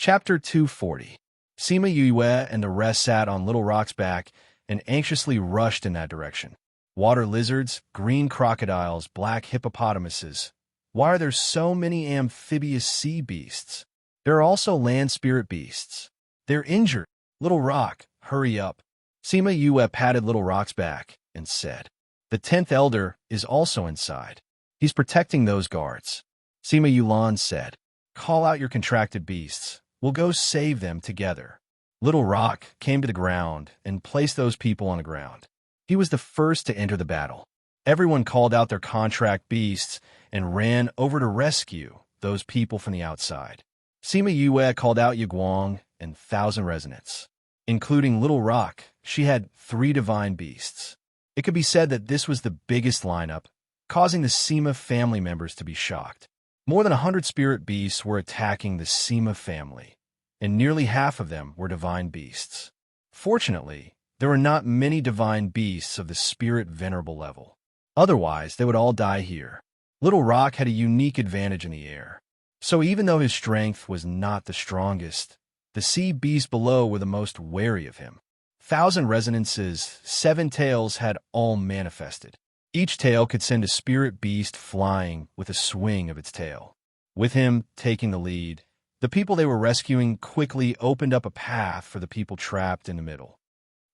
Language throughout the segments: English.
Chapter 240. Sima Yue and the rest sat on Little Rock's back and anxiously rushed in that direction. Water lizards, green crocodiles, black hippopotamuses. Why are there so many amphibious sea beasts? There are also land spirit beasts. They're injured. Little Rock, hurry up. Sima Yue patted Little Rock's back and said, "The 10th Elder is also inside. He's protecting those guards." Sima Yulan said, "Call out your contracted beasts. We'll go save them together." Little Rock came to the ground and placed those people on the ground. He was the first to enter the battle. Everyone called out their contract beasts and ran over to rescue those people from the outside. Sima Yue called out Yiguang and 1,000 resonants. Including Little Rock, she had 3 divine beasts. It could be said that this was the biggest lineup, causing the Sima family members to be shocked. More than 100 spirit beasts were attacking the Sima family, and nearly half of them were divine beasts. Fortunately, there were not many divine beasts of the spirit venerable level. Otherwise, they would all die here. Little Rock had a unique advantage in the air. So even though his strength was not the strongest, the sea beasts below were the most wary of him. 1,000 resonances, 7 tails had all manifested. Each tail could send a spirit beast flying with a swing of its tail. With him taking the lead, the people they were rescuing quickly opened up a path for the people trapped in the middle.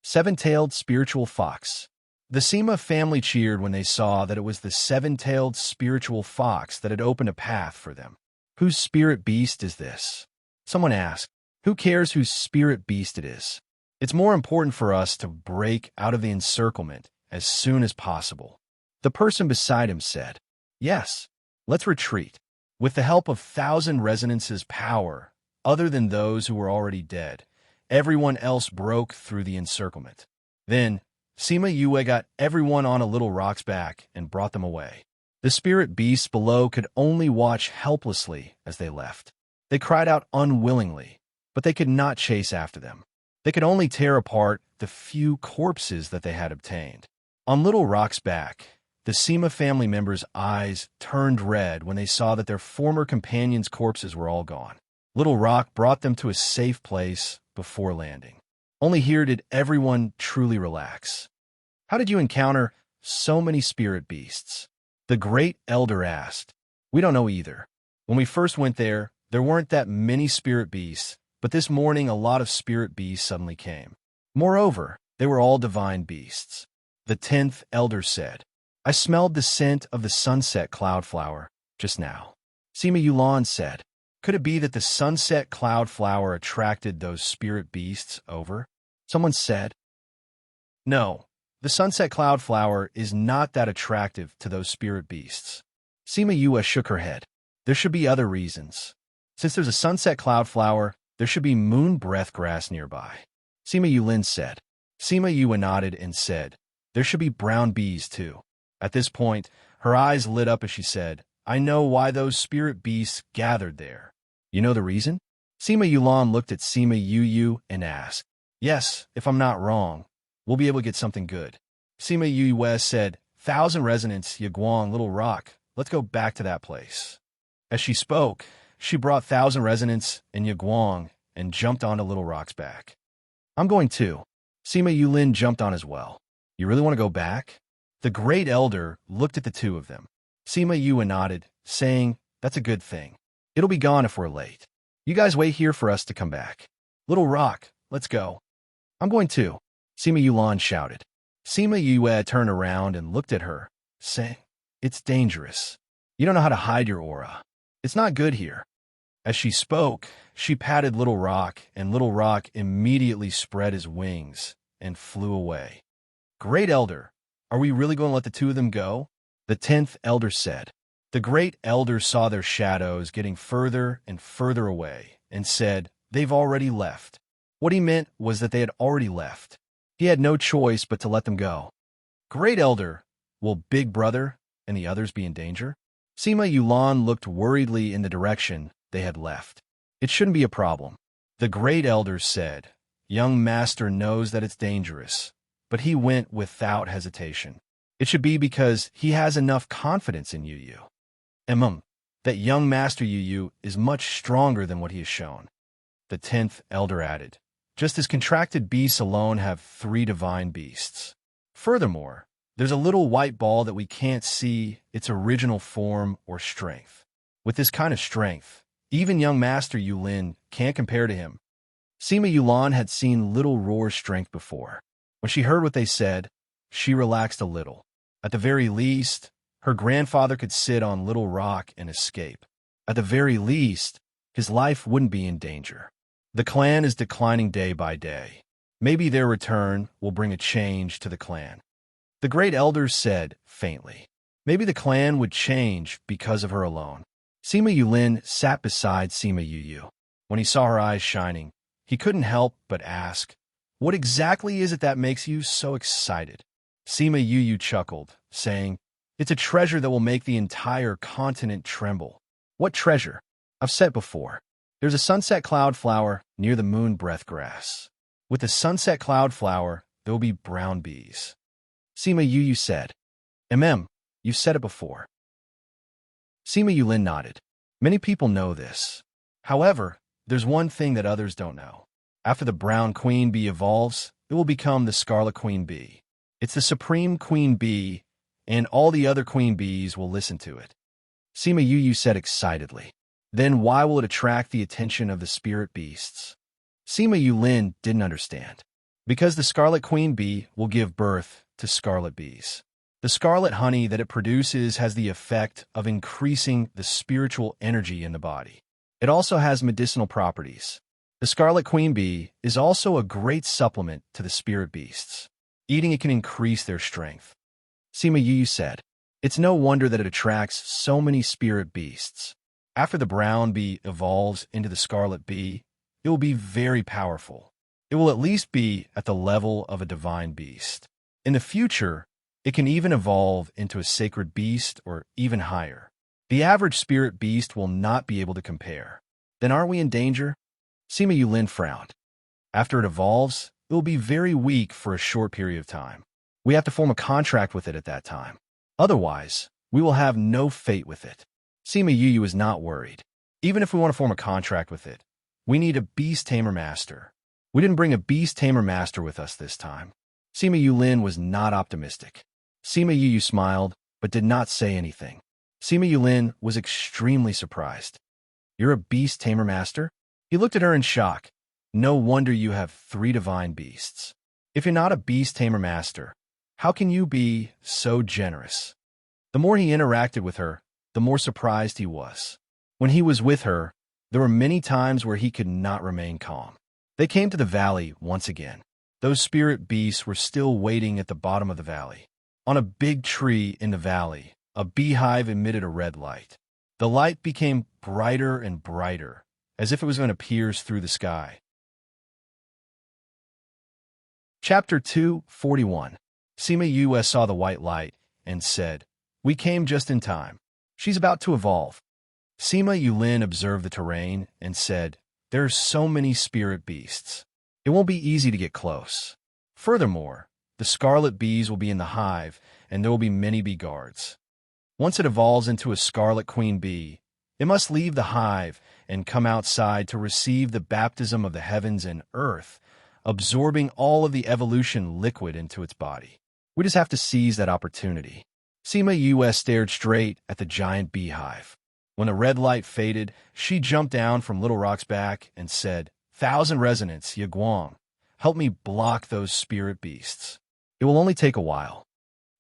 7-tailed spiritual fox. The Sima family cheered when they saw that it was the 7-tailed spiritual fox that had opened a path for them. Whose spirit beast is this? Someone asked. Who cares whose spirit beast it is? It's more important for us to break out of the encirclement as soon as possible. The person beside him said, "Yes, let's retreat." With the help of 1,000 resonances power, other than those who were already dead, everyone else broke through the encirclement. Then, Sima Yue got everyone on a Little Rock's back and brought them away. The spirit beasts below could only watch helplessly as they left. They cried out unwillingly, but they could not chase after them. They could only tear apart the few corpses that they had obtained. On Little Rock's back, the Sima family members' eyes turned red when they saw that their former companions' corpses were all gone. Little Rock brought them to a safe place before landing. Only here did everyone truly relax. "How did you encounter so many spirit beasts?" The Great Elder asked. "We don't know either. When we first went there weren't that many spirit beasts, but this morning a lot of spirit beasts suddenly came. Moreover, they were all divine beasts." The 10th Elder said, "I smelled the scent of the sunset cloud flower just now." Sima Yulan said, "Could it be that the sunset cloud flower attracted those spirit beasts over?" Someone said, "No, the sunset cloud flower is not that attractive to those spirit beasts." Sima Yue shook her head. "There should be other reasons. Since there's a sunset cloud flower, there should be moon breath grass nearby." Sima Yulin said. Sima Yue nodded and said, "There should be brown bees too." At this point, her eyes lit up as she said, "I know why those spirit beasts gathered there." "You know the reason?" Sima Yulan looked at Sima Yu and asked. "Yes, if I'm not wrong, we'll be able to get something good." Sima Yue said, "1,000 resonants, Yiguang, Little Rock, let's go back to that place." As she spoke, she brought 1,000 resonants and Yiguang and jumped onto Little Rock's back. "I'm going too." Sima Yulin jumped on as well. "You really want to go back?" The Great Elder looked at the two of them. Sima Yue nodded, saying, "That's a good thing. It'll be gone if we're late. You guys wait here for us to come back." "Little Rock, let's go." "I'm going too," Sima Yulan shouted. Sima Yue turned around and looked at her, saying, "It's dangerous. You don't know how to hide your aura. It's not good here." As she spoke, she patted Little Rock, and Little Rock immediately spread his wings and flew away. "Great Elder, are we really going to let the two of them go?" The 10th Elder said. The Great Elder saw their shadows getting further and further away and said, "They've already left." What he meant was that they had already left. He had no choice but to let them go. "Great Elder, will Big Brother and the others be in danger?" Sima Yulan looked worriedly in the direction they had left. "It shouldn't be a problem." The Great Elder said, "Young Master knows that it's dangerous, but he went without hesitation. It should be because he has enough confidence in Yu. That young Master Yu is much stronger than what he has shown." the 10th elder added. Just as contracted beasts alone have 3 divine beasts. Furthermore, there's a little white ball that we can't see its original form or strength. With this kind of strength, even young Master Yulin can't compare to him. Sima Yulan had seen Little Roar's strength before. When she heard what they said, she relaxed a little. At the very least, her grandfather could sit on Little Rock and escape. At the very least, his life wouldn't be in danger. The clan is declining day by day. Maybe their return will bring a change to the clan. The great elders said, faintly. Maybe the clan would change because of her alone. Sima Yulin sat beside Sima Yu. When he saw her eyes shining, he couldn't help but ask, what exactly is it that makes you so excited? Sima Yu chuckled, saying, it's a treasure that will make the entire continent tremble. What treasure? I've said before. There's a sunset cloud flower near the moon breath grass. With the sunset cloud flower, there will be brown bees. Sima Yu said, you've said it before. Sima Yulin nodded. Many people know this. However, there's one thing that others don't know. After the brown queen bee evolves, it will become the scarlet queen bee. It's the supreme queen bee, and all the other queen bees will listen to it. Sima Yu said excitedly. Then why will it attract the attention of the spirit beasts? Sima Yulin didn't understand. Because the scarlet queen bee will give birth to scarlet bees. The scarlet honey that it produces has the effect of increasing the spiritual energy in the body. It also has medicinal properties. The scarlet queen bee is also a great supplement to the spirit beasts. Eating it can increase their strength. Sima Yu said, it's no wonder that it attracts so many spirit beasts. After the brown bee evolves into the scarlet bee, it will be very powerful. It will at least be at the level of a divine beast. In the future, it can even evolve into a sacred beast or even higher. The average spirit beast will not be able to compare. Then aren't we in danger? Sima Yulin frowned. After it evolves, it will be very weak for a short period of time. We have to form a contract with it at that time. Otherwise, we will have no fate with it. Sima Yu is not worried. Even if we want to form a contract with it, we need a beast tamer master. We didn't bring a beast tamer master with us this time. Sima Yulin was not optimistic. Sima Yu smiled, but did not say anything. Sima Yulin was extremely surprised. You're a beast tamer master? He looked at her in shock. No wonder you have 3 divine beasts. If you're not a beast tamer master, how can you be so generous? The more he interacted with her, the more surprised he was. When he was with her, there were many times where he could not remain calm. They came to the valley once again. Those spirit beasts were still waiting at the bottom of the valley. On a big tree in the valley, a beehive emitted a red light. The light became brighter and brighter, as if it was going to pierce through the sky. Chapter 241. Sima Yu saw the white light and said, we came just in time. She's about to evolve. Sima Yulin observed the terrain and said, there are so many spirit beasts. It won't be easy to get close. Furthermore, the scarlet bees will be in the hive, and there will be many bee guards. Once it evolves into a scarlet queen bee, it must leave the hive and come outside to receive the baptism of the heavens and earth, absorbing all of the evolution liquid into its body. We just have to seize that opportunity. Sima Yu stared straight at the giant beehive. When the red light faded, she jumped down from Little Rock's back and said, 1,000 resonance, Yaguang. Help me block those spirit beasts. It will only take a while.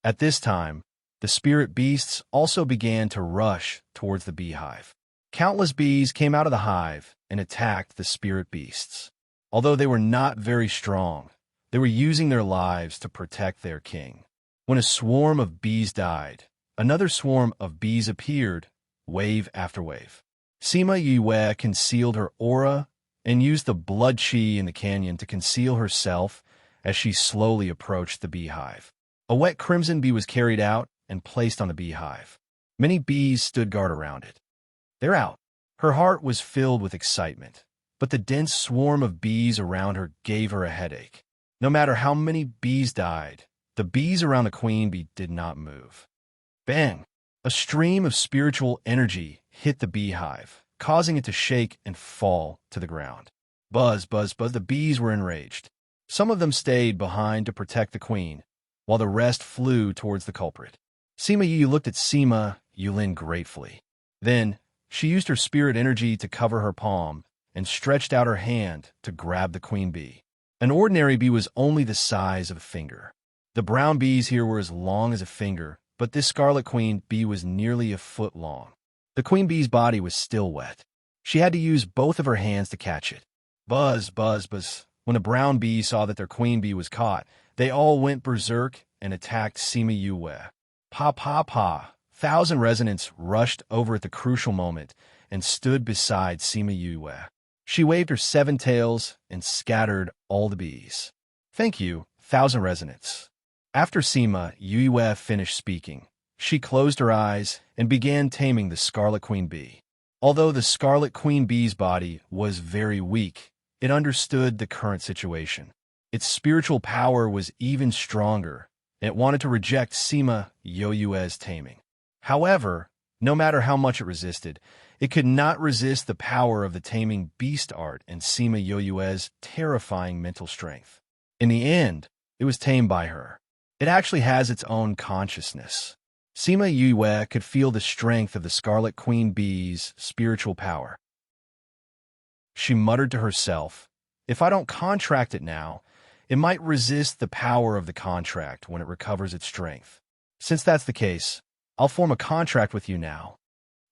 At this time, the spirit beasts also began to rush towards the beehive. Countless bees came out of the hive and attacked the spirit beasts. Although they were not very strong, they were using their lives to protect their king. When a swarm of bees died, another swarm of bees appeared, wave after wave. Sima Yue concealed her aura and used the blood chi in the canyon to conceal herself as she slowly approached the beehive. A wet crimson bee was carried out and placed on the beehive. Many bees stood guard around it. They're out. Her heart was filled with excitement, but the dense swarm of bees around her gave her a headache. No matter how many bees died, the bees around the queen bee did not move. Bang! A stream of spiritual energy hit the beehive, causing it to shake and fall to the ground. Buzz, buzz, buzz. The bees were enraged. Some of them stayed behind to protect the queen, while the rest flew towards the culprit. Sima Yi looked at Sima Yulin gratefully. Then, she used her spirit energy to cover her palm and stretched out her hand to grab the queen bee. An ordinary bee was only the size of a finger. The brown bees here were as long as a finger, but this scarlet queen bee was nearly a foot long. The queen bee's body was still wet. She had to use both of her hands to catch it. Buzz, buzz, buzz. When the brown bees saw that their queen bee was caught, they all went berserk and attacked Sima Yue. Pa pa pa. 1,000 resonants rushed over at the crucial moment and stood beside Sima Yue. She waved her 7 tails and scattered all the bees. Thank you, 1,000 resonants. After Sima Yue finished speaking, she closed her eyes and began taming the Scarlet Queen Bee. Although the Scarlet Queen Bee's body was very weak, it understood the current situation. Its spiritual power was even stronger, and it wanted to reject Sima Yue's taming. However, no matter how much it resisted, it could not resist the power of the taming beast art and Sima Yue's terrifying mental strength. In the end, it was tamed by her. It actually has its own consciousness. Sima Yue could feel the strength of the Scarlet Queen Bee's spiritual power. She muttered to herself, "If I don't contract it now, it might resist the power of the contract when it recovers its strength. Since that's the case, I'll form a contract with you now."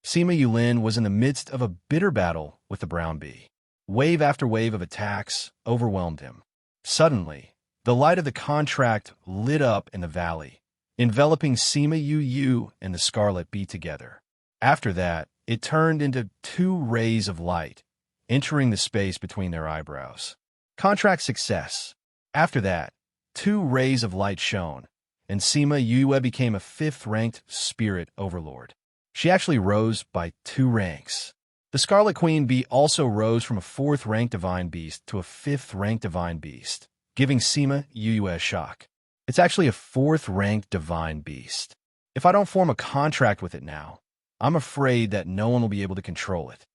Sima Yulin was in the midst of a bitter battle with the brown bee. Wave after wave of attacks overwhelmed him. Suddenly, the light of the contract lit up in the valley, enveloping Sima Yu and the scarlet bee together. After that, it turned into 2 rays of light, entering the space between their eyebrows. Contract success. After that, 2 rays of light shone, and Sima Yue became a 5th-ranked spirit overlord. She actually rose by 2 ranks. The Scarlet Queen Bee also rose from a 4th-ranked divine beast to a 5th-ranked divine beast, giving Sima Yue a shock. It's actually a 4th-ranked divine beast. If I don't form a contract with it now, I'm afraid that no one will be able to control it.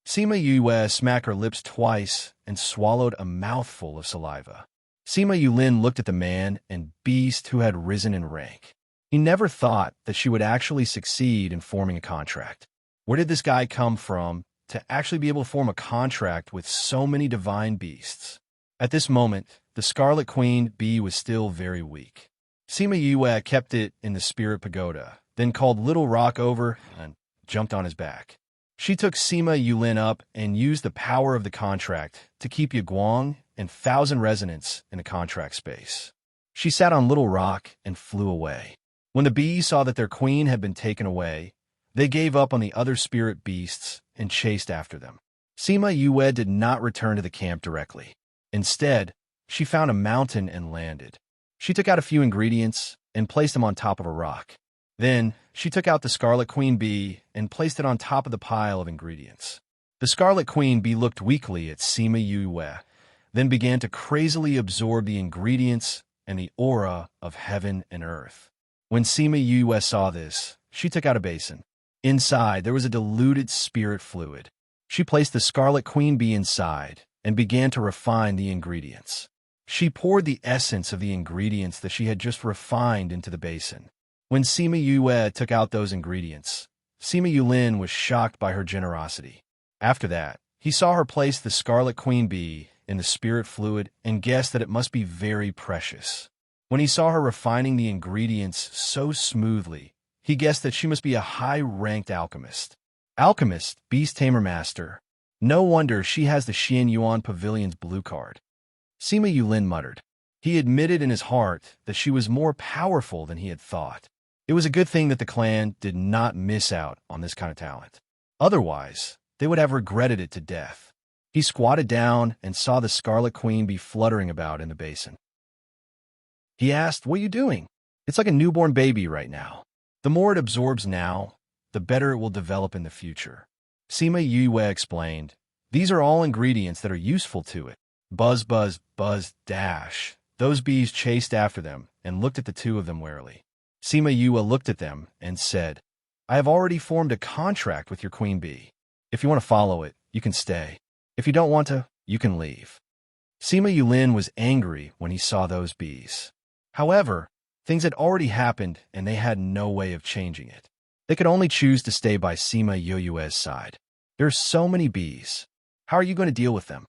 Sima Yue smacked her lips twice and swallowed a mouthful of saliva. Sima Yulin looked at the man and beast who had risen in rank. He never thought that she would actually succeed in forming a contract. Where did this guy come from to actually be able to form a contract with so many divine beasts? At this moment, the Scarlet Queen Bee was still very weak. Sima Yue kept it in the Spirit Pagoda, then called Little Rock over and jumped on his back. She took Sima Yulin up and used the power of the contract to keep Yaguang and 1,000 resonance in the contract space. She sat on Little Rock and flew away. When the bees saw that their queen had been taken away, they gave up on the other spirit beasts and chased after them. Sima Yue did not return to the camp directly. Instead, she found a mountain and landed. She took out a few ingredients and placed them on top of a rock. Then, she took out the Scarlet Queen Bee and placed it on top of the pile of ingredients. The Scarlet Queen Bee looked weakly at Sima Yue, then began to crazily absorb the ingredients and the aura of heaven and earth. When Sima Yue saw this, she took out a basin. Inside, there was a diluted spirit fluid. She placed the Scarlet Queen Bee inside and began to refine the ingredients. She poured the essence of the ingredients that she had just refined into the basin. When Sima Yue took out those ingredients, Sima Yulin was shocked by her generosity. After that, he saw her place the Scarlet Queen Bee in the spirit fluid and guessed that it must be very precious. When he saw her refining the ingredients so smoothly, he guessed that she must be a high-ranked alchemist. Alchemist, Beast Tamer Master. No wonder she has the Xian Yuan Pavilion's blue card. Sima Yulin muttered. He admitted in his heart that she was more powerful than he had thought. It was a good thing that the clan did not miss out on this kind of talent. Otherwise, they would have regretted it to death. He squatted down and saw the Scarlet Queen be fluttering about in the basin. He asked, "What are you doing?" "It's like a newborn baby right now. The more it absorbs now, the better it will develop in the future." Sima Yue explained, "These are all ingredients that are useful to it." Buzz, buzz, buzz, dash. Those bees chased after them and looked at the 2 of them warily. Sima Yue looked at them and said, "I have already formed a contract with your queen bee. If you want to follow it, you can stay. If you don't want to, You can leave. Sima Yulin was angry when he saw those bees. However, things had already happened and they had no way of changing it. They could only choose to stay by Sima Yoyue's side. There are so many bees. How are you going to deal with them?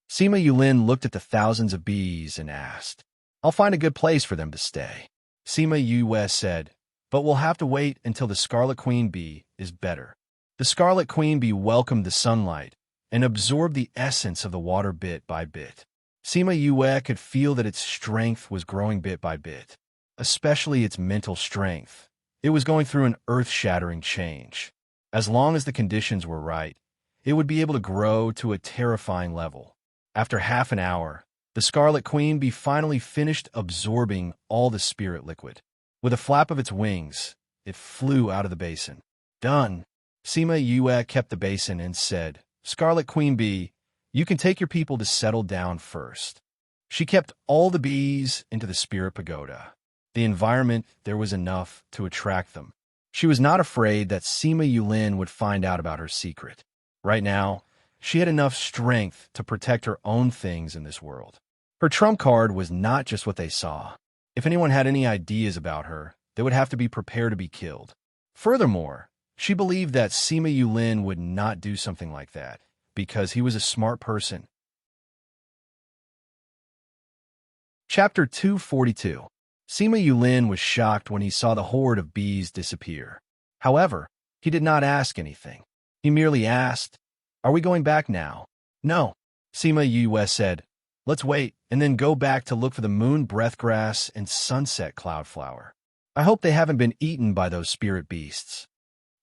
Sima Yulin looked at the thousands of bees and asked, I'll find a good place for them to stay. Sima Yue said, but we'll have to wait until the Scarlet Queen Bee is better. The Scarlet Queen Bee welcomed the sunlight and absorbed the essence of the water bit by bit. Sima Yue could feel that its strength was growing bit by bit, especially its mental strength. It was going through an earth-shattering change. As long as the conditions were right, it would be able to grow to a terrifying level. After half an hour, the Scarlet Queen Bee finally finished absorbing all the spirit liquid. With a flap of its wings, it flew out of the basin. Done. Sima Yue kept the basin and said, Scarlet Queen Bee, you can take your people to settle down first. She kept all the bees into the spirit pagoda. The environment there was enough to attract them. She was not afraid that Sima Yulin would find out about her secret. Right now, she had enough strength to protect her own things in this world. Her trump card was not just what they saw. If anyone had any ideas about her, they would have to be prepared to be killed. Furthermore, she believed that Sima Yulin would not do something like that, because he was a smart person. Chapter 242. Sima Yulin was shocked when he saw the horde of bees disappear. However, he did not ask anything. He merely asked, Are we going back now? No. Sima Yue said, Let's wait, and then go back to look for the moon breathgrass and sunset cloudflower. I hope they haven't been eaten by those spirit beasts.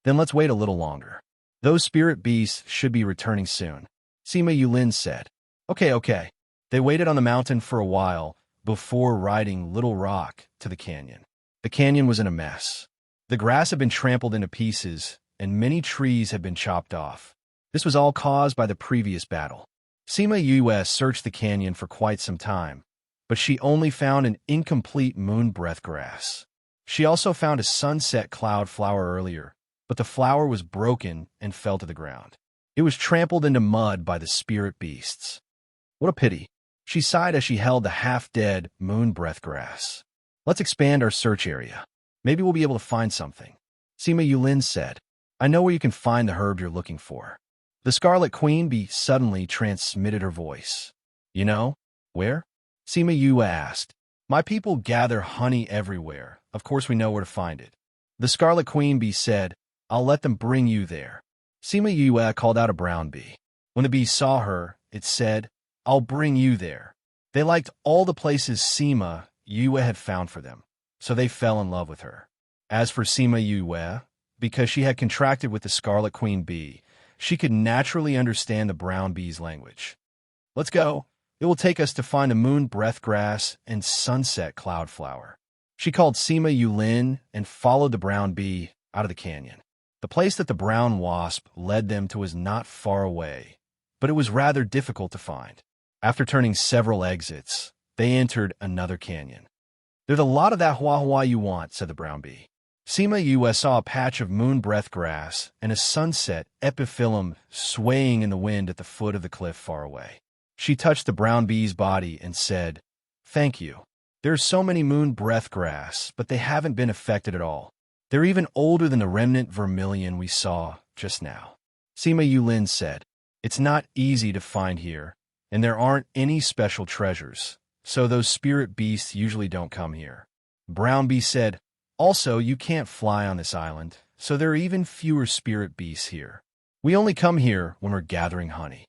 Then let's wait a little longer. Those spirit beasts should be returning soon. Sima Yulin said, Okay. They waited on the mountain for a while before riding Little Rock to the canyon. The canyon was in a mess. The grass had been trampled into pieces, and many trees had been chopped off. This was all caused by the previous battle. Sima Yue searched the canyon for quite some time, but she only found an incomplete moon breathgrass. She also found a sunset cloud flower earlier, but the flower was broken and fell to the ground. It was trampled into mud by the spirit beasts. What a pity. She sighed as she held the half-dead moon breathgrass. Let's expand our search area. Maybe we'll be able to find something. Sima Yulin said, I know where you can find the herb you're looking for. The Scarlet Queen Bee suddenly transmitted her voice. You know, where? Sima Yue asked. My people gather honey everywhere. Of course we know where to find it. The Scarlet Queen Bee said, I'll let them bring you there. Sima Yue called out a brown bee. When the bee saw her, it said, I'll bring you there. They liked all the places Sima Yue had found for them, so they fell in love with her. As for Sima Yue, because she had contracted with the Scarlet Queen Bee, she could naturally understand the brown bee's language. Let's go. It will take us to find a moon breathgrass and sunset cloudflower. She called Sima Yulin and followed the brown bee out of the canyon. The place that the brown wasp led them to was not far away, but it was rather difficult to find. After turning several exits, they entered another canyon. There's a lot of that hua you want, said the brown bee. Sima Yue saw a patch of moon breathgrass and a sunset epiphyllum swaying in the wind at the foot of the cliff far away. She touched the brown bee's body and said, Thank you. There are so many moon breathgrass, but they haven't been affected at all. They're even older than the remnant vermilion we saw just now. Sima Yulin said, It's not easy to find here, and there aren't any special treasures, so those spirit beasts usually don't come here. Brown bee said, Also, you can't fly on this island, so there are even fewer spirit beasts here. We only come here when we're gathering honey.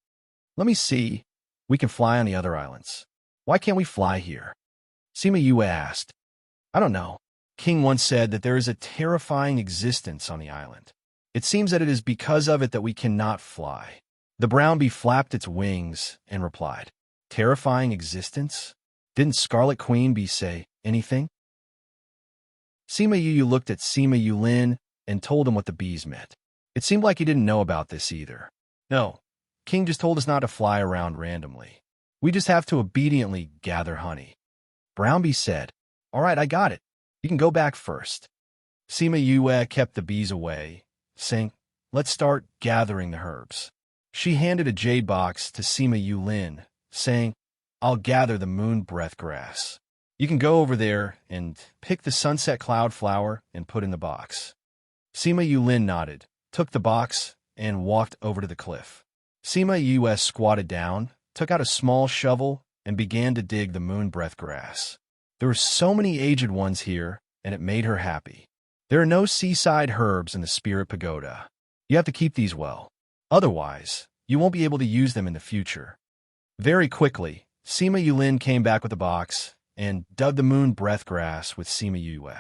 Let me see. We can fly on the other islands. Why can't we fly here? Sima Yue asked. I don't know. King once said that there is a terrifying existence on the island. It seems that it is because of it that we cannot fly. The brown bee flapped its wings and replied, Terrifying existence? Didn't Scarlet Queen Bee say anything? Sima Yu looked at Sima Yulin and told him what the bees meant. It seemed like he didn't know about this either. No, King just told us not to fly around randomly. We just have to obediently gather honey. Brown bee said, All right, I got it. You can go back first. Sima Yue kept the bees away, saying, Let's start gathering the herbs. She handed a jade box to Sima Yulin, saying, "I'll gather the moon breath grass. You can go over there and pick the sunset cloud flower and put in the box." Sima Yulin nodded, took the box, and walked over to the cliff. Sima Yue squatted down, took out a small shovel, and began to dig the moon breath grass. There were so many aged ones here, and it made her happy. There are no seaside herbs in the Spirit Pagoda. You have to keep these well. Otherwise, you won't be able to use them in the future. Very quickly, Sima Yulin came back with the box and dug the moon breath grass with Sima Yue.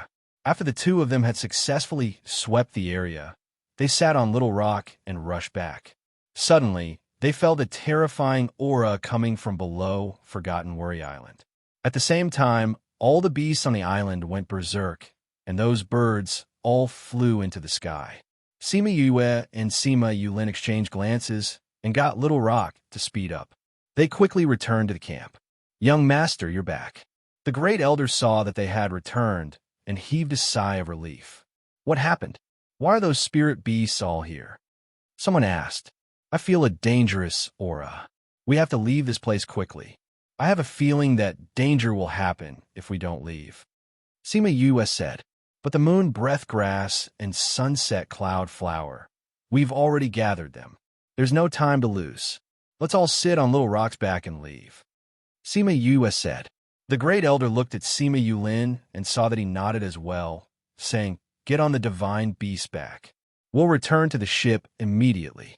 After the two of them had successfully swept the area, they sat on Little Rock and rushed back. Suddenly, they felt a terrifying aura coming from below Forgotten Worry Island. At the same time, all the beasts on the island went berserk, and those birds all flew into the sky. Sima Yue and Sima Yulin exchanged glances and got Little Rock to speed up. They quickly returned to the camp. "Young master, you're back." The great elder saw that they had returned and heaved a sigh of relief. "What happened? Why are those spirit beasts all here?" Someone asked. "I feel a dangerous aura. We have to leave this place quickly. I have a feeling that danger will happen if we don't leave." Sima Yue said, "But the moon breath grass and sunset cloud flower, we've already gathered them. There's no time to lose. Let's all sit on Little Rock's back and leave." Sima Yue said. The great elder looked at Sima Yulin and saw that he nodded as well, saying, "Get on the divine beast back. We'll return to the ship immediately."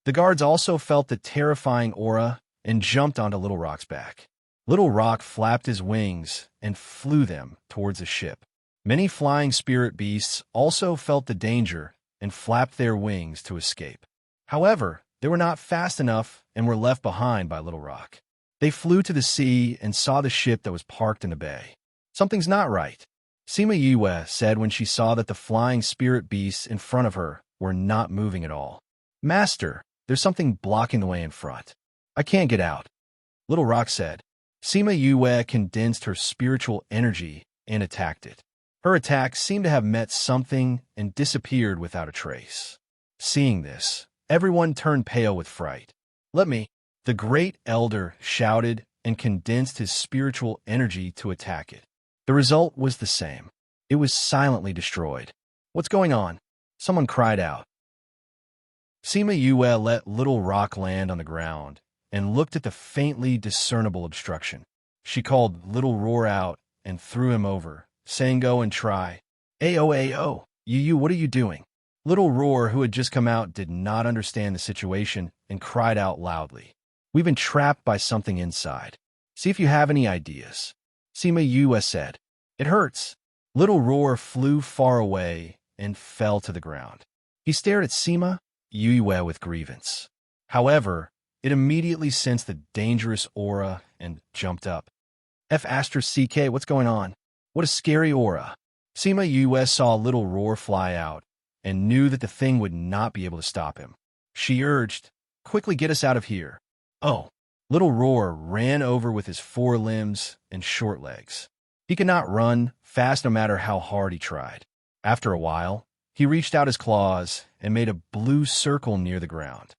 The guards also felt the terrifying aura and jumped onto Little Rock's back. Little Rock flapped his wings and flew them towards the ship. Many flying spirit beasts also felt the danger and flapped their wings to escape. However, they were not fast enough and were left behind by Little Rock. They flew to the sea and saw the ship that was parked in the bay. "Something's not right," Sima Yue said when she saw that the flying spirit beasts in front of her were not moving at all. "Master, there's something blocking the way in front. I can't get out," Little Rock said. Sima Yue condensed her spiritual energy and attacked it. Her attack seemed to have met something and disappeared without a trace. Seeing this, everyone turned pale with fright. "Let me," the great elder shouted and condensed his spiritual energy to attack it. The result was the same. It was silently destroyed. "What's going on?" someone cried out. Sima Yue let Little Rock land on the ground and looked at the faintly discernible obstruction. She called Little Roar out and threw him over, saying, "Go and try." Ayo, you, what are you doing?" Little Roar, who had just come out, did not understand the situation and cried out loudly. "We've been trapped by something inside. See if you have any ideas." Sima Yue said. "It hurts." Little Roar flew far away and fell to the ground. He stared at Sima Yue with grievance. However, it immediately sensed the dangerous aura and jumped up. "CK, what's going on? What a scary aura." Sima Yue saw Little Roar fly out and knew that the thing would not be able to stop him. She urged, "Quickly get us out of here." "Oh." Little Roar ran over with his four limbs and short legs. He could not run fast no matter how hard he tried. After a while, he reached out his claws and made a blue circle near the ground.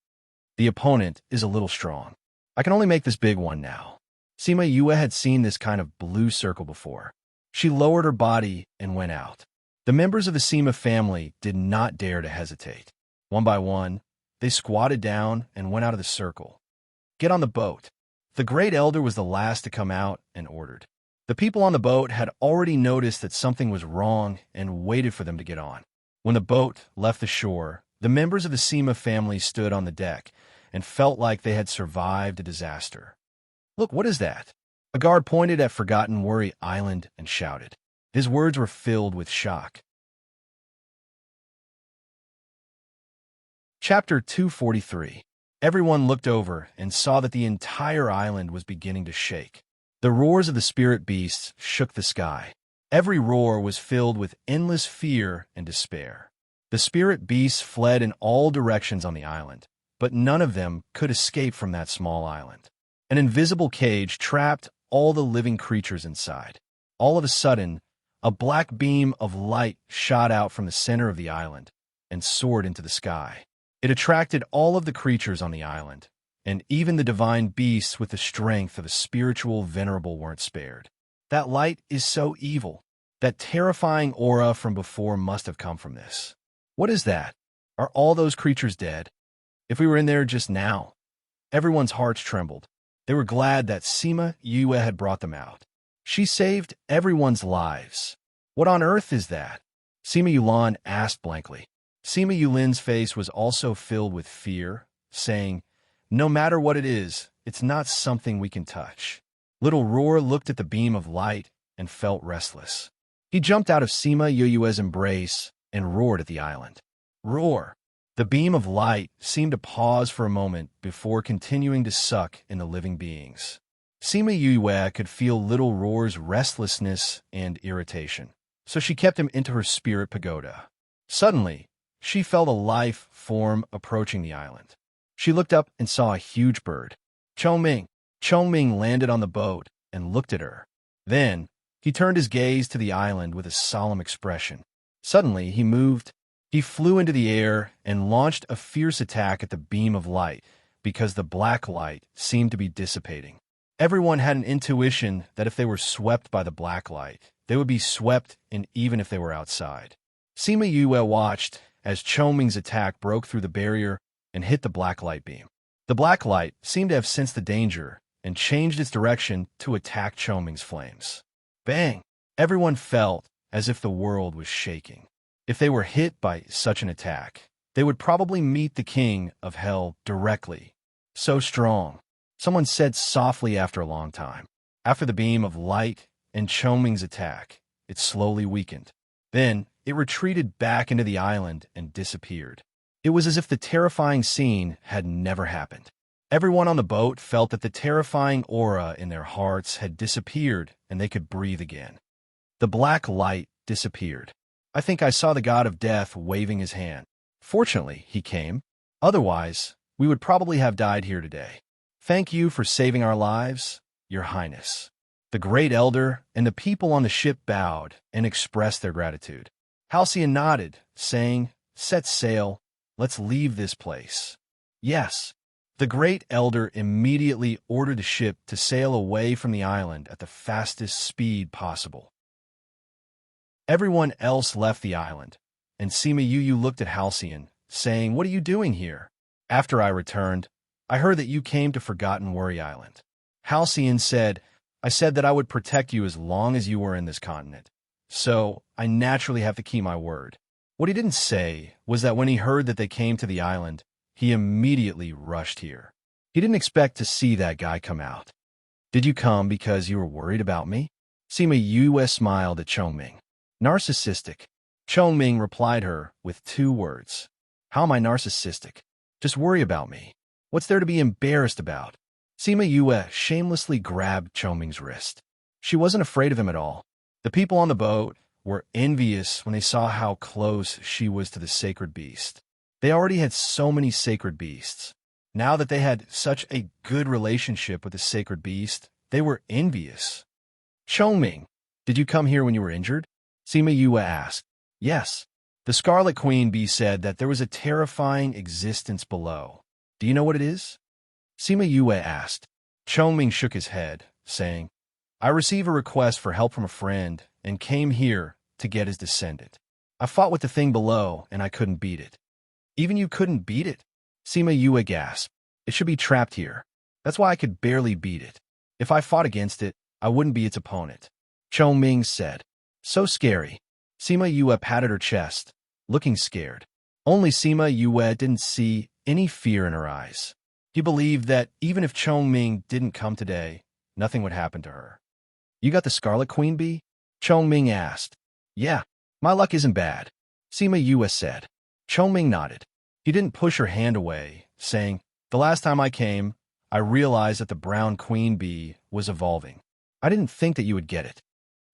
"The opponent is a little strong. I can only make this big one now." Sima Yue had seen this kind of blue circle before. She lowered her body and went out. The members of the Sima family did not dare to hesitate. One by one, they squatted down and went out of the circle. "Get on the boat." The great elder was the last to come out and ordered. The people on the boat had already noticed that something was wrong and waited for them to get on. When the boat left the shore, the members of the Sima family stood on the deck and felt like they had survived a disaster. "Look, what is that?" A guard pointed at Forgotten Worry Island and shouted. His words were filled with shock. Chapter 243. Everyone looked over and saw that the entire island was beginning to shake. The roars of the spirit beasts shook the sky. Every roar was filled with endless fear and despair. The spirit beasts fled in all directions on the island, but none of them could escape from that small island. An invisible cage trapped all the living creatures inside. All of a sudden, a black beam of light shot out from the center of the island and soared into the sky. It attracted all of the creatures on the island, and even the divine beasts with the strength of a spiritual venerable weren't spared. That light is so evil. That terrifying aura from before must have come from this. What is that? Are all those creatures dead? If we were in there just now, everyone's hearts trembled. They were glad that Sima Yue had brought them out. She saved everyone's lives. What on earth is that? Sima Yulan asked blankly. Sima Yulin's face was also filled with fear, saying, "No matter what it is, it's not something we can touch." Little Roar looked at the beam of light and felt restless. He jumped out of Sima Yue's embrace and roared at the island. Roar! The beam of light seemed to pause for a moment before continuing to suck in the living beings. Sima Yue could feel Little Roar's restlessness and irritation, so she kept him into her spirit pagoda. Suddenly, she felt a life form approaching the island. She looked up and saw a huge bird. Chongming. Chongming landed on the boat and looked at her. Then, he turned his gaze to the island with a solemn expression. Suddenly, he moved. He flew into the air and launched a fierce attack at the beam of light because the black light seemed to be dissipating. Everyone had an intuition that if they were swept by the black light, they would be swept in even if they were outside. Sima Yue watched as Chongming's attack broke through the barrier and hit the black light beam. The black light seemed to have sensed the danger and changed its direction to attack Chongming's flames. Bang! Everyone felt as if the world was shaking. If they were hit by such an attack, they would probably meet the king of hell directly. So strong. Someone said softly after a long time. After the beam of light and Chongming's attack, it slowly weakened. Then, it retreated back into the island and disappeared. It was as if the terrifying scene had never happened. Everyone on the boat felt that the terrifying aura in their hearts had disappeared and they could breathe again. The black light disappeared. I think I saw the god of death waving his hand. Fortunately, he came. Otherwise, we would probably have died here today. Thank you for saving our lives, Your Highness. The great elder and the people on the ship bowed and expressed their gratitude. Halcyon nodded, saying, "Set sail. Let's leave this place." Yes. The great elder immediately ordered the ship to sail away from the island at the fastest speed possible. Everyone else left the island, and Sima Yu looked at Halcyon, saying, "What are you doing here?" After I returned, I heard that you came to Forgotten Worry Island. Halcyon said, "I said that I would protect you as long as you were in this continent. So, I naturally have to keep my word." What he didn't say was that when he heard that they came to the island, he immediately rushed here. He didn't expect to see that guy come out. "Did you come because you were worried about me?" Sima Yue smiled at Chongming. "Narcissistic." Chongming replied her with 2 words. "How am I narcissistic? Just worry about me. What's there to be embarrassed about?" Sima Yue shamelessly grabbed Chongming's wrist. She wasn't afraid of him at all. The people on the boat were envious when they saw how close she was to the sacred beast. They already had so many sacred beasts. Now that they had such a good relationship with the sacred beast, they were envious. "Chongming, did you come here when you were injured?" Sima Yue asked. "Yes." The Scarlet Queen Bee said that there was a terrifying existence below. "Do you know what it is?" Sima Yue asked. Chongming shook his head, saying, "I received a request for help from a friend and came here to get his descendant. I fought with the thing below and I couldn't beat it." "Even you couldn't beat it?" Sima Yue gasped. "It should be trapped here. That's why I could barely beat it. If I fought against it, I wouldn't be its opponent." Chongming said. "So scary." Sima Yue patted her chest, looking scared. Only Sima Yue didn't see any fear in her eyes. He believed that even if Chongming didn't come today, nothing would happen to her. "You got the Scarlet Queen Bee?" Chongming asked. "Yeah, my luck isn't bad," Sima Yue said. Chongming nodded. He didn't push her hand away, saying, "The last time I came, I realized that the brown queen bee was evolving. I didn't think that you would get it.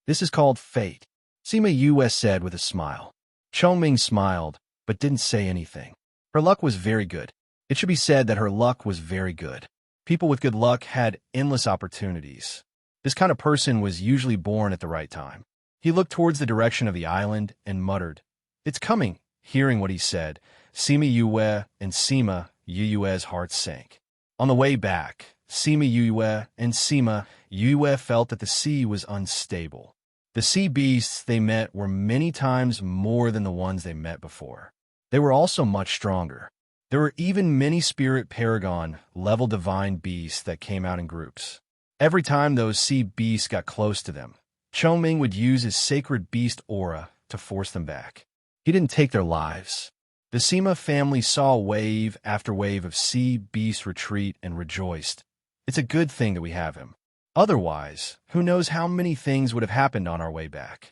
This is called fate," Sima Yue said with a smile. Chongming smiled, but didn't say anything. Her luck was very good. It should be said that her luck was very good. People with good luck had endless opportunities. This kind of person was usually born at the right time. He looked towards the direction of the island and muttered, "It's coming." Hearing what he said, Sima Yue and Sima Yue's hearts sank. On the way back, Sima Yue and Sima Yue felt that the sea was unstable. The sea beasts they met were many times more than the ones they met before. They were also much stronger. There were even many spirit paragon-level divine beasts that came out in groups. Every time those sea beasts got close to them, Chongming would use his sacred beast aura to force them back. He didn't take their lives. The Sima family saw wave after wave of sea beasts retreat and rejoiced. It's a good thing that we have him. Otherwise, who knows how many things would have happened on our way back.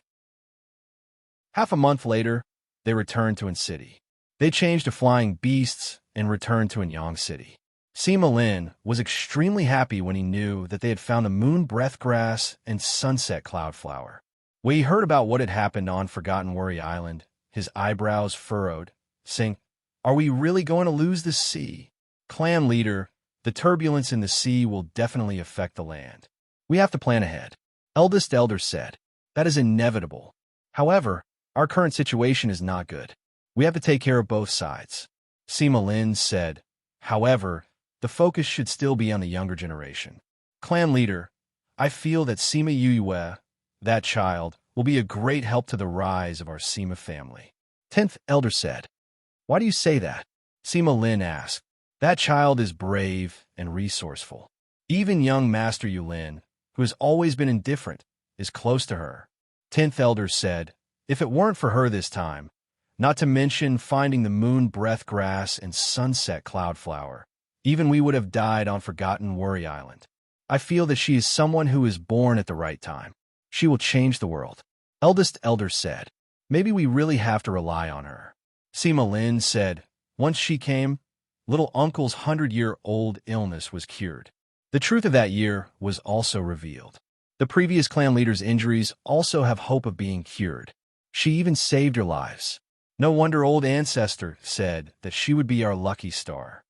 Half a month later, they returned to An City. They changed to flying beasts and returned to Anyang City. Sima Lin was extremely happy when he knew that they had found the moon breathgrass and sunset cloudflower. When he heard about what had happened on Forgotten Worry Island, his eyebrows furrowed, saying, "Are we really going to lose the sea?" Clan leader, the turbulence in the sea will definitely affect the land. We have to plan ahead. Eldest elder said, "That is inevitable. However, our current situation is not good. We have to take care of both sides." Sima Lin said, "However, the focus should still be on the younger generation." Clan leader, I feel that Sima Yue, that child, will be a great help to the rise of our Sima family. 10th elder said, "Why do you say that?" Sima Lin asked. "That child is brave and resourceful. Even young Master Yulin, who has always been indifferent, is close to her." 10th elder said, "If it weren't for her this time, not to mention finding the moon breathgrass and sunset cloudflower, even we would have died on Forgotten Worry Island. I feel that she is someone who is born at the right time. She will change the world." Eldest elder said, "Maybe we really have to rely on her." Sima Lin said, "Once she came, little uncle's 100-year-old illness was cured." The truth of that year was also revealed. The previous clan leader's injuries also have hope of being cured. She even saved your lives. No wonder old ancestor said that she would be our lucky star.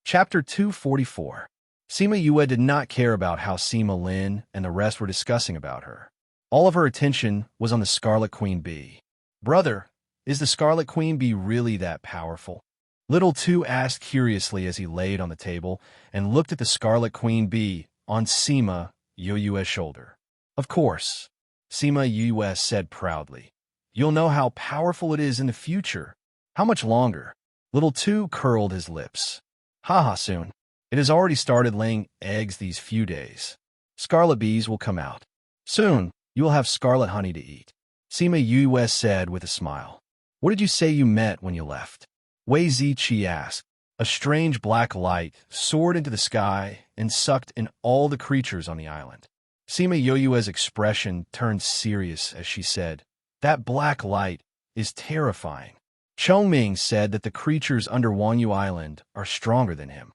Chapter 244. Sima Yue did not care about how Sima Lin and the rest were discussing about her. All of her attention was on the Scarlet Queen Bee. "Brother, is the Scarlet Queen Bee really that powerful?" Little Two asked curiously as he laid on the table and looked at the Scarlet Queen Bee on Sima Yue's shoulder. "Of course," Sima Yue said proudly. "You'll know how powerful it is in the future." "How much longer?" Little Two curled his lips. "Haha, soon. It has already started laying eggs these few days. Scarlet bees will come out. Soon, you will have scarlet honey to eat." Sima Yue said with a smile. "What did you say you met when you left?" Wei Ziqi asked. A strange black light soared into the sky and sucked in all the creatures on the island. Sima Yue's expression turned serious as she said, "That black light is terrifying." Chongming said that the creatures under Wanyu Island are stronger than him.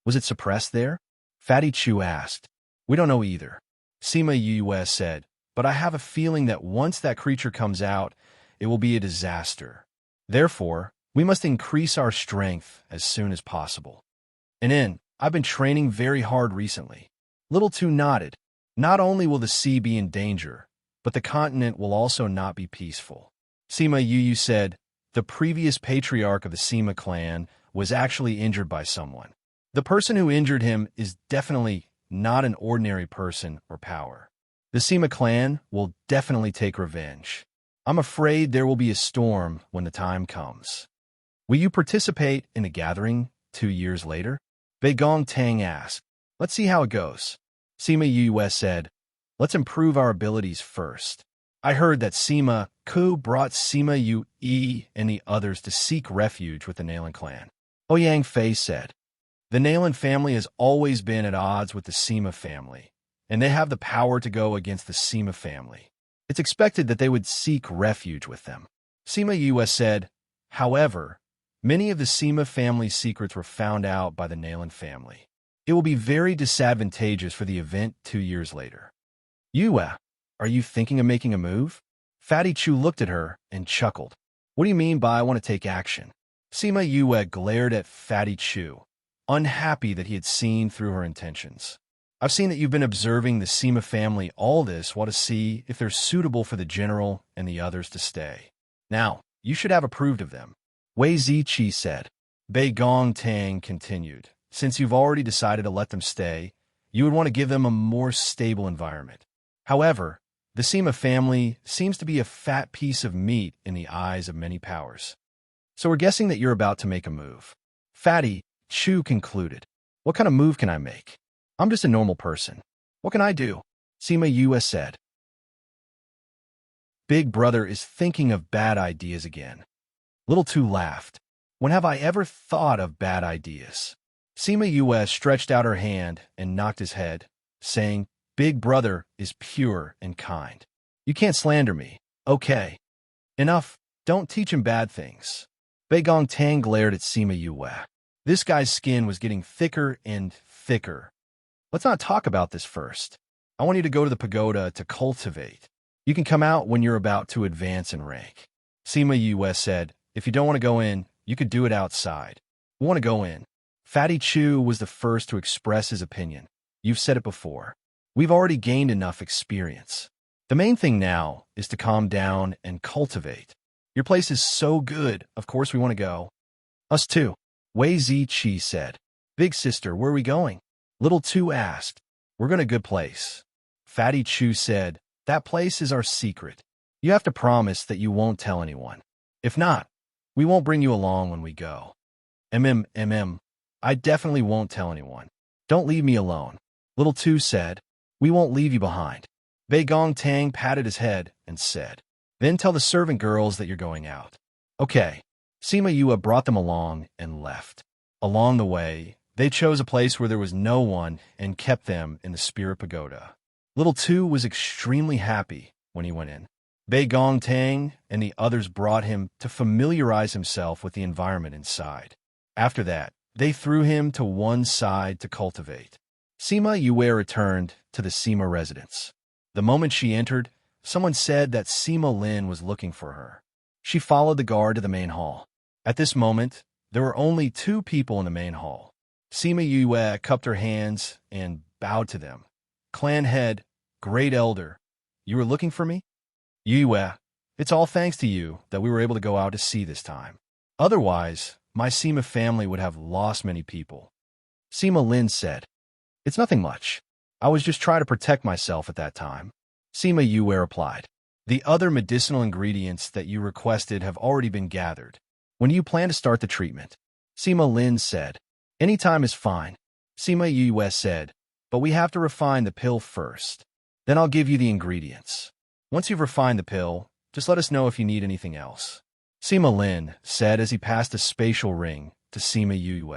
"Was it suppressed there?" Fatty Chu asked. "We don't know either," Sima Yue said, "but I have a feeling that once that creature comes out, it will be a disaster. Therefore, we must increase our strength as soon as possible." I've been training very hard recently." Little Two nodded. "Not only will the sea be in danger, but the continent will also not be peaceful." Sima Yue said, "The previous patriarch of the Sima clan was actually injured by someone. The person who injured him is definitely not an ordinary person or power. The Sima clan will definitely take revenge. I'm afraid there will be a storm when the time comes." "Will you participate in the gathering 2 years later?" Beigong Tang asked. "Let's see how it goes." Sima Yue said, "Let's improve our abilities first. I heard that Sima Ku brought Sima Yue and the others to seek refuge with the Nalan clan." Ouyang Fei said, "The Nalan family has always been at odds with the Sima family, and they have the power to go against the Sima family. It's expected that they would seek refuge with them." Sima Yue said, "However, many of the Sima family's secrets were found out by the Nalan family. It will be very disadvantageous for the event 2 years later." "Yue, are you thinking of making a move?" Fatty Chu looked at her and chuckled. "What do you mean by I want to take action?" Sima Yue glared at Fatty Chu, unhappy that he had seen through her intentions. I've seen that you've been observing the Sima family all this while to see if they're suitable for the general and the others to stay. Now, you should have approved of them. Wei Ziqi said. Bei Gong Tang continued. Since you've already decided to let them stay, you would want to give them a more stable environment. However, the Sima family seems to be a fat piece of meat in the eyes of many powers. So we're guessing that you're about to make a move. Fatty Chu concluded. What kind of move can I make? I'm just a normal person. What can I do? Sima Yue said. Big Brother is thinking of bad ideas again. Little Two laughed. When have I ever thought of bad ideas? Sima Yue stretched out her hand and knocked his head, saying, Big Brother is pure and kind. You can't slander me. Okay. Enough. Don't teach him bad things. Bei Gong Tang glared at Sima Yue. This guy's skin was getting thicker and thicker. Let's not talk about this first. I want you to go to the pagoda to cultivate. You can come out when you're about to advance in rank. Sima Yue said, if you don't want to go in, you could do it outside. We want to go in. Fatty Chu was the first to express his opinion. You've said it before. We've already gained enough experience. The main thing now is to calm down and cultivate. Your place is so good, of course we want to go. Us too. Wei Ziqi said. Big sister, where are we going? Little Two asked. We're going to a good place. Fatty Chu said, that place is our secret. You have to promise that you won't tell anyone. If not, we won't bring you along when we go. I definitely won't tell anyone. Don't leave me alone. Little Two said, we won't leave you behind. Bei Gong Tang patted his head and said, then tell the servant girls that you're going out. Okay. Sima Yue brought them along and left. Along the way, they chose a place where there was no one and kept them in the Spirit Pagoda. Little Two was extremely happy when he went in. Bei Gong Tang and the others brought him to familiarize himself with the environment inside. After that, they threw him to one side to cultivate. Sima Yue returned to the Sima residence. The moment she entered, someone said that Sima Lin was looking for her. She followed the guard to the main hall. At this moment, there were only 2 people in the main hall. Sima Yue cupped her hands and bowed to them. Clan head, great elder, you were looking for me? Yue, it's all thanks to you that we were able to go out to sea this time. Otherwise, my Sima family would have lost many people. Sima Lin said, it's nothing much. I was just trying to protect myself at that time. Sima Yue replied, the other medicinal ingredients that you requested have already been gathered. When do you plan to start the treatment? Sima Lin said, any time is fine. Sima Yue said, but we have to refine the pill first. Then I'll give you the ingredients. Once you've refined the pill, just let us know if you need anything else. Sima Lin said as he passed a spatial ring to Sima Yue.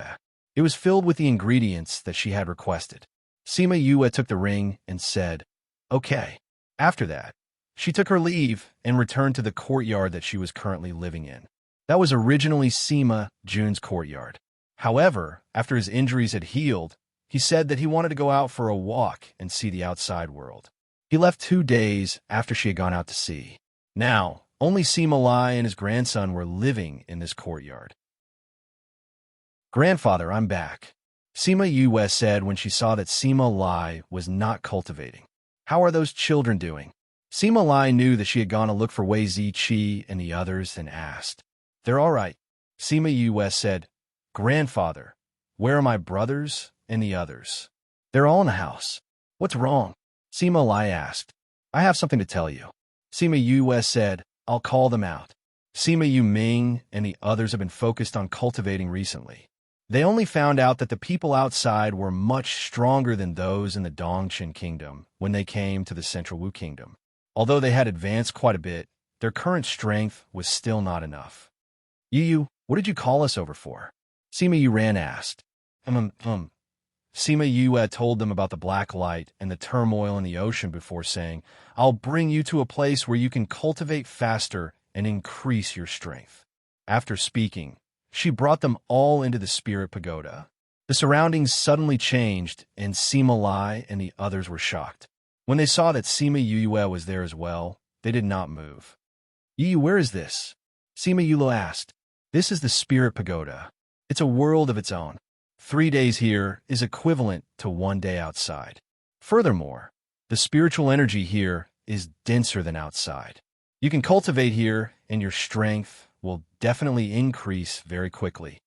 It was filled with the ingredients that she had requested. Sima Yue took the ring and said, okay. After that, she took her leave and returned to the courtyard that she was currently living in. That was originally Sima Jun's courtyard. However, after his injuries had healed, he said that he wanted to go out for a walk and see the outside world. He left 2 days after she had gone out to sea. Now, only Sima Lai and his grandson were living in this courtyard. Grandfather, I'm back. Sima Yue said when she saw that Sima Lai was not cultivating. How are those children doing? Sima Lai knew that she had gone to look for Wei Ziqi and the others and asked. They're all right. Sima Yue said, Grandfather, where are my brothers and the others? They're all in the house. What's wrong? Sima Lai asked. I have something to tell you. Sima Yue said, I'll call them out. Sima Yu Ming and the others have been focused on cultivating recently. They only found out that the people outside were much stronger than those in the Dongqin Kingdom when they came to the Central Wu Kingdom. Although they had advanced quite a bit, their current strength was still not enough. Yu, what did you call us over for? Sima Yuran asked. Sima Yue told them about the black light and the turmoil in the ocean before saying, I'll bring you to a place where you can cultivate faster and increase your strength. After speaking, she brought them all into the Spirit Pagoda. The surroundings suddenly changed, and Sima Lai and the others were shocked. When they saw that Sima Yue was there as well, they did not move. Yu, where is this? Sima Yue asked. This is the Spirit Pagoda. It's a world of its own. 3 days here is equivalent to 1 day outside. Furthermore, the spiritual energy here is denser than outside. You can cultivate here, and your strength will definitely increase very quickly.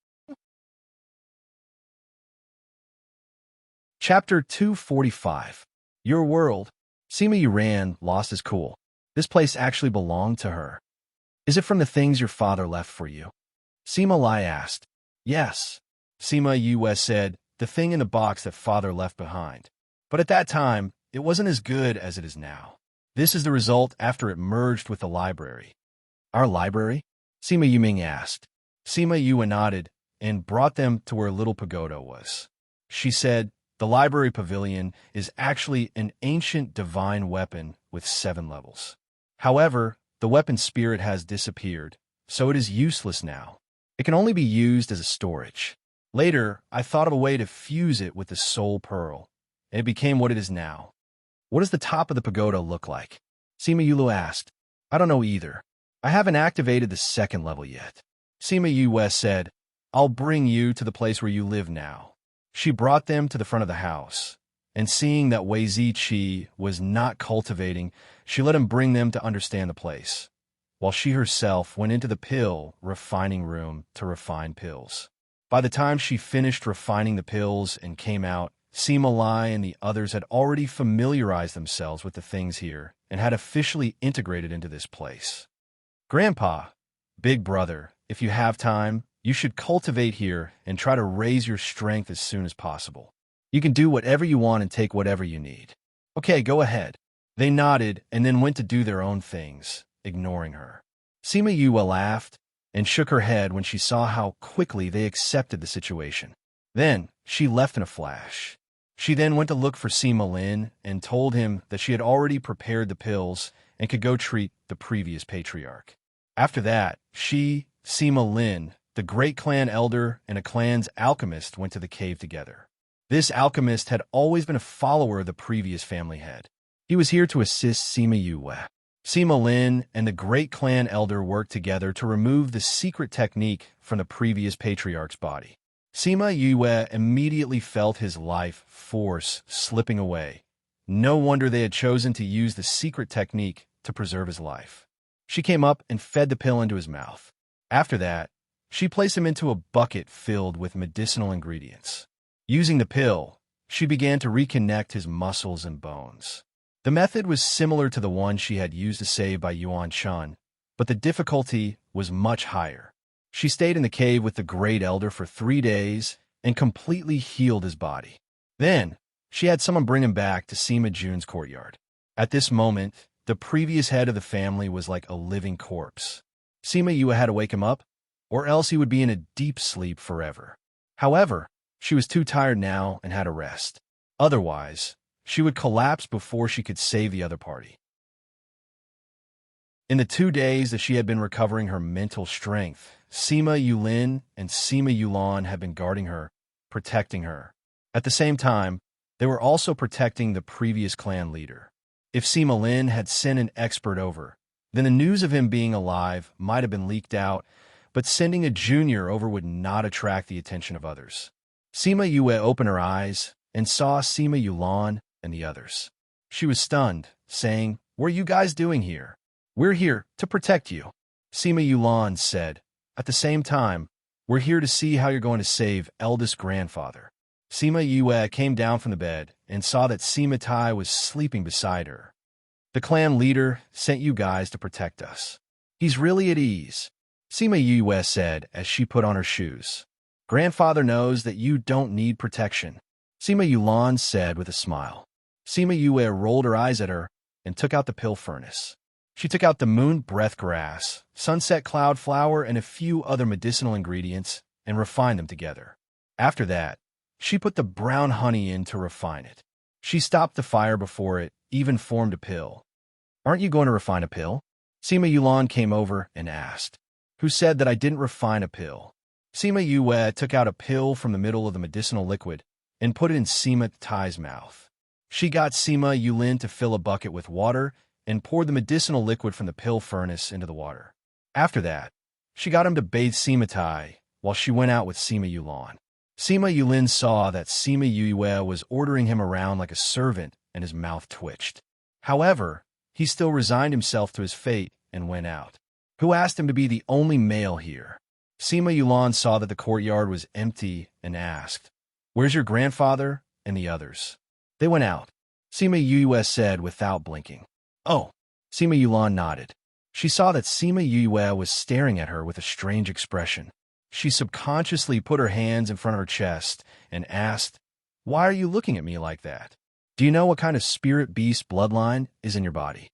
Chapter 245. Your World. Sima Yuran lost his cool. This place actually belonged to her. Is it from the things your father left for you? Sima Lai asked. Yes. Sima Yue said, the thing in the box that father left behind. But at that time, it wasn't as good as it is now. This is the result after it merged with the library. Our library? Sima Yuming asked. Sima Yue nodded and brought them to where Little Pagoda was. She said, the library pavilion is actually an ancient divine weapon with 7 levels. However, the weapon spirit has disappeared, so it is useless now. It can only be used as a storage. Later, I thought of a way to fuse it with the soul pearl, and it became what it is now. What does the top of the pagoda look like? Sima Yulu asked. I don't know either. I haven't activated the 2nd level yet. Sima Yue said, I'll bring you to the place where you live now. She brought them to the front of the house, and seeing that Wei Ziqi was not cultivating, she let him bring them to understand the place, while she herself went into the pill refining room to refine pills. By the time she finished refining the pills and came out, Sima Lai and the others had already familiarized themselves with the things here and had officially integrated into this place. Grandpa, big brother, if you have time, you should cultivate here and try to raise your strength as soon as possible. You can do whatever you want and take whatever you need. Okay, go ahead. They nodded and then went to do their own things, ignoring her. Sima Yue laughed and shook her head when she saw how quickly they accepted the situation. Then, she left in a flash. She then went to look for Sima Lin and told him that she had already prepared the pills and could go treat the previous patriarch. After that, she, Sima Lin, the great clan elder and a clan's alchemist went to the cave together. This alchemist had always been a follower of the previous family head. He was here to assist Sima Yue. Sima Lin and the great clan elder worked together to remove the secret technique from the previous patriarch's body. Sima Yue immediately felt his life force slipping away. No wonder they had chosen to use the secret technique to preserve his life. She came up and fed the pill into his mouth. After that, she placed him into a bucket filled with medicinal ingredients. Using the pill, she began to reconnect his muscles and bones. The method was similar to the one she had used to save by Yuan Shan, but the difficulty was much higher. She stayed in the cave with the Great Elder for 3 days and completely healed his body. Then, she had someone bring him back to Sima Jun's courtyard. At this moment, the previous head of the family was like a living corpse. Sima Yue had to wake him up, or else he would be in a deep sleep forever. However, she was too tired now and had to rest. Otherwise, she would collapse before she could save the other party. In the 2 days that she had been recovering her mental strength, Sima Yulin and Sima Yulan had been guarding her, protecting her. At the same time, they were also protecting the previous clan leader. If Sima Lin had sent an expert over, then the news of him being alive might have been leaked out, but sending a junior over would not attract the attention of others. Sima Yue opened her eyes and saw Sima Yulan and the others. She was stunned, saying, "What are you guys doing here?" "We're here to protect you," Sima Yulan said. "At the same time, we're here to see how you're going to save eldest grandfather." Sima Yue came down from the bed and saw that Sima Tai was sleeping beside her. "The clan leader sent you guys to protect us. He's really at ease," Sima Yue said as she put on her shoes. "Grandfather knows that you don't need protection," Sima Yulan said with a smile. Sima Yue rolled her eyes at her and took out the pill furnace. She took out the moon breath grass, sunset cloud flower, and a few other medicinal ingredients and refined them together. After that, she put the brown honey in to refine it. She stopped the fire before it even formed a pill. "Aren't you going to refine a pill?" Sima Yulan came over and asked. "Who said that I didn't refine a pill?" Sima Yue took out a pill from the middle of the medicinal liquid and put it in Sima Tai's mouth. She got Sima Yulin to fill a bucket with water and poured the medicinal liquid from the pill furnace into the water. After that, she got him to bathe Sima Tai while she went out with Sima Yulan. Sima Yulin saw that Sima Yue was ordering him around like a servant and his mouth twitched. However, he still resigned himself to his fate and went out. Who asked him to be the only male here? Sima Yulan saw that the courtyard was empty and asked, "Where's your grandfather and the others?" They went out, Sima Yue said without blinking. Oh, Sima Yulan nodded. She saw that Sima Yue was staring at her with a strange expression. She subconsciously put her hands in front of her chest and asked, "Why are you looking at me like that? Do you know what kind of spirit beast bloodline is in your body?"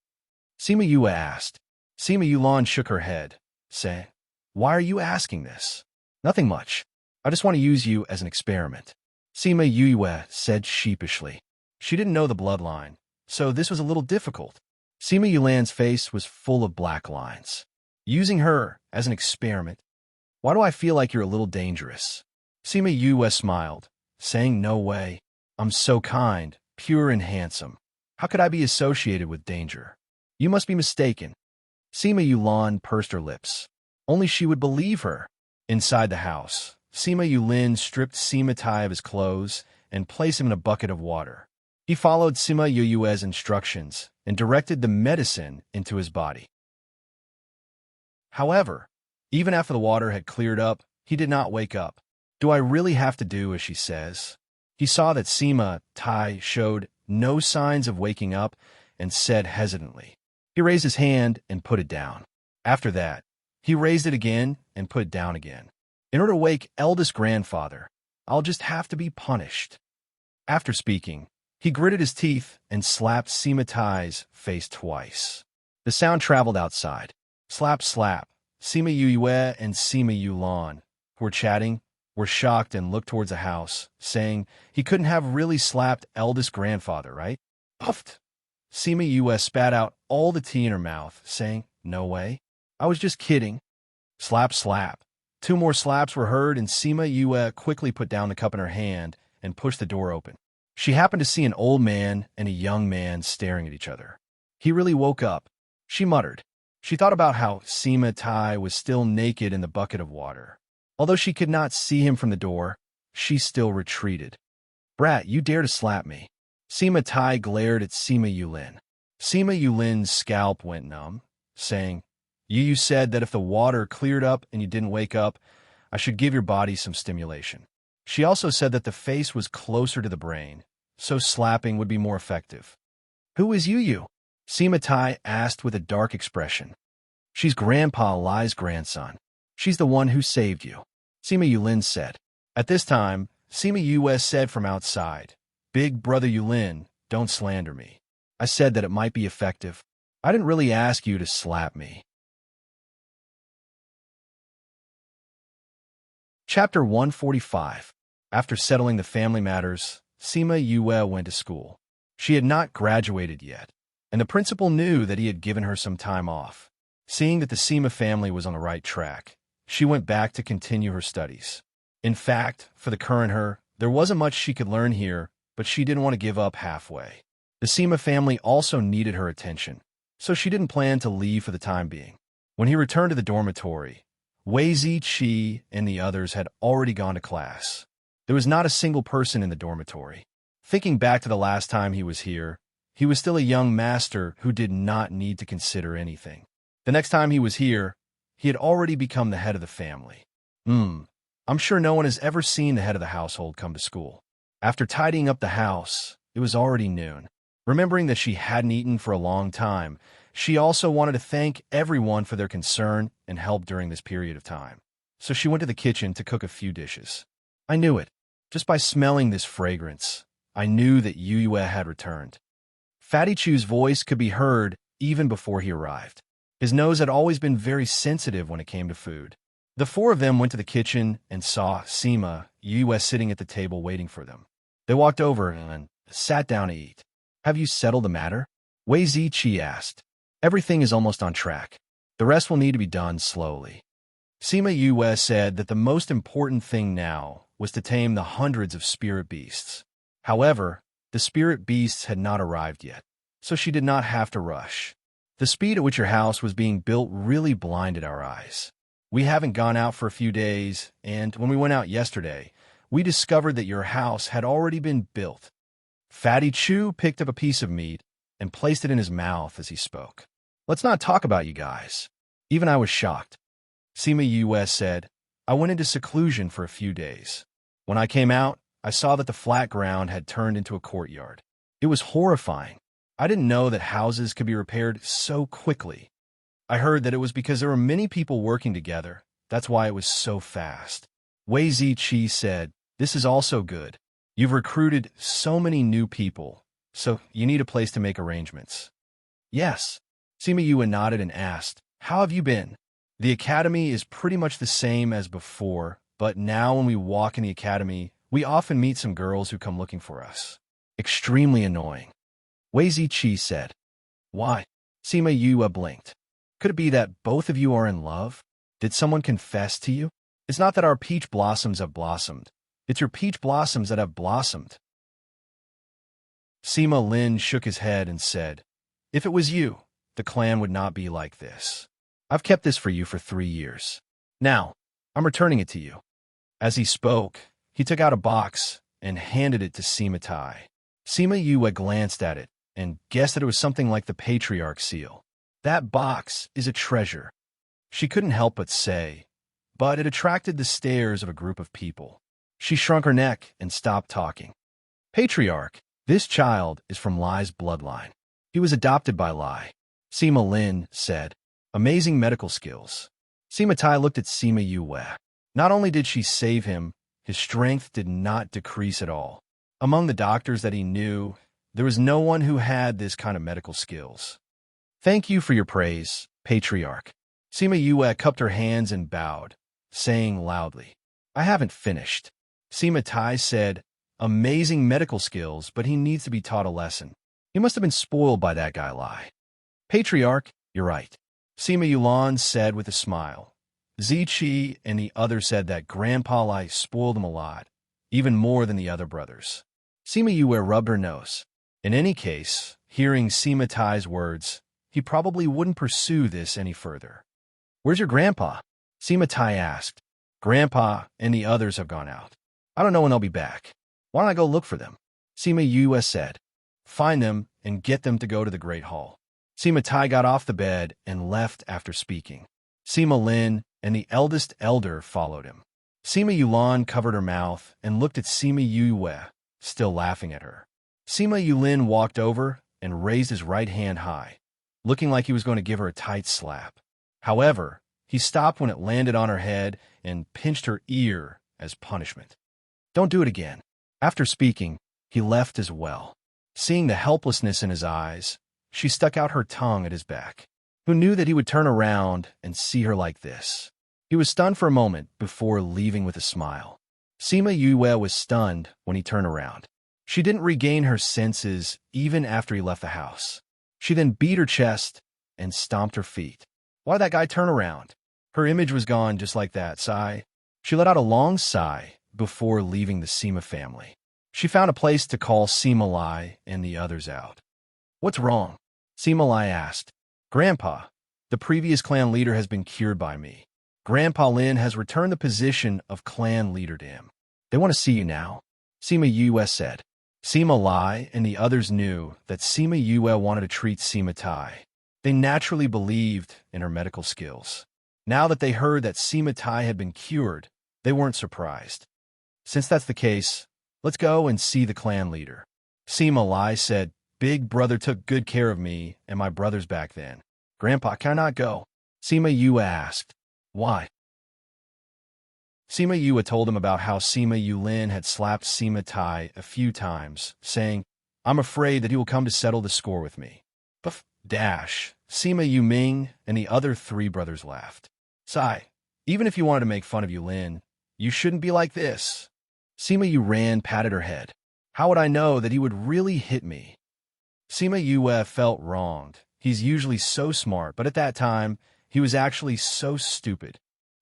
Sima Yue asked. Sima Yulan shook her head, saying, "Why are you asking this?" "Nothing much. I just want to use you as an experiment," Sima Yue said sheepishly. She didn't know the bloodline, so this was a little difficult. Sima Yulan's face was full of black lines. "Using her as an experiment? Why do I feel like you're a little dangerous?" Sima Yue smiled, saying, "No way. I'm so kind, pure and handsome. How could I be associated with danger? You must be mistaken." Sima Yulan pursed her lips. Only she would believe her. Inside the house, Sima Yulin stripped Sima Tai of his clothes and placed him in a bucket of water. He followed Sima Yue's instructions and directed the medicine into his body. However, even after the water had cleared up, he did not wake up. "Do I really have to do as she says?" He saw that Sima Tai showed no signs of waking up and said hesitantly. He raised his hand and put it down. After that, he raised it again and put it down again. "In order to wake eldest grandfather, I'll just have to be punished." After speaking, he gritted his teeth and slapped Sima Tai's face twice. The sound traveled outside. Slap, slap. Sima Yue and Sima Yulan, who were chatting, were shocked and looked towards the house, saying he couldn't have really slapped eldest grandfather, right? Puffed. Sima Yue spat out all the tea in her mouth, saying, "No way. I was just kidding." Slap, slap. 2 more slaps were heard, and Sima Yue quickly put down the cup in her hand and pushed the door open. She happened to see an old man and a young man staring at each other. He really woke up, she muttered. She thought about how Sima Tai was still naked in the bucket of water. Although she could not see him from the door, she still retreated. "Brat, you dare to slap me." Sima Tai glared at Sima Yulin. Sima Yulin's scalp went numb, saying, You said that if the water cleared up and you didn't wake up, I should give your body some stimulation. She also said that the face was closer to the brain, so slapping would be more effective. "Who is Yu? Sima Tai asked with a dark expression. "She's Grandpa Lai's grandson. She's the one who saved you," Sima Yulin said. At this time, Sima Yue said from outside, "Big brother Yulin, don't slander me. I said that it might be effective. I didn't really ask you to slap me." Chapter 145. After settling the family matters, Sima Yue went to school. She had not graduated yet, and the principal knew that he had given her some time off. Seeing that the Sima family was on the right track, she went back to continue her studies. In fact, for the current her, there wasn't much she could learn here, but she didn't want to give up halfway. The Sima family also needed her attention, so she didn't plan to leave for the time being. When he returned to the dormitory, Wei Ziqi and the others had already gone to class. There was not a single person in the dormitory. Thinking back to the last time he was here, he was still a young master who did not need to consider anything. The next time he was here, he had already become the head of the family. I'm sure no one has ever seen the head of the household come to school. After tidying up the house, it was already noon. Remembering that she hadn't eaten for a long time, she also wanted to thank everyone for their concern and help during this period of time. So she went to the kitchen to cook a few dishes. I knew it. Just by smelling this fragrance, I knew that Yue had returned. Fatty Chu's voice could be heard even before he arrived. His nose had always been very sensitive when it came to food. The 4 of them went to the kitchen and saw Sima Yue sitting at the table waiting for them. They walked over and sat down to eat. "Have you settled the matter?" Wei Ziqi asked. "Everything is almost on track. The rest will need to be done slowly." Sima Yue said that the most important thing now was to tame the hundreds of spirit beasts. However, the spirit beasts had not arrived yet, so she did not have to rush. The speed at which your house was being built really blinded our eyes. We haven't gone out for a few days, and when we went out yesterday, we discovered that your house had already been built. Fatty Chu picked up a piece of meat and placed it in his mouth as he spoke. Let's not talk about you guys. Even I was shocked. Sima US said, I went into seclusion for a few days. When I came out, I saw that the flat ground had turned into a courtyard. It was horrifying. I didn't know that houses could be repaired so quickly. I heard that it was because there were many people working together. That's why it was so fast. Wei Ziqi said, this is also good. You've recruited so many new people, so you need a place to make arrangements. Yes. Sima Yue nodded and asked, how have you been? The academy is pretty much the same as before, but now when we walk in the academy, we often meet some girls who come looking for us. Extremely annoying. Wei Ziqi said. Why? Sima Yue blinked. Could it be that both of you are in love? Did someone confess to you? It's not that our peach blossoms have blossomed. It's your peach blossoms that have blossomed. Sima Lin shook his head and said, if it was you, the clan would not be like this. I've kept this for you for 3 years. Now, I'm returning it to you. As he spoke, he took out a box and handed it to Sima Tai. Sima Yue glanced at it and guessed that it was something like the Patriarch seal. That box is a treasure. She couldn't help but say, but it attracted the stares of a group of people. She shrunk her neck and stopped talking. Patriarch, this child is from Lai's bloodline. He was adopted by Lai. Sima Lin said, amazing medical skills. Sima Tai looked at Sima Yue. Not only did she save him, his strength did not decrease at all. Among the doctors that he knew, there was no one who had this kind of medical skills. Thank you for your praise, Patriarch. Sima Yue cupped her hands and bowed, saying loudly, I haven't finished. Sima Tai said, amazing medical skills, but he needs to be taught a lesson. He must have been spoiled by that guy Lai. Patriarch, you're right. Sima Yulan said with a smile. Ziqi and the other said that Grandpa Lai spoiled him a lot, even more than the other brothers. Sima Yue rubbed her nose. In any case, hearing Sima Tai's words, he probably wouldn't pursue this any further. Where's your grandpa? Sima Tai asked. Grandpa and the others have gone out. I don't know when they'll be back. Why don't I go look for them? Sima Yue said. Find them and get them to go to the Great Hall. Sima Tai got off the bed and left after speaking. Sima Lin and the eldest elder followed him. Sima Yulan covered her mouth and looked at Sima Yue, still laughing at her. Sima Yulin walked over and raised his right hand high, looking like he was going to give her a tight slap. However, he stopped when it landed on her head and pinched her ear as punishment. Don't do it again. After speaking, he left as well. Seeing the helplessness in his eyes, she stuck out her tongue at his back. Who knew that he would turn around and see her like this? He was stunned for a moment before leaving with a smile. Sima Yue was stunned when he turned around. She didn't regain her senses even after he left the house. She then beat her chest and stomped her feet. Why did that guy turn around? Her image was gone just like that. Sigh. She let out a long sigh before leaving the Sima family. She found a place to call Sima Lai and the others out. What's wrong? Sima Lai asked. Grandpa, the previous clan leader has been cured by me. Grandpa Lin has returned the position of clan leader to him. They want to see you now, Sima Yue said. Sima Lai and the others knew that Sima Yue wanted to treat Sima Tai. They naturally believed in her medical skills. Now that they heard that Sima Tai had been cured, they weren't surprised. Since that's the case, let's go and see the clan leader. Sima Lai said, Big brother took good care of me and my brothers back then. Grandpa, can I not go? Sima Yue asked. Why? Sima Yue told him about how Sima Yulin had slapped Sima Tai a few times, saying, I'm afraid that he will come to settle the score with me. Puff, dash. Sima Yuming and the other 3 brothers laughed. Sigh, even if you wanted to make fun of Yulin, you shouldn't be like this. Sima Yuran patted her head. How would I know that he would really hit me? Sima Yue felt wronged. He's usually so smart, but at that time, he was actually so stupid.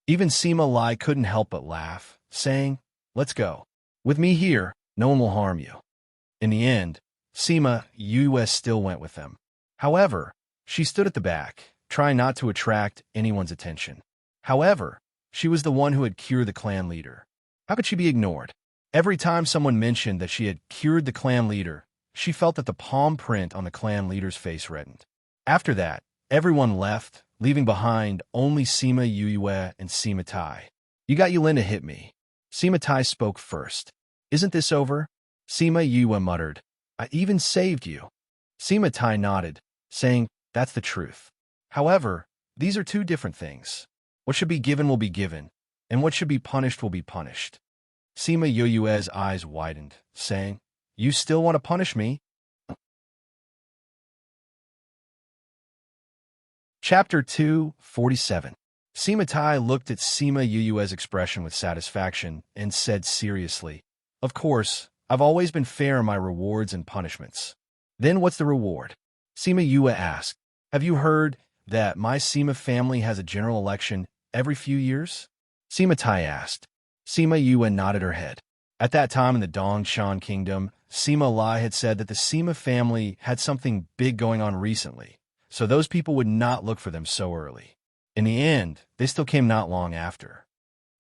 Even Sima Lai couldn't help but laugh, saying, Let's go. With me here, no one will harm you. In the end, Sima Yue still went with them. However, she stood at the back, trying not to attract anyone's attention. However, she was the one who had cured the clan leader. How could she be ignored? Every time someone mentioned that she had cured the clan leader, She felt that the palm print on the clan leader's face reddened. After that, everyone left, leaving behind only Sima Yue and Sima Tai. You got Yulin to hit me. Sima Tai spoke first. Isn't this over? Sima Yue muttered. I even saved you. Sima Tai nodded, saying, that's the truth. However, these are two different things. What should be given will be given, and what should be punished will be punished. Sima Yue's eyes widened, saying, you still want to punish me? Chapter 247. Sima Tai looked at Sima Yue's expression with satisfaction and said seriously, of course, I've always been fair in my rewards and punishments. Then what's the reward? Sima Yue asked, have you heard that my Sima family has a general election every few years? Sima Tai asked. Sima Yue nodded her head. At that time in the Dongshan Kingdom, Sima Lai had said that the Sima family had something big going on recently, so those people would not look for them so early. In the end, they still came not long after.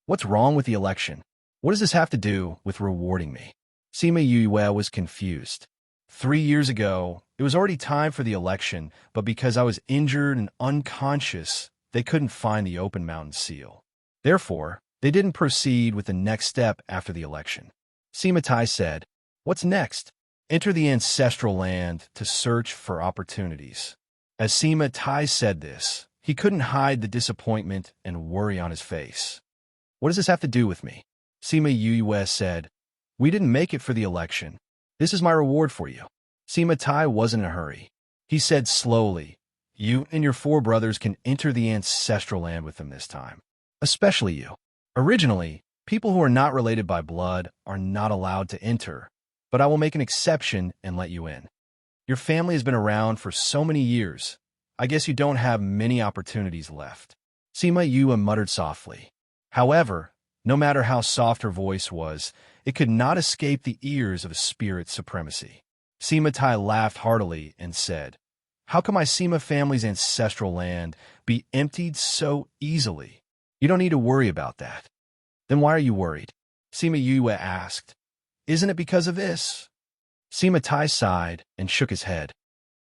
What's wrong with the election? What does this have to do with rewarding me? Sima Yue was confused. 3 years ago, it was already time for the election, but because I was injured and unconscious, they couldn't find the open mountain seal. Therefore, they didn't proceed with the next step after the election. Sima Tai said, what's next? Enter the ancestral land to search for opportunities. As Sima Tai said this, he couldn't hide the disappointment and worry on his face. What does this have to do with me? Sima Yue said, we didn't make it for the election. This is my reward for you. Sima Tai wasn't in a hurry. He said slowly, you and your 4 brothers can enter the ancestral land with them this time. Especially you. Originally, people who are not related by blood are not allowed to enter, but I will make an exception and let you in. Your family has been around for so many years. I guess you don't have many opportunities left. Sima Yue muttered softly. However, no matter how soft her voice was, it could not escape the ears of a spirit supremacy. Sima Tai laughed heartily and said, how can my Sima family's ancestral land be emptied so easily? You don't need to worry about that. Then why are you worried? Sima Yue asked. Isn't it because of this? Sima Tai sighed and shook his head.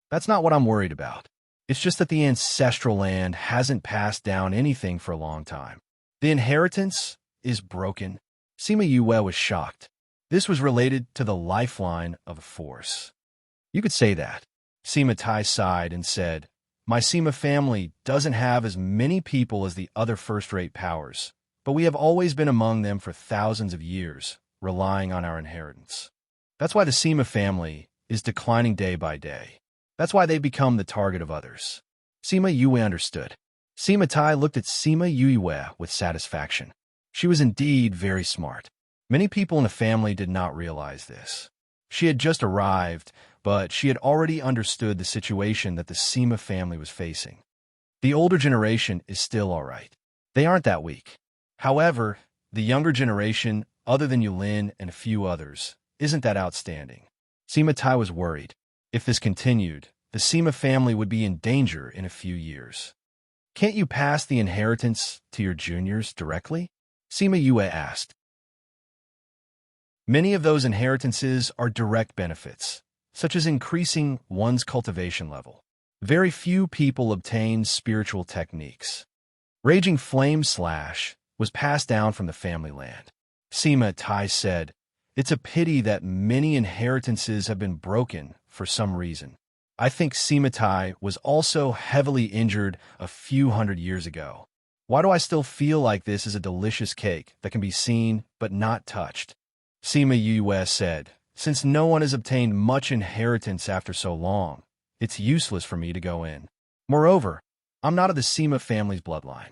That's not what I'm worried about. It's just that the ancestral land hasn't passed down anything for a long time. The inheritance is broken. Sima Yue was shocked. This was related to the lifeline of a force. You could say that. Sima Tai sighed and said, my Sima family doesn't have as many people as the other first-rate powers, but we have always been among them for thousands of years, relying on our inheritance. That's why the Sima family is declining day by day. That's why they've become the target of others. Sima Yue understood. Sima Tai looked at Sima Yue with satisfaction. She was indeed very smart. Many people in the family did not realize this. She had just arrived, but she had already understood the situation that the Sima family was facing. The older generation is still all right. They aren't that weak. However, the younger generation, other than Yulin and a few others, isn't that outstanding. Sima Tai was worried. If this continued, the Sima family would be in danger in a few years. Can't you pass the inheritance to your juniors directly? Sima Yue asked. Many of those inheritances are direct benefits, such as increasing one's cultivation level. Very few people obtain spiritual techniques. Raging Flame Slash was passed down from the family land. Sima Tai said, it's a pity that many inheritances have been broken for some reason. I think Sima Tai was also heavily injured a few hundred years ago. Why do I still feel like this is a delicious cake that can be seen but not touched? Sima Yue said, since no one has obtained much inheritance after so long, it's useless for me to go in. Moreover, I'm not of the Sima family's bloodline.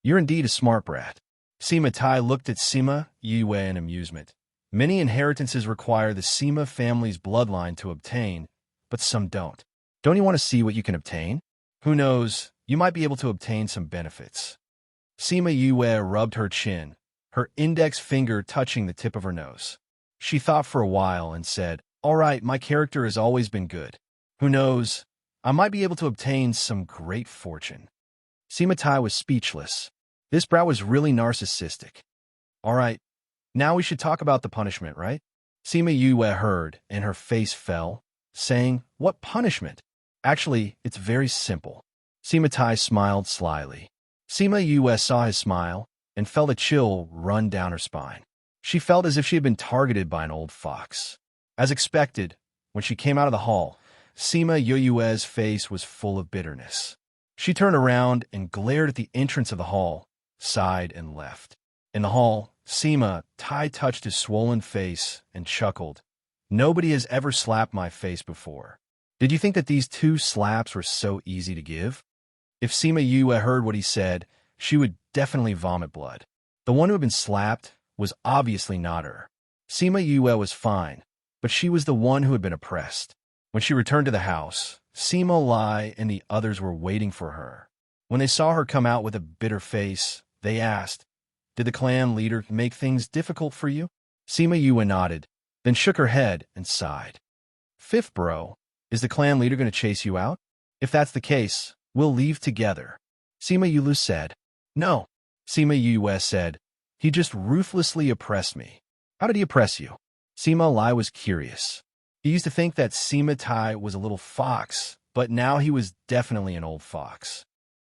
You're indeed a smart brat. Sima Tai looked at Sima Yue in amusement. Many inheritances require the Sima family's bloodline to obtain, but some don't. Don't you want to see what you can obtain? Who knows, you might be able to obtain some benefits. Sima Yue rubbed her chin, her index finger touching the tip of her nose. She thought for a while and said, all right, my character has always been good. Who knows, I might be able to obtain some great fortune. Sima Tai was speechless. This brat was really narcissistic. All right, now we should talk about the punishment, right? Sima Yue heard, and her face fell. saying, "What punishment?" "Actually, it's very simple." Sima Tai smiled slyly. Sima Yue saw his smile and felt a chill run down her spine. She felt as if she had been targeted by an old fox. As expected, when she came out of the hall, Sima Yue's face was full of bitterness. She turned around and glared at the entrance of the hall, sighed and left. In the hall, Sima Tai touched his swollen face and chuckled. "Nobody has ever slapped my face before. Did you think that these 2 slaps were so easy to give?" If Sima Yue heard what he said, she would definitely vomit blood. The one who had been slapped was obviously not her. Sima Yue was fine, but she was the one who had been oppressed. When she returned to the house, Sima Lai and the others were waiting for her. When they saw her come out with a bitter face, they asked, "Did the clan leader make things difficult for you?" Sima Yue nodded, then shook her head and sighed. "Fifth bro, is the clan leader going to chase you out? If that's the case, we'll leave together." Sima Yue said. "No," Sima Yue said. "He just ruthlessly oppressed me." "How did he oppress you?" Sima Lai was curious. He used to think that Sima Tai was a little fox, but now he was definitely an old fox.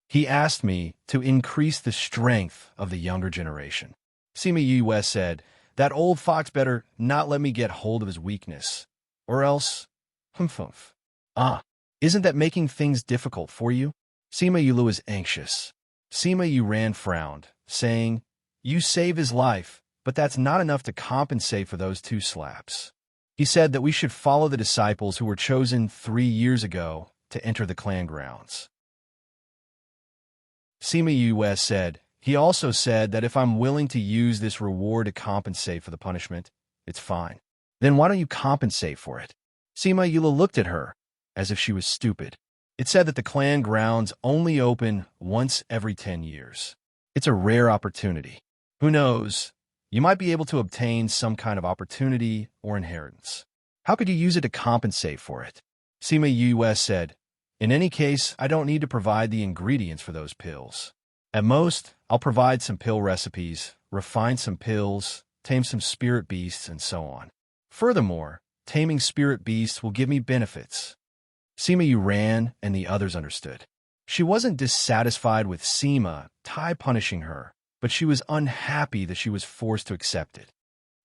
"He asked me to increase the strength of the younger generation." Sima Yue said, "That old fox better not let me get hold of his weakness, or else, humph. Ah, isn't that making things difficult for you?" Sima Yue was anxious. Sima Yue frowned, saying, "You save his life, but that's not enough to compensate for those 2 slaps. He said that we should follow the disciples who were chosen 3 years ago to enter the clan grounds." Sima Yue said, "He also said that if I'm willing to use this reward to compensate for the punishment, it's fine." "Then why don't you compensate for it?" Sima Yue looked at her as if she was stupid. It said that the clan grounds only open once every 10 years. It's a rare opportunity. Who knows? You might be able to obtain some kind of opportunity or inheritance. How could you use it to compensate for it? Sima Yue said, "In any case, I don't need to provide the ingredients for those pills. At most, I'll provide some pill recipes, refine some pills, tame some spirit beasts, and so on. Furthermore, taming spirit beasts will give me benefits." Sima Yue ran, and the others understood. She wasn't dissatisfied with Sima Tai punishing her, but she was unhappy that she was forced to accept it.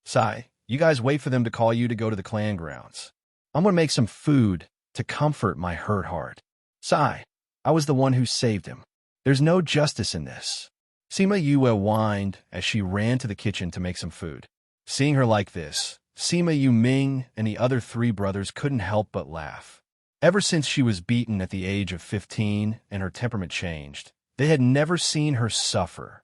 "Sai, you guys wait for them to call you to go to the clan grounds. I'm going to make some food to comfort my hurt heart. Sai, I was the one who saved him. There's no justice in this." Sima Yue whined as she ran to the kitchen to make some food. Seeing her like this, Sima Yu Ming and the other 3 brothers couldn't help but laugh. Ever since she was beaten at the age of 15 and her temperament changed, they had never seen her suffer.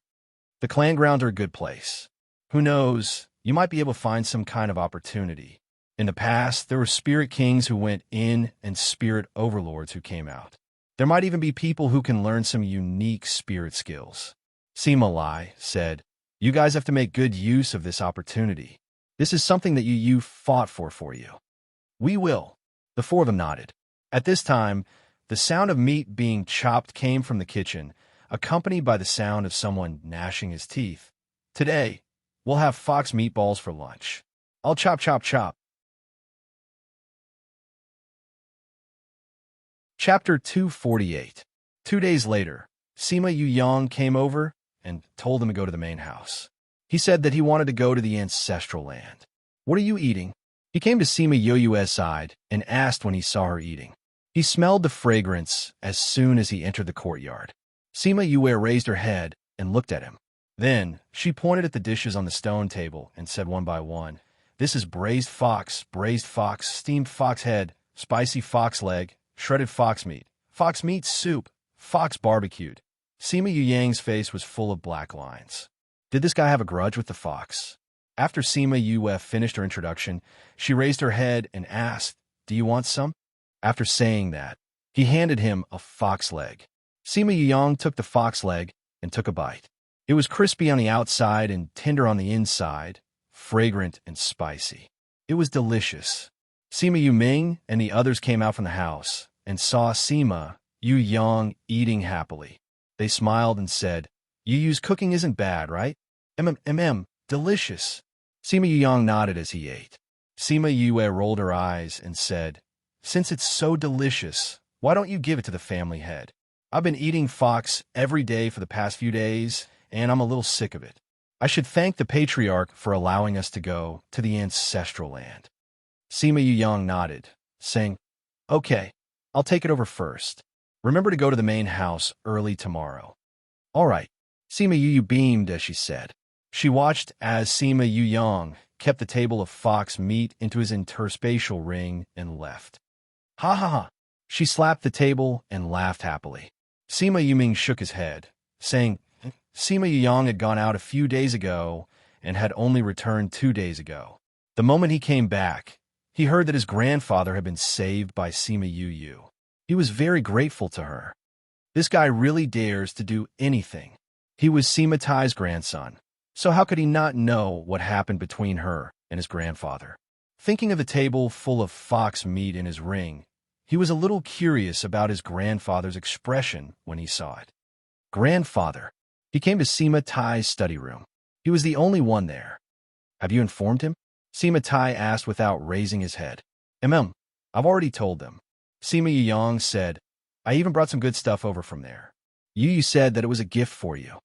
The clan grounds are a good place. Who knows, you might be able to find some kind of opportunity. In the past, there were spirit kings who went in and spirit overlords who came out. There might even be people who can learn some unique spirit skills. Sima Lai said, "You guys have to make good use of this opportunity. This is something that you fought for you." "We will." The 4 of them nodded. At this time, the sound of meat being chopped came from the kitchen, accompanied by the sound of someone gnashing his teeth. "Today, we'll have fox meatballs for lunch. I'll chop, chop, chop." Chapter 248. 2 days later, Sima Yu came over and told him to go to the main house. He said that he wanted to go to the ancestral land. "What are you eating?" He came to Sima Yu's side and asked when he saw her eating. He smelled the fragrance as soon as he entered the courtyard. Sima Yue raised her head and looked at him. Then she pointed at the dishes on the stone table and said one by one, "This is braised fox, steamed fox head, spicy fox leg, shredded fox meat soup, fox barbecued." Sima Yu's face was full of black lines. Did this guy have a grudge with the fox? After Sima Yue finished her introduction, she raised her head and asked, "Do you want some?" After saying that, he handed him a fox leg. Sima Yu took the fox leg and took a bite. It was crispy on the outside and tender on the inside, fragrant and spicy. It was delicious. Sima Yu Ming and the others came out from the house and saw Sima Yu eating happily. They smiled and said, "Yu's cooking isn't bad, right? Delicious." Sima Yu nodded as he ate. Sima Yue rolled her eyes and said, since it's so delicious, why don't you give it to the family head? I've been eating fox every day for the past few days, and I'm a little sick of it. I should thank the patriarch for allowing us to go to the ancestral land. Sima Yuyang nodded, saying, Okay, I'll take it over first. Remember to go to the main house early tomorrow. All right. Sima Yu beamed as she said. She watched as Sima Yuyang kept the table of fox meat into his interspatial ring and left. Ha ha ha. She slapped the table and laughed happily. Sima Yuming shook his head, saying, Sima Yuyang had gone out a few days ago and had only returned 2 days ago. The moment he came back, he heard that his grandfather had been saved by Sima Yu. He was very grateful to her. This guy really dares to do anything. He was Sima Tai's grandson, so how could he not know what happened between her and his grandfather? Thinking of the table full of fox meat in his ring, he was a little curious about his grandfather's expression when he saw it. Grandfather. He came to Sima Tai's study room. He was the only one there. Have you informed him? Sima Tai asked without raising his head. I've already told them. Sima Yuyang said, I even brought some good stuff over from there. Yu said that it was a gift for you.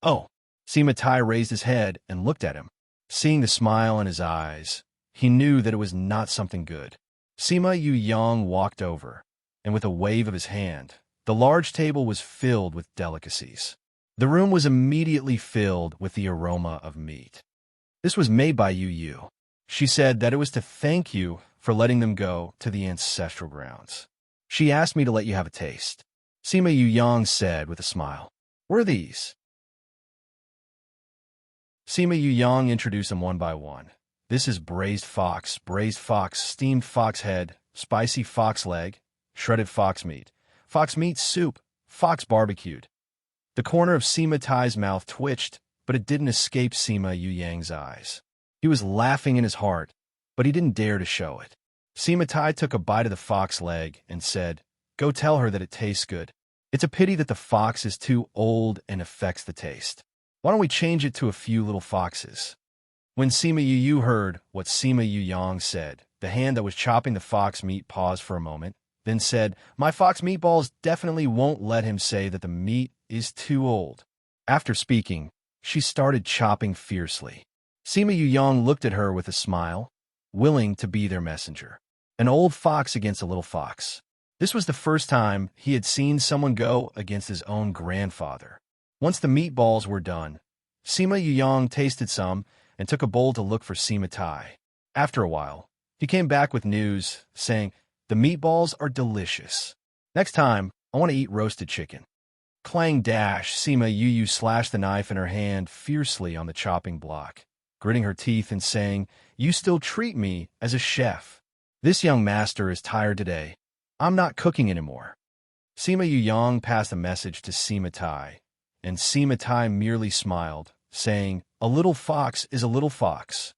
Oh. Sima Tai raised his head and looked at him. Seeing the smile in his eyes, he knew that it was not something good. Sima Yuyang walked over, and with a wave of his hand, the large table was filled with delicacies. The room was immediately filled with the aroma of meat. This was made by Yu. She said that it was to thank you for letting them go to the ancestral grounds. She asked me to let you have a taste. Sima Yuyang said with a smile, What are these? Sima Yuyang introduced them one by one. This is braised fox, steamed fox head, spicy fox leg, shredded fox meat soup, fox barbecued. The corner of Sima Tai's mouth twitched, but it didn't escape Sima Yuyang's eyes. He was laughing in his heart, but he didn't dare to show it. Sima Tai took a bite of the fox leg and said, Go tell her that it tastes good. It's a pity that the fox is too old and affects the taste. Why don't we change it to a few little foxes? When Sima Yu heard what Sima Yuyang said, the hand that was chopping the fox meat paused for a moment, then said, My fox meatballs definitely won't let him say that the meat is too old. After speaking, she started chopping fiercely. Sima Yuyang looked at her with a smile, willing to be their messenger. An old fox against a little fox. This was the first time he had seen someone go against his own grandfather. Once the meatballs were done, Sima Yuyang tasted some and took a bowl to look for Sima Tai. After a while, he came back with news, saying, The meatballs are delicious. Next time, I want to eat roasted chicken. Clang dash, Sima Yu slashed the knife in her hand fiercely on the chopping block, gritting her teeth and saying, You still treat me as a chef. This young master is tired today. I'm not cooking anymore. Sima Yuyang passed a message to Sima Tai, and Sima Tai merely smiled, saying, A little fox is a little fox.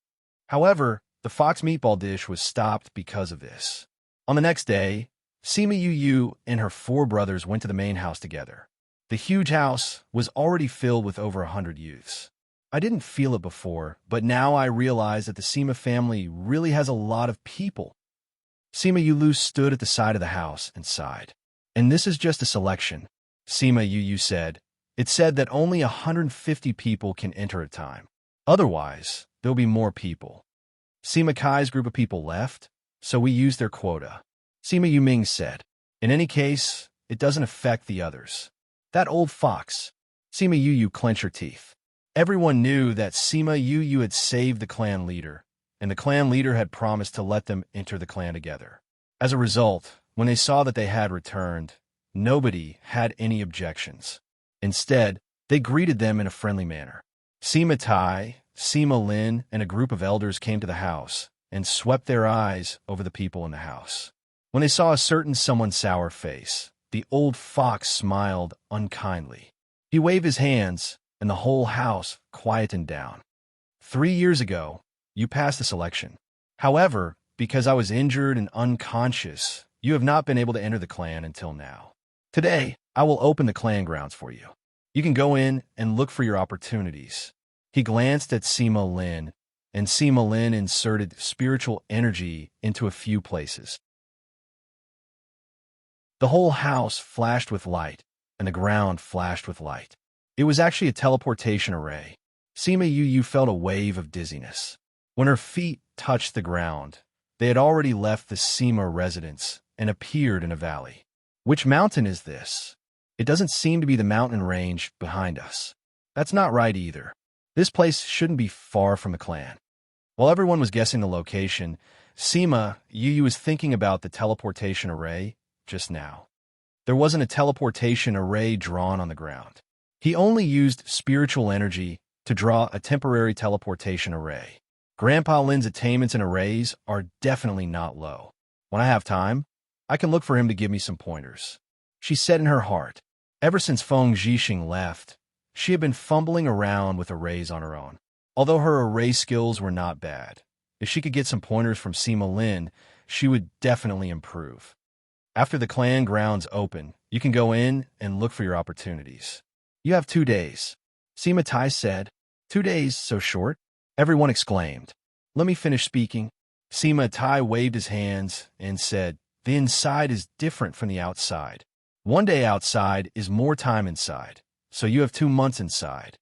However, the fox meatball dish was stopped because of this. On the next day, Sima Yu and her 4 brothers went to the main house together. The huge house was already filled with over 100 youths. I didn't feel it before, but now I realize that the Sima family really has a lot of people. Sima Yu stood at the side of the house and sighed. And this is just a selection, Sima Yu said. It said that only 150 people can enter at a time. Otherwise, there'll be more people. Sima Kai's group of people left, so we used their quota. Sima Yuming said, In any case, it doesn't affect the others. That old fox. Sima Yu clenched her teeth. Everyone knew that Sima Yu had saved the clan leader, and the clan leader had promised to let them enter the clan together. As a result, when they saw that they had returned, nobody had any objections. Instead, they greeted them in a friendly manner. Sima Tai, Sima Lin, and a group of elders came to the house and swept their eyes over the people in the house. When they saw a certain someone's sour face, the old fox smiled unkindly. He waved his hands, and the whole house quietened down. 3 years ago, you passed the selection. However, because I was injured and unconscious, you have not been able to enter the clan until now. Today, I will open the clan grounds for you. You can go in and look for your opportunities. He glanced at Sima Lin, and Sima Lin inserted spiritual energy into a few places. The whole house flashed with light, and the ground flashed with light. It was actually a teleportation array. Sima Yu felt a wave of dizziness. When her feet touched the ground, they had already left the Sima residence and appeared in a valley. Which mountain is this? It doesn't seem to be the mountain range behind us. That's not right either. This place shouldn't be far from the clan. While everyone was guessing the location, Sima Yu was thinking about the teleportation array just now. There wasn't a teleportation array drawn on the ground. He only used spiritual energy to draw a temporary teleportation array. Grandpa Lin's attainments in arrays are definitely not low. When I have time, I can look for him to give me some pointers. She said in her heart. Ever since Feng Zhixing left, she had been fumbling around with arrays on her own. Although her array skills were not bad, if she could get some pointers from Sima Lin, she would definitely improve. After the clan grounds open, you can go in and look for your opportunities. You have 2 days. Sima Tai said. 2 days, so short? Everyone exclaimed. Let me finish speaking. Sima Tai waved his hands and said, the inside is different from the outside. 1 day outside is more time inside, so you have 2 months inside.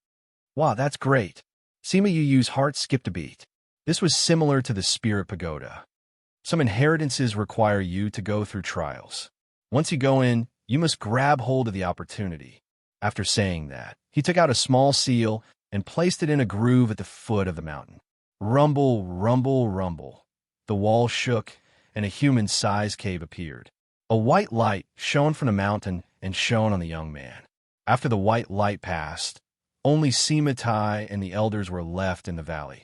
Wow, that's great. Sima Yu's heart skipped a beat. This was similar to the Spirit Pagoda. Some inheritances require you to go through trials. Once you go in, you must grab hold of the opportunity. After saying that, he took out a small seal and placed it in a groove at the foot of the mountain. Rumble, rumble, rumble. The wall shook, and a human-sized cave appeared. A white light shone from the mountain and shone on the young man. After the white light passed, only Sima Tai and the elders were left in the valley.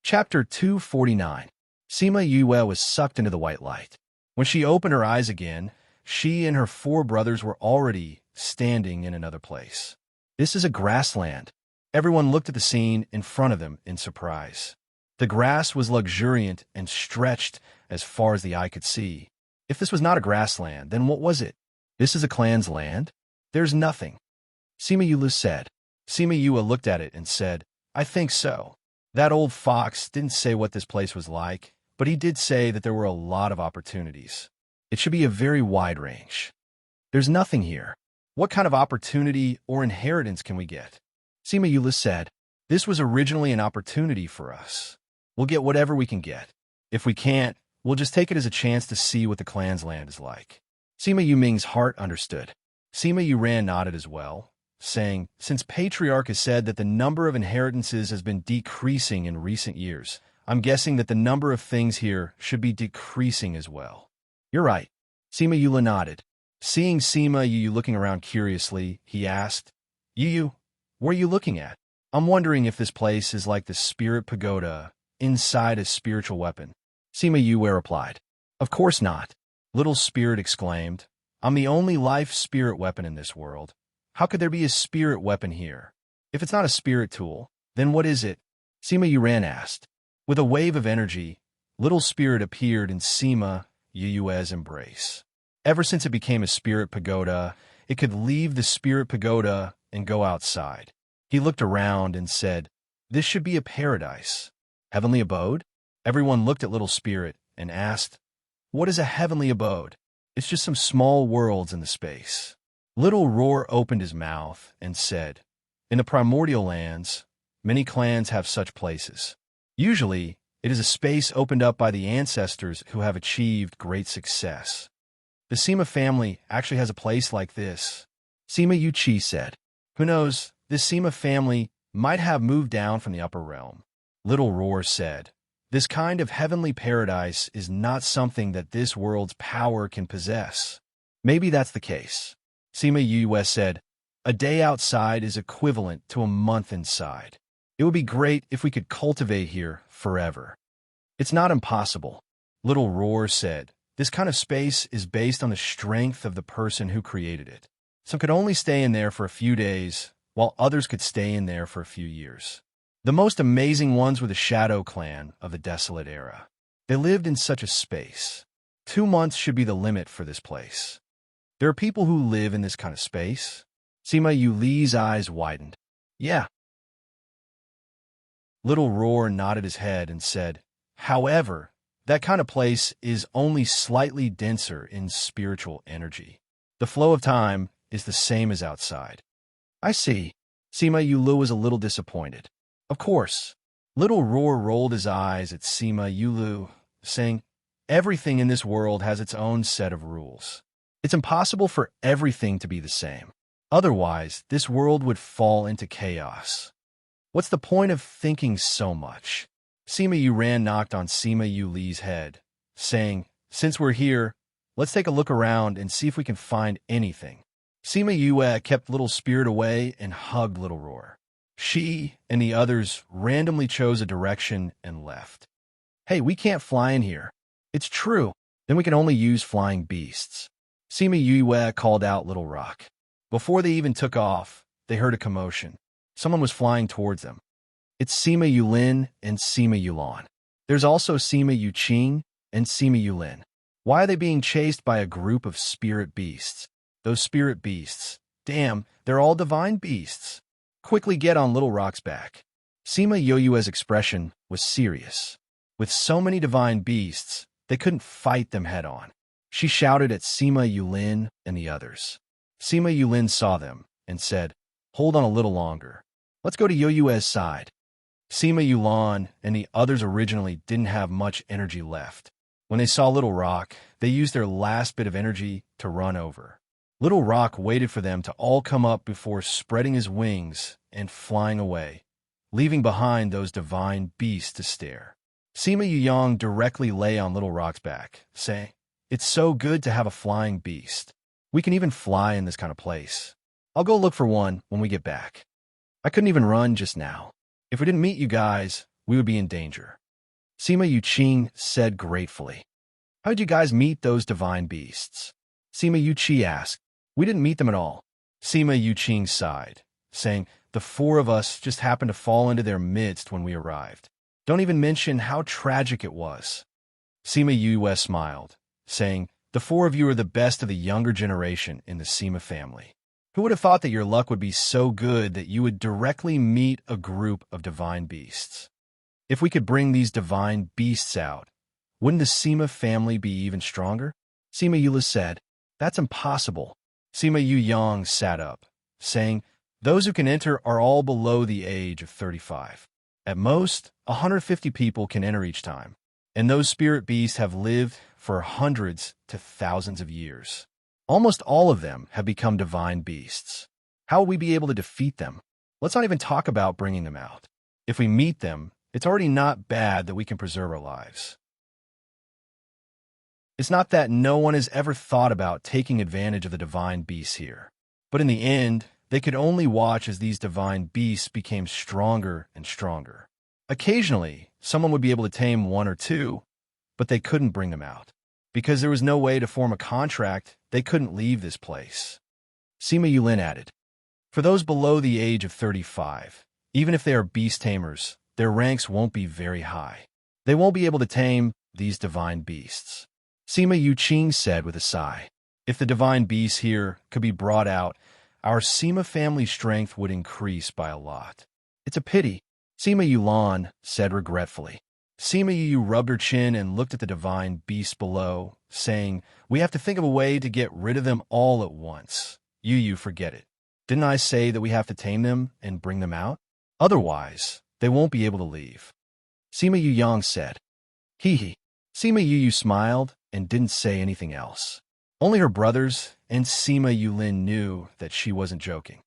Chapter 249. Sima Yue was sucked into the white light. When she opened her eyes again, she and her 4 brothers were already standing in another place. This is a grassland. Everyone looked at the scene in front of them in surprise. The grass was luxuriant and stretched as far as the eye could see. If this was not a grassland, then what was it? This is a clan's land? There's nothing. Sima Yue said. Sima Yue looked at it and said, I think so. That old fox didn't say what this place was like, but he did say that there were a lot of opportunities. It should be a very wide range. There's nothing here. What kind of opportunity or inheritance can we get? Sima Yue said, this was originally an opportunity for us. We'll get whatever we can get. If we can't, we'll just take it as a chance to see what the clan's land is like. Sima Yuming's heart understood. Sima Yuran nodded as well, saying, since Patriarch has said that the number of inheritances has been decreasing in recent years, I'm guessing that the number of things here should be decreasing as well. You're right. Sima Yue nodded. Seeing Sima Yu looking around curiously, he asked, Yu, what are you looking at? I'm wondering if this place is like the Spirit Pagoda, inside a spiritual weapon. Sima Yue replied, of course not. Little Spirit exclaimed, I'm the only life spirit weapon in this world. How could there be a spirit weapon here? If it's not a spirit tool, then what is it? Sima Yuran asked. With a wave of energy, Little Spirit appeared in Sima Yu's embrace. Ever since it became a spirit pagoda, it could leave the spirit pagoda and go outside. He looked around and said, this should be a paradise. Heavenly abode? Everyone looked at Little Spirit and asked, what is a heavenly abode? It's just some small worlds in the space. Little Roar opened his mouth and said, in the primordial lands, many clans have such places. Usually, it is a space opened up by the ancestors who have achieved great success. The Sima family actually has a place like this. Sima Yuchi said, who knows, this Sima family might have moved down from the upper realm. Little Roar said, this kind of heavenly paradise is not something that this world's power can possess. Maybe that's the case. Sima Yue said, a day outside is equivalent to a month inside. It would be great if we could cultivate here forever. It's not impossible. Little Roar said, this kind of space is based on the strength of the person who created it. Some could only stay in there for a few days, while others could stay in there for a few years. The most amazing ones were the Shadow Clan of the Desolate Era. They lived in such a space. 2 months should be the limit for this place. There are people who live in this kind of space. Sima Yuli's eyes widened. Yeah. Little Roar nodded his head and said, however, That kind of place is only slightly denser in spiritual energy. The flow of time is the same as outside. I see. Sima Yulu was a little disappointed. Of course. Little Roar rolled his eyes at Sima Yulu, saying, everything in this world has its own set of rules. It's impossible for everything to be the same. Otherwise, this world would fall into chaos. What's the point of thinking so much? Sima Yuran knocked on Sima Yuli's head, saying, since we're here, let's take a look around and see if we can find anything. Sima Yue kept Little Spirit away and hugged Little Roar. She and the others randomly chose a direction and left. Hey, we can't fly in here. It's true. Then we can only use flying beasts. Sima Yue called out Little Rock. Before they even took off, they heard a commotion. Someone was flying towards them. It's Sima Yulin and Sima Yulan. There's also Sima Yuqing and Sima Yulin. Why are they being chased by a group of spirit beasts? Those spirit beasts. Damn, they're all divine beasts. Quickly get on Little Rock's back. Sima Yoyue's expression was serious. With so many divine beasts, they couldn't fight them head-on. She shouted at Sima Yulin and the others. Sima Yulin saw them and said, hold on a little longer. Let's go to Yoyue's side. Sima Yulan and the others originally didn't have much energy left. When they saw Little Rock, they used their last bit of energy to run over. Little Rock waited for them to all come up before spreading his wings and flying away, leaving behind those divine beasts to stare. Sima Yuyang directly lay on Little Rock's back, saying, it's so good to have a flying beast. We can even fly in this kind of place. I'll go look for one when we get back. I couldn't even run just now. If we didn't meet you guys, we would be in danger. Sima Yuqing said gratefully. How'd you guys meet those divine beasts? Sima Yuqi asked. We didn't meet them at all. Sima Yuqing sighed, saying, the four of us just happened to fall into their midst when we arrived. Don't even mention how tragic it was. Sima Yue smiled, saying, the four of you are the best of the younger generation in the Sima family. Who would have thought that your luck would be so good that you would directly meet a group of divine beasts? If we could bring these divine beasts out, wouldn't the Sima family be even stronger? Sima Yula said, that's impossible. Sima Yuyang sat up, saying, those who can enter are all below the age of 35. At most, 150 people can enter each time, and those spirit beasts have lived for hundreds to thousands of years. Almost all of them have become divine beasts. How will we be able to defeat them? Let's not even talk about bringing them out. If we meet them, it's already not bad that we can preserve our lives. It's not that no one has ever thought about taking advantage of the divine beasts here. But in the end, they could only watch as these divine beasts became stronger and stronger. Occasionally, someone would be able to tame one or two, but they couldn't bring them out. Because there was no way to form a contract, they couldn't leave this place. Sima Yulin added, for those below the age of 35, even if they are beast tamers, their ranks won't be very high. They won't be able to tame these divine beasts. Sima Yuqing said with a sigh, if the divine beasts here could be brought out, our Sima family strength would increase by a lot. It's a pity, Sima Yulan said regretfully. Sima Yu rubbed her chin and looked at the divine beasts below, saying, we have to think of a way to get rid of them all at once. Yu, forget it. Didn't I say that we have to tame them and bring them out? Otherwise, they won't be able to leave. Sima Yuyang said. Hee hee. Sima Yu smiled and didn't say anything else. Only her brothers and Sima Yulin knew that she wasn't joking.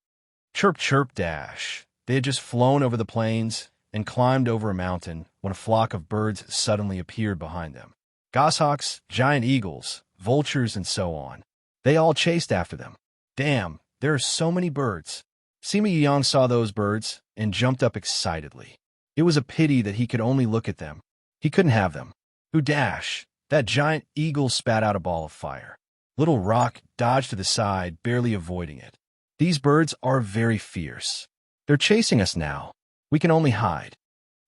Chirp, chirp, dash. They had just flown over the plains and climbed over a mountain when a flock of birds suddenly appeared behind them. Goshawks, giant eagles, vultures, and so on. They all chased after them. Damn, there are so many birds. Sima Yuyang saw those birds and jumped up excitedly. It was a pity that he could only look at them. He couldn't have them. Who dash? That giant eagle spat out a ball of fire. Little Rock dodged to the side, barely avoiding it. These birds are very fierce. They're chasing us now. We can only hide.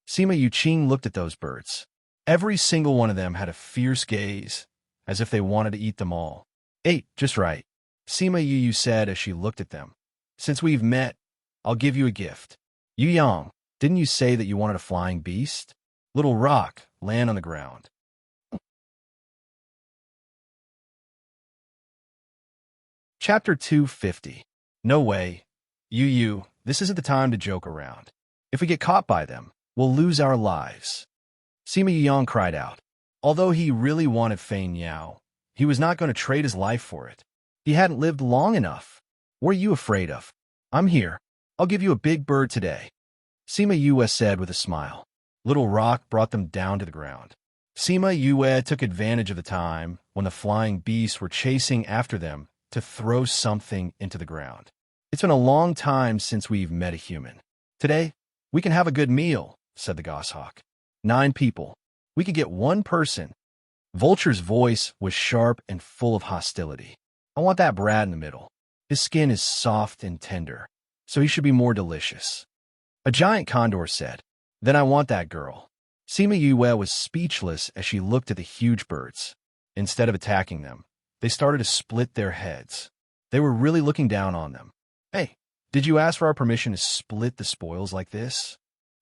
Sima Yuqing looked at those birds. Every single one of them had a fierce gaze, as if they wanted to eat them all. Ate, just right. Sima Yu said as she looked at them. Since we've met, I'll give you a gift. Yuyang, didn't you say that you wanted a flying beast? Little Rock, land on the ground. Chapter 250. No way. This isn't the time to joke around. If we get caught by them, we'll lose our lives. Sima Yuyang cried out. Although he really wanted Fei Niao, he was not going to trade his life for it. He hadn't lived long enough. What are you afraid of? I'm here. I'll give you a big bird today. Sima Yue said with a smile. Little Rock brought them down to the ground. Sima Yue took advantage of the time when the flying beasts were chasing after them to throw something into the ground. It's been a long time since we've met a human. Today, we can have a good meal, said the goshawk. 9 people. We could get 1 person. Vulture's voice was sharp and full of hostility. I want that brat in the middle. His skin is soft and tender, so he should be more delicious. A giant condor said, Then I want that girl. Sima Yue was speechless as she looked at the huge birds. Instead of attacking them, they started to split their heads. They were really looking down on them. Hey, did you ask for our permission to split the spoils like this?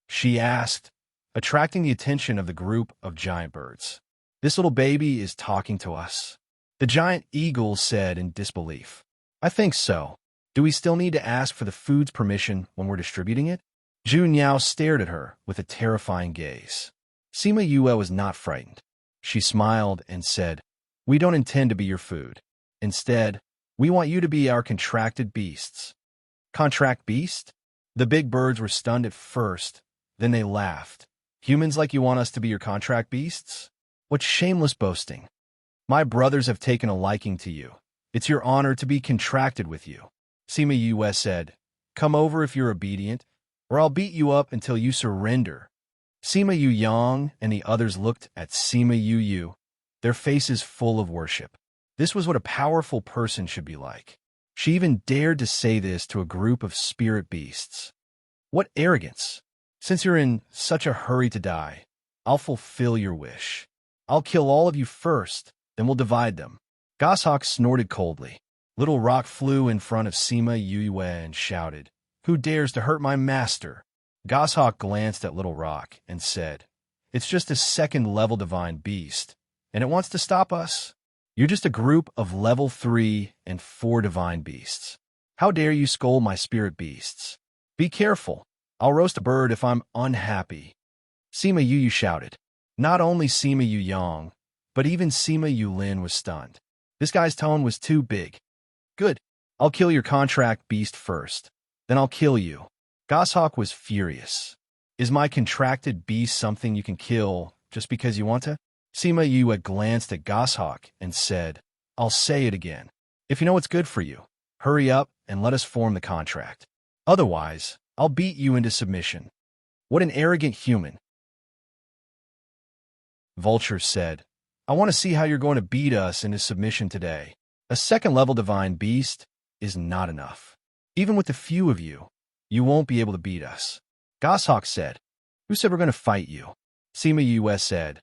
She asked, attracting the attention of the group of giant birds. This little baby is talking to us. The giant eagle said in disbelief. I think so. Do we still need to ask for the food's permission when we're distributing it? Zhu Niao stared at her with a terrifying gaze. Sima Yue was not frightened. She smiled and said, We don't intend to be your food. Instead, we want you to be our contracted beasts. Contract beast? The big birds were stunned at first, then they laughed. Humans like you want us to be your contract beasts? What shameless boasting. My brothers have taken a liking to you. It's your honor to be contracted with you. Sima Yue said, Come over if you're obedient, or I'll beat you up until you surrender. Sima Yuyang and the others looked at Sima Yu, their faces full of worship. This was what a powerful person should be like. She even dared to say this to a group of spirit beasts. What arrogance! Since you're in such a hurry to die, I'll fulfill your wish. I'll kill all of you first, then we'll divide them. Goshawk snorted coldly. Little Rock flew in front of Sima Yue and shouted, Who dares to hurt my master? Goshawk glanced at Little Rock and said, It's just a 2nd-level divine beast, and it wants to stop us. You're just a group of level 3 and 4 divine beasts. How dare you scold my spirit beasts? Be careful. I'll roast a bird if I'm unhappy. Sima Yu shouted. Not only Sima Yuyang, but even Sima Yulin was stunned. This guy's tone was too big. Good. I'll kill your contract beast first. Then I'll kill you. Goshawk was furious. Is my contracted beast something you can kill just because you want to? Sima Yue glanced at Goshawk and said, I'll say it again. If you know what's good for you, hurry up and let us form the contract. Otherwise, I'll beat you into submission. What an arrogant human. Vulture said, I want to see how you're going to beat us into submission today. A 2nd-level divine beast is not enough. Even with the few of you, you won't be able to beat us. Goshawk said, Who said we're going to fight you? Sima Yue said,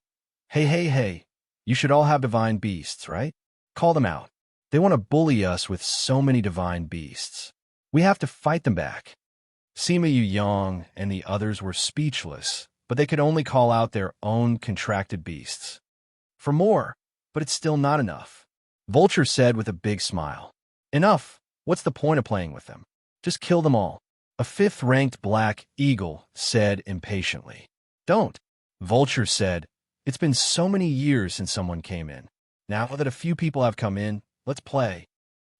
Hey, you should all have divine beasts, right? Call them out. They want to bully us with so many divine beasts. We have to fight them back. Sima Yuyang and the others were speechless, but they could only call out their own contracted beasts. For more, but it's still not enough. Vulture said with a big smile. Enough. What's the point of playing with them? Just kill them all. A 5th-ranked black eagle said impatiently. Don't. Vulture said, It's been so many years since someone came in. Now that a few people have come in, let's play.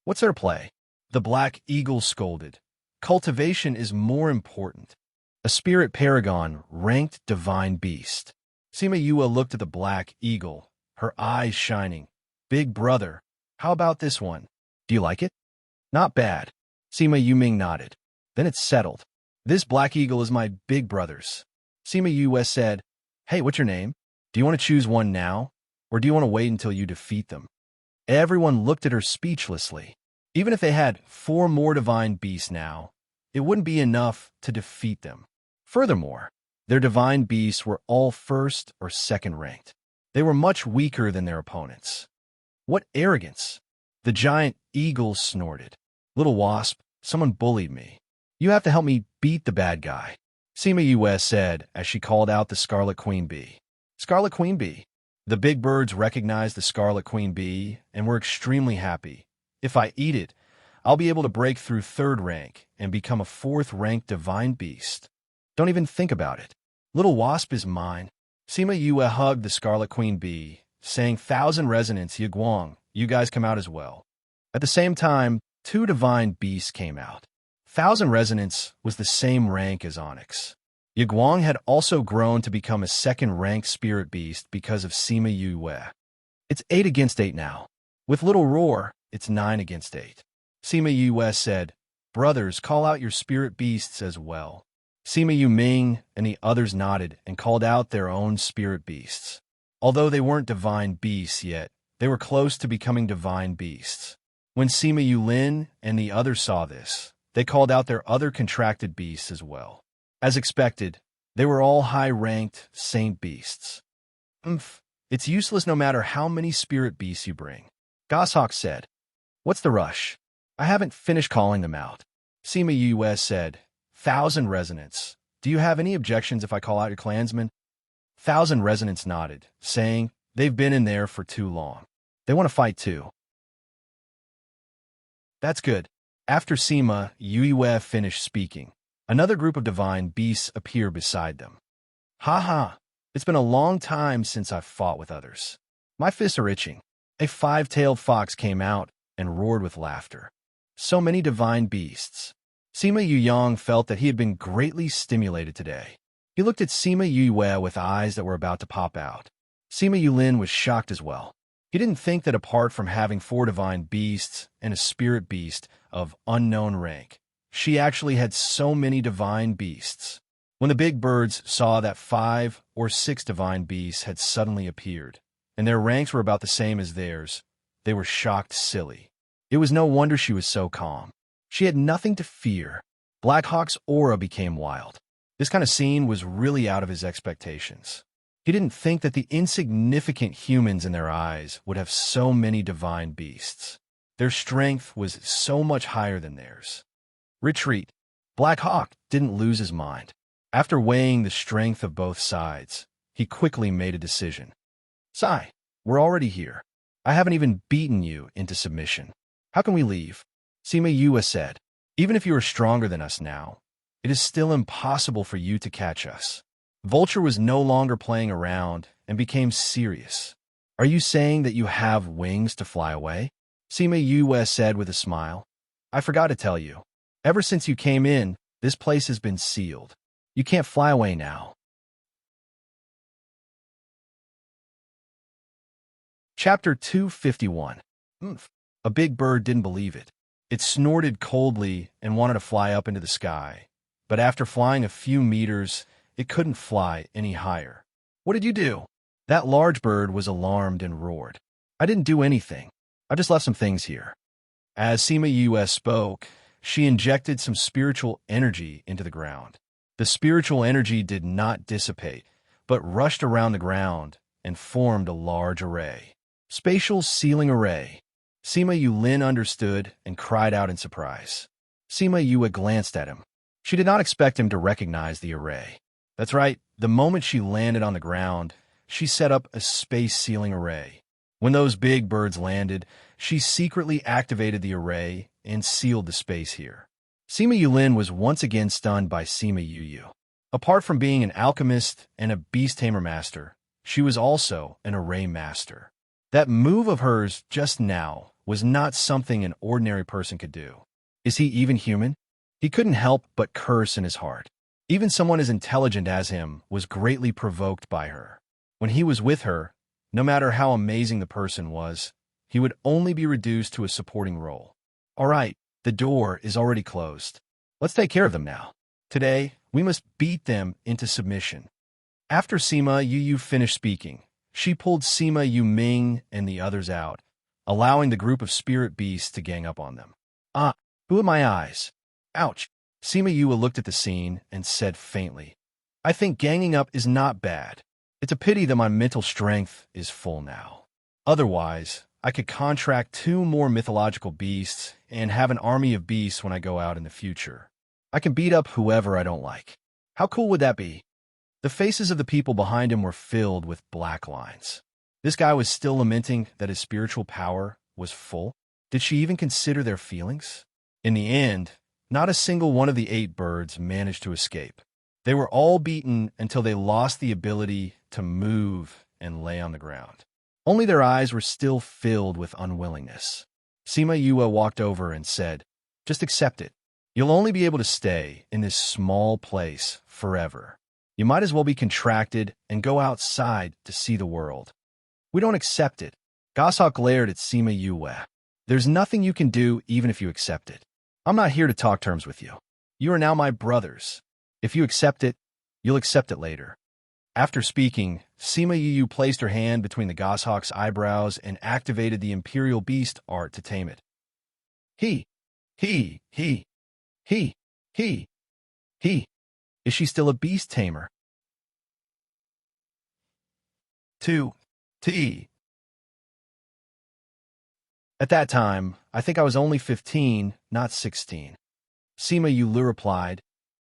What's there to play? The black eagle scolded. Cultivation is more important. A spirit paragon ranked divine beast. Sima Yue looked at the black eagle, her eyes shining. Big brother, how about this one? Do you like it? Not bad. Sima Yuming nodded. Then it's settled. This black eagle is my big brother's. Sima Yue said, Hey, what's your name? Do you want to choose one now, or do you want to wait until you defeat them? Everyone looked at her speechlessly. Even if they had 4 more divine beasts now, it wouldn't be enough to defeat them. Furthermore, their divine beasts were all 1st or 2nd ranked. They were much weaker than their opponents. What arrogance! The giant eagle snorted. Little wasp, someone bullied me. You have to help me beat the bad guy. Sima Yue said as she called out the Scarlet Queen Bee. Scarlet Queen Bee. The big birds recognized the Scarlet Queen Bee and were extremely happy. If I eat it, I'll be able to break through 3rd rank and become a 4th rank divine beast. Don't even think about it. Little Wasp is mine. Sima Yue hugged the Scarlet Queen Bee, saying, 1,000 resonance, Yiguang, you guys come out as well. At the same time, 2 divine beasts came out. 1,000 resonance was the same rank as Onyx. Yiguang had also grown to become a 2nd rank spirit beast because of Sima Yue. It's 8 against 8 now. With Little Roar, it's 9 against 8. Sima Yue said, brothers, call out your spirit beasts as well. Sima Yu Ming and the others nodded and called out their own spirit beasts. Although they weren't divine beasts yet, they were close to becoming divine beasts. When Sima Yu Lin and the others saw this, they called out their other contracted beasts as well. As expected, they were all high-ranked saint beasts. It's useless no matter how many spirit beasts you bring. Goshawk said, what's the rush? I haven't finished calling them out. Sima Yue said, 1,000 resonance. Do you have any objections if I call out your clansmen? 1,000 resonance nodded, saying, they've been in there for too long. They want to fight too. That's good. After Sima Yue finished speaking, another group of divine beasts appeared beside them. Ha! It's been a long time since I've fought with others. My fists are itching. A 5-tailed fox came out and roared with laughter. So many divine beasts. Sima Yuyang felt that he had been greatly stimulated today. He looked at Sima Yue with eyes that were about to pop out. Sima Yulin was shocked as well. He didn't think that apart from having 4 divine beasts and a spirit beast of unknown rank, she actually had so many divine beasts. When the big birds saw that 5 or 6 divine beasts had suddenly appeared, and their ranks were about the same as theirs, they were shocked silly. It was no wonder she was so calm. She had nothing to fear. Black Hawk's aura became wild. This kind of scene was really out of his expectations. He didn't think that the insignificant humans in their eyes would have so many divine beasts. Their strength was so much higher than theirs. Retreat. Black Hawk didn't lose his mind. After weighing the strength of both sides, he quickly made a decision. Sai, we're already here. I haven't even beaten you into submission. How can we leave? Sima Yue said, even if you are stronger than us now, it is still impossible for you to catch us. Vulture was no longer playing around and became serious. Are you saying that you have wings to fly away? Sima Yue said with a smile. I forgot to tell you. Ever since you came in, this place has been sealed. You can't fly away now. Chapter 251. A big bird didn't believe it. It snorted coldly and wanted to fly up into the sky. But after flying a few meters, it couldn't fly any higher. What did you do? That large bird was alarmed and roared. I didn't do anything. I just left some things here. As Sima Yue spoke, she injected some spiritual energy into the ground. The spiritual energy did not dissipate, but rushed around the ground and formed a large array. Spatial Sealing Array. Sima Yulin understood and cried out in surprise. Sima Yue glanced at him. She did not expect him to recognize the array. That's right, the moment she landed on the ground, she set up a space sealing array. When those big birds landed, she secretly activated the array and sealed the space here. Sima Yulin was once again stunned by Sima Yu. Apart from being an alchemist and a beast tamer master, she was also an array master. That move of hers just now was not something an ordinary person could do. Is he even human? He couldn't help but curse in his heart. Even someone as intelligent as him was greatly provoked by her. When he was with her, no matter how amazing the person was, he would only be reduced to a supporting role. All right, the door is already closed. Let's take care of them now. Today, we must beat them into submission. After Sima Yu finished speaking, she pulled Sima Yu Ming and the others out, allowing the group of spirit beasts to gang up on them. Who am my eyes? Ouch. Sima Yu looked at the scene and said faintly, I think ganging up is not bad. It's a pity that my mental strength is full now. Otherwise, I could contract 2 more mythological beasts and have an army of beasts when I go out in the future. I can beat up whoever I don't like. How cool would that be? The faces of the people behind him were filled with black lines. This guy was still lamenting that his spiritual power was full. Did she even consider their feelings? In the end, not a single one of the 8 birds managed to escape. They were all beaten until they lost the ability to move and lay on the ground. Only their eyes were still filled with unwillingness. Sima Yue walked over and said, "Just accept it. You'll only be able to stay in this small place forever. You might as well be contracted and go outside to see the world." "We don't accept it." Goshawk glared at Sima Yue. "There's nothing you can do even if you accept it. I'm not here to talk terms with you. You are now my brothers. If you accept it, you'll accept it later." After speaking, Sima Yue placed her hand between the goshawk's eyebrows and activated the Imperial Beast art to tame it. He. Is she still a beast tamer? 2. T. At that time, I think I was only 15, not 16. Sima Yue replied,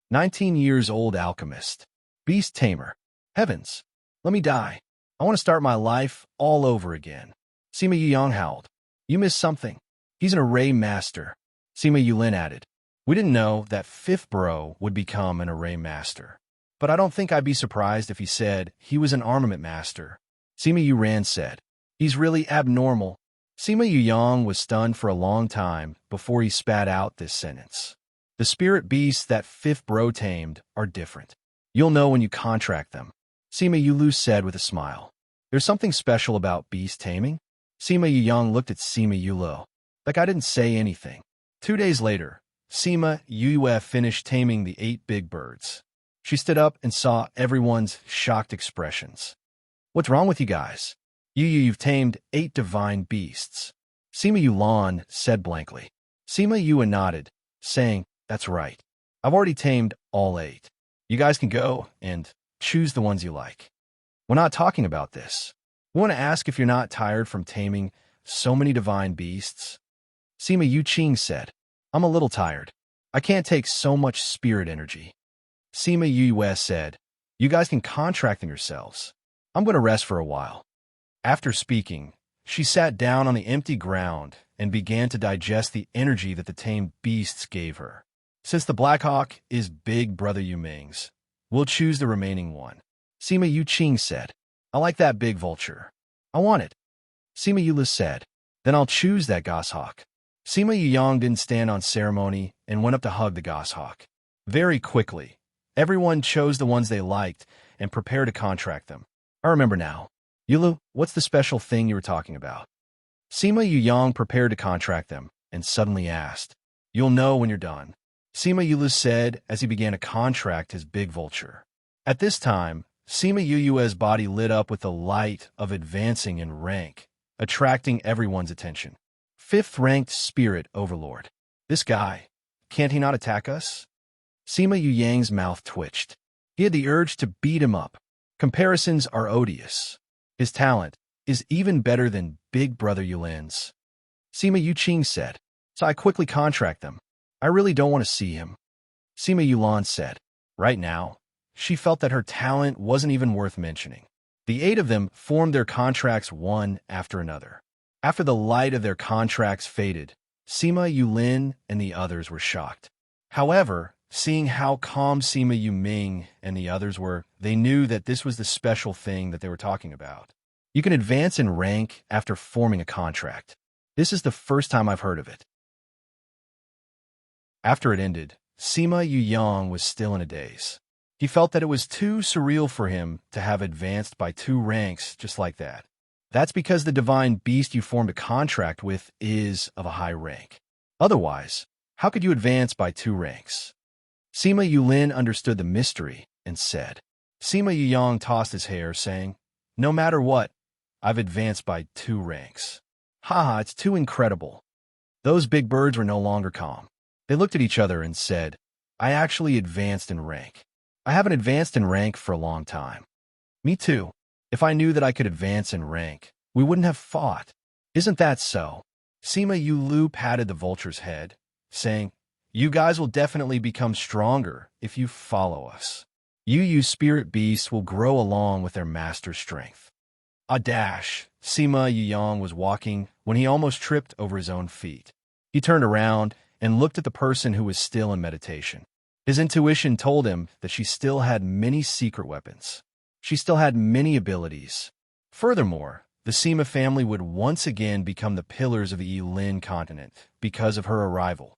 19 years old alchemist. Beast tamer. Heavens, let me die. I want to start my life all over again. Sima Yue howled. You missed something. He's an array master. Sima Yue added. We didn't know that 5th bro would become an array master. But I don't think I'd be surprised if he said he was an armament master. Sima Yue said. He's really abnormal. Sima Yue was stunned for a long time before he spat out this sentence. The spirit beasts that 5th bro tamed are different. You'll know when you contract them. Sima Yue said with a smile. There's something special about beast taming? Sima Yue looked at Sima Yue like I didn't say anything. 2 days later, Sima Yue finished taming the 8 big birds. She stood up and saw everyone's shocked expressions. What's wrong with you guys? You've tamed 8 divine beasts. Sima Yue said blankly. Sima Yue nodded, saying, That's right. I've already tamed all 8. You guys can go and choose the ones you like. We're not talking about this. We want to ask if you're not tired from taming so many divine beasts. Sima Yue said, I'm a little tired. I can't take so much spirit energy. Sima Yue said, You guys can contract them yourselves. I'm going to rest for a while. After speaking, she sat down on the empty ground and began to digest the energy that the tamed beasts gave her. Since the Black Hawk is Big Brother Yuming's, we'll choose the remaining one. Sima Yue said, I like that big vulture. I want it. Sima Yue said, Then I'll choose that goshawk. Sima Yue didn't stand on ceremony and went up to hug the goshawk. Very quickly, everyone chose the ones they liked and prepared to contract them. I remember now. Yulu, what's the special thing you were talking about? Sima Yue prepared to contract them and suddenly asked, You'll know when you're done. Sima Yue said as he began to contract his big vulture. At this time, Sima Yue's body lit up with the light of advancing in rank, attracting everyone's attention. 5th-ranked spirit overlord. This guy, can't he not attack us? Sima Yue's mouth twitched. He had the urge to beat him up. Comparisons are odious. His talent is even better than Big Brother Yulin's. Sima Yue said, So I quickly contract them. I really don't want to see him. Sima Yue said, Right now, she felt that her talent wasn't even worth mentioning. The 8 of them formed their contracts one after another. After the light of their contracts faded, Sima Yulin and the others were shocked. However, seeing how calm Sima Yuming and the others were, they knew that this was the special thing that they were talking about. You can advance in rank after forming a contract. This is the first time I've heard of it. After it ended, Sima Yue was still in a daze. He felt that it was too surreal for him to have advanced by 2 ranks just like that. That's because the divine beast you formed a contract with is of a high rank. Otherwise, how could you advance by 2 ranks? Sima Yulin understood the mystery and said. Sima Yue tossed his hair, saying, No matter what, I've advanced by 2 ranks. Haha, it's too incredible. Those big birds were no longer calm. They looked at each other and said, I actually advanced in rank. I haven't advanced in rank for a long time. Me too. If I knew that I could advance in rank, we wouldn't have fought. Isn't that so? Sima Yue patted the vulture's head, saying, You guys will definitely become stronger if you follow us. You spirit beasts will grow along with their master's strength. A dash. Sima Yue was walking when he almost tripped over his own feet. He turned around and looked at the person who was still in meditation. His intuition told him that she still had many secret weapons. She still had many abilities. Furthermore, the Sima family would once again become the pillars of the Yilin continent because of her arrival.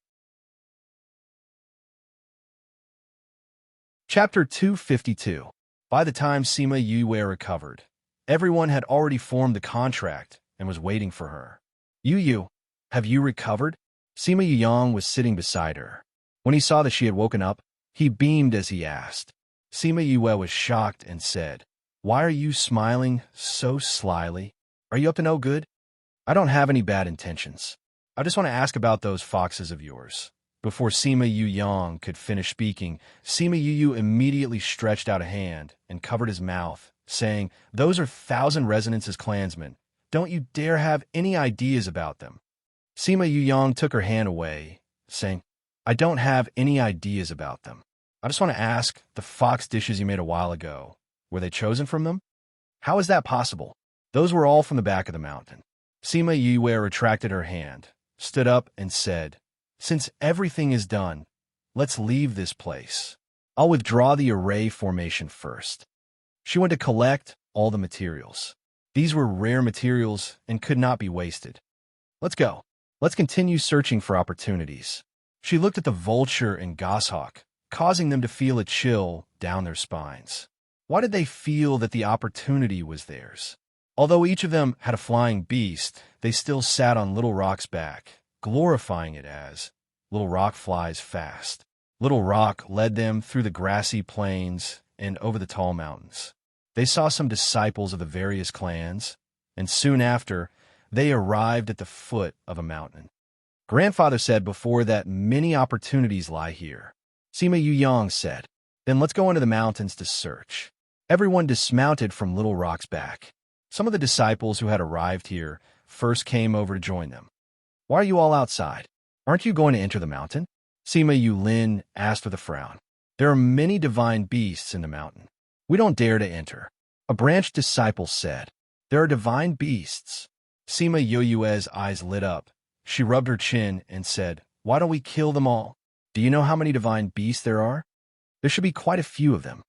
Chapter 252. By the time Sima Yue recovered, everyone had already formed the contract and was waiting for her. Yu, have you recovered? Sima Yuyang was sitting beside her. When he saw that she had woken up, he beamed as he asked. Sima Yue was shocked and said, "Why are you smiling so slyly? Are you up to no good?" "I don't have any bad intentions. I just want to ask about those foxes of yours." Before Sima Yuyang could finish speaking, Sima Yu immediately stretched out a hand and covered his mouth, saying, "Those are Thousand Resonance's clansmen. Don't you dare have any ideas about them." Sima Yuyang took her hand away, saying, "I don't have any ideas about them. I just want to ask, the fox dishes you made a while ago, were they chosen from them? How is that possible? Those were all from the back of the mountain." Sima Yue retracted her hand, stood up, and said, "Since everything is done, let's leave this place. I'll withdraw the array formation first." She went to collect all the materials. These were rare materials and could not be wasted. "Let's go. Let's continue searching for opportunities." She looked at the vulture and goshawk, causing them to feel a chill down their spines. Why did they feel that the opportunity was theirs? Although each of them had a flying beast, they still sat on Little Rock's back, glorifying it as Little Rock flies fast. Little Rock led them through the grassy plains and over the tall mountains. They saw some disciples of the various clans, and soon after, they arrived at the foot of a mountain. Grandfather said before that many opportunities lie here. Sima Yuyang said, "Then let's go into the mountains to search." Everyone dismounted from Little Rock's back. Some of the disciples who had arrived here first came over to join them. "Why are you all outside? Aren't you going to enter the mountain?" Sima Yulin asked with a frown. "There are many divine beasts in the mountain. We don't dare to enter." A branch disciple said, "There are divine beasts." Sima Yue's eyes lit up. She rubbed her chin and said, "Why don't we kill them all? Do you know how many divine beasts there are? There should be quite a few of them."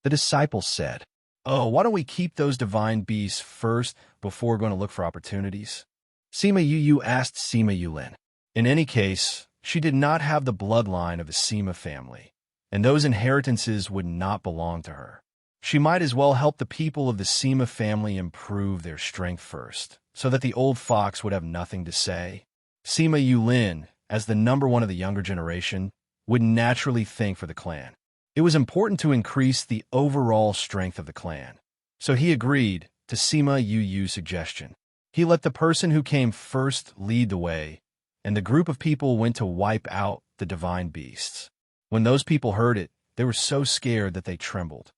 The disciple said, "Oh, why don't we keep those divine beasts first before going to look for opportunities?" Sima Yu asked Sima Yulin. In any case, she did not have the bloodline of the Sima family, and those inheritances would not belong to her. She might as well help the people of the Sima family improve their strength first, so that the old fox would have nothing to say. Sima Yulin, as the number one of the younger generation, would naturally think for the clan. It was important to increase the overall strength of the clan, so he agreed to Sima Yu's suggestion. He let the person who came first lead the way, and the group of people went to wipe out the divine beasts. When those people heard it, they were so scared that they trembled.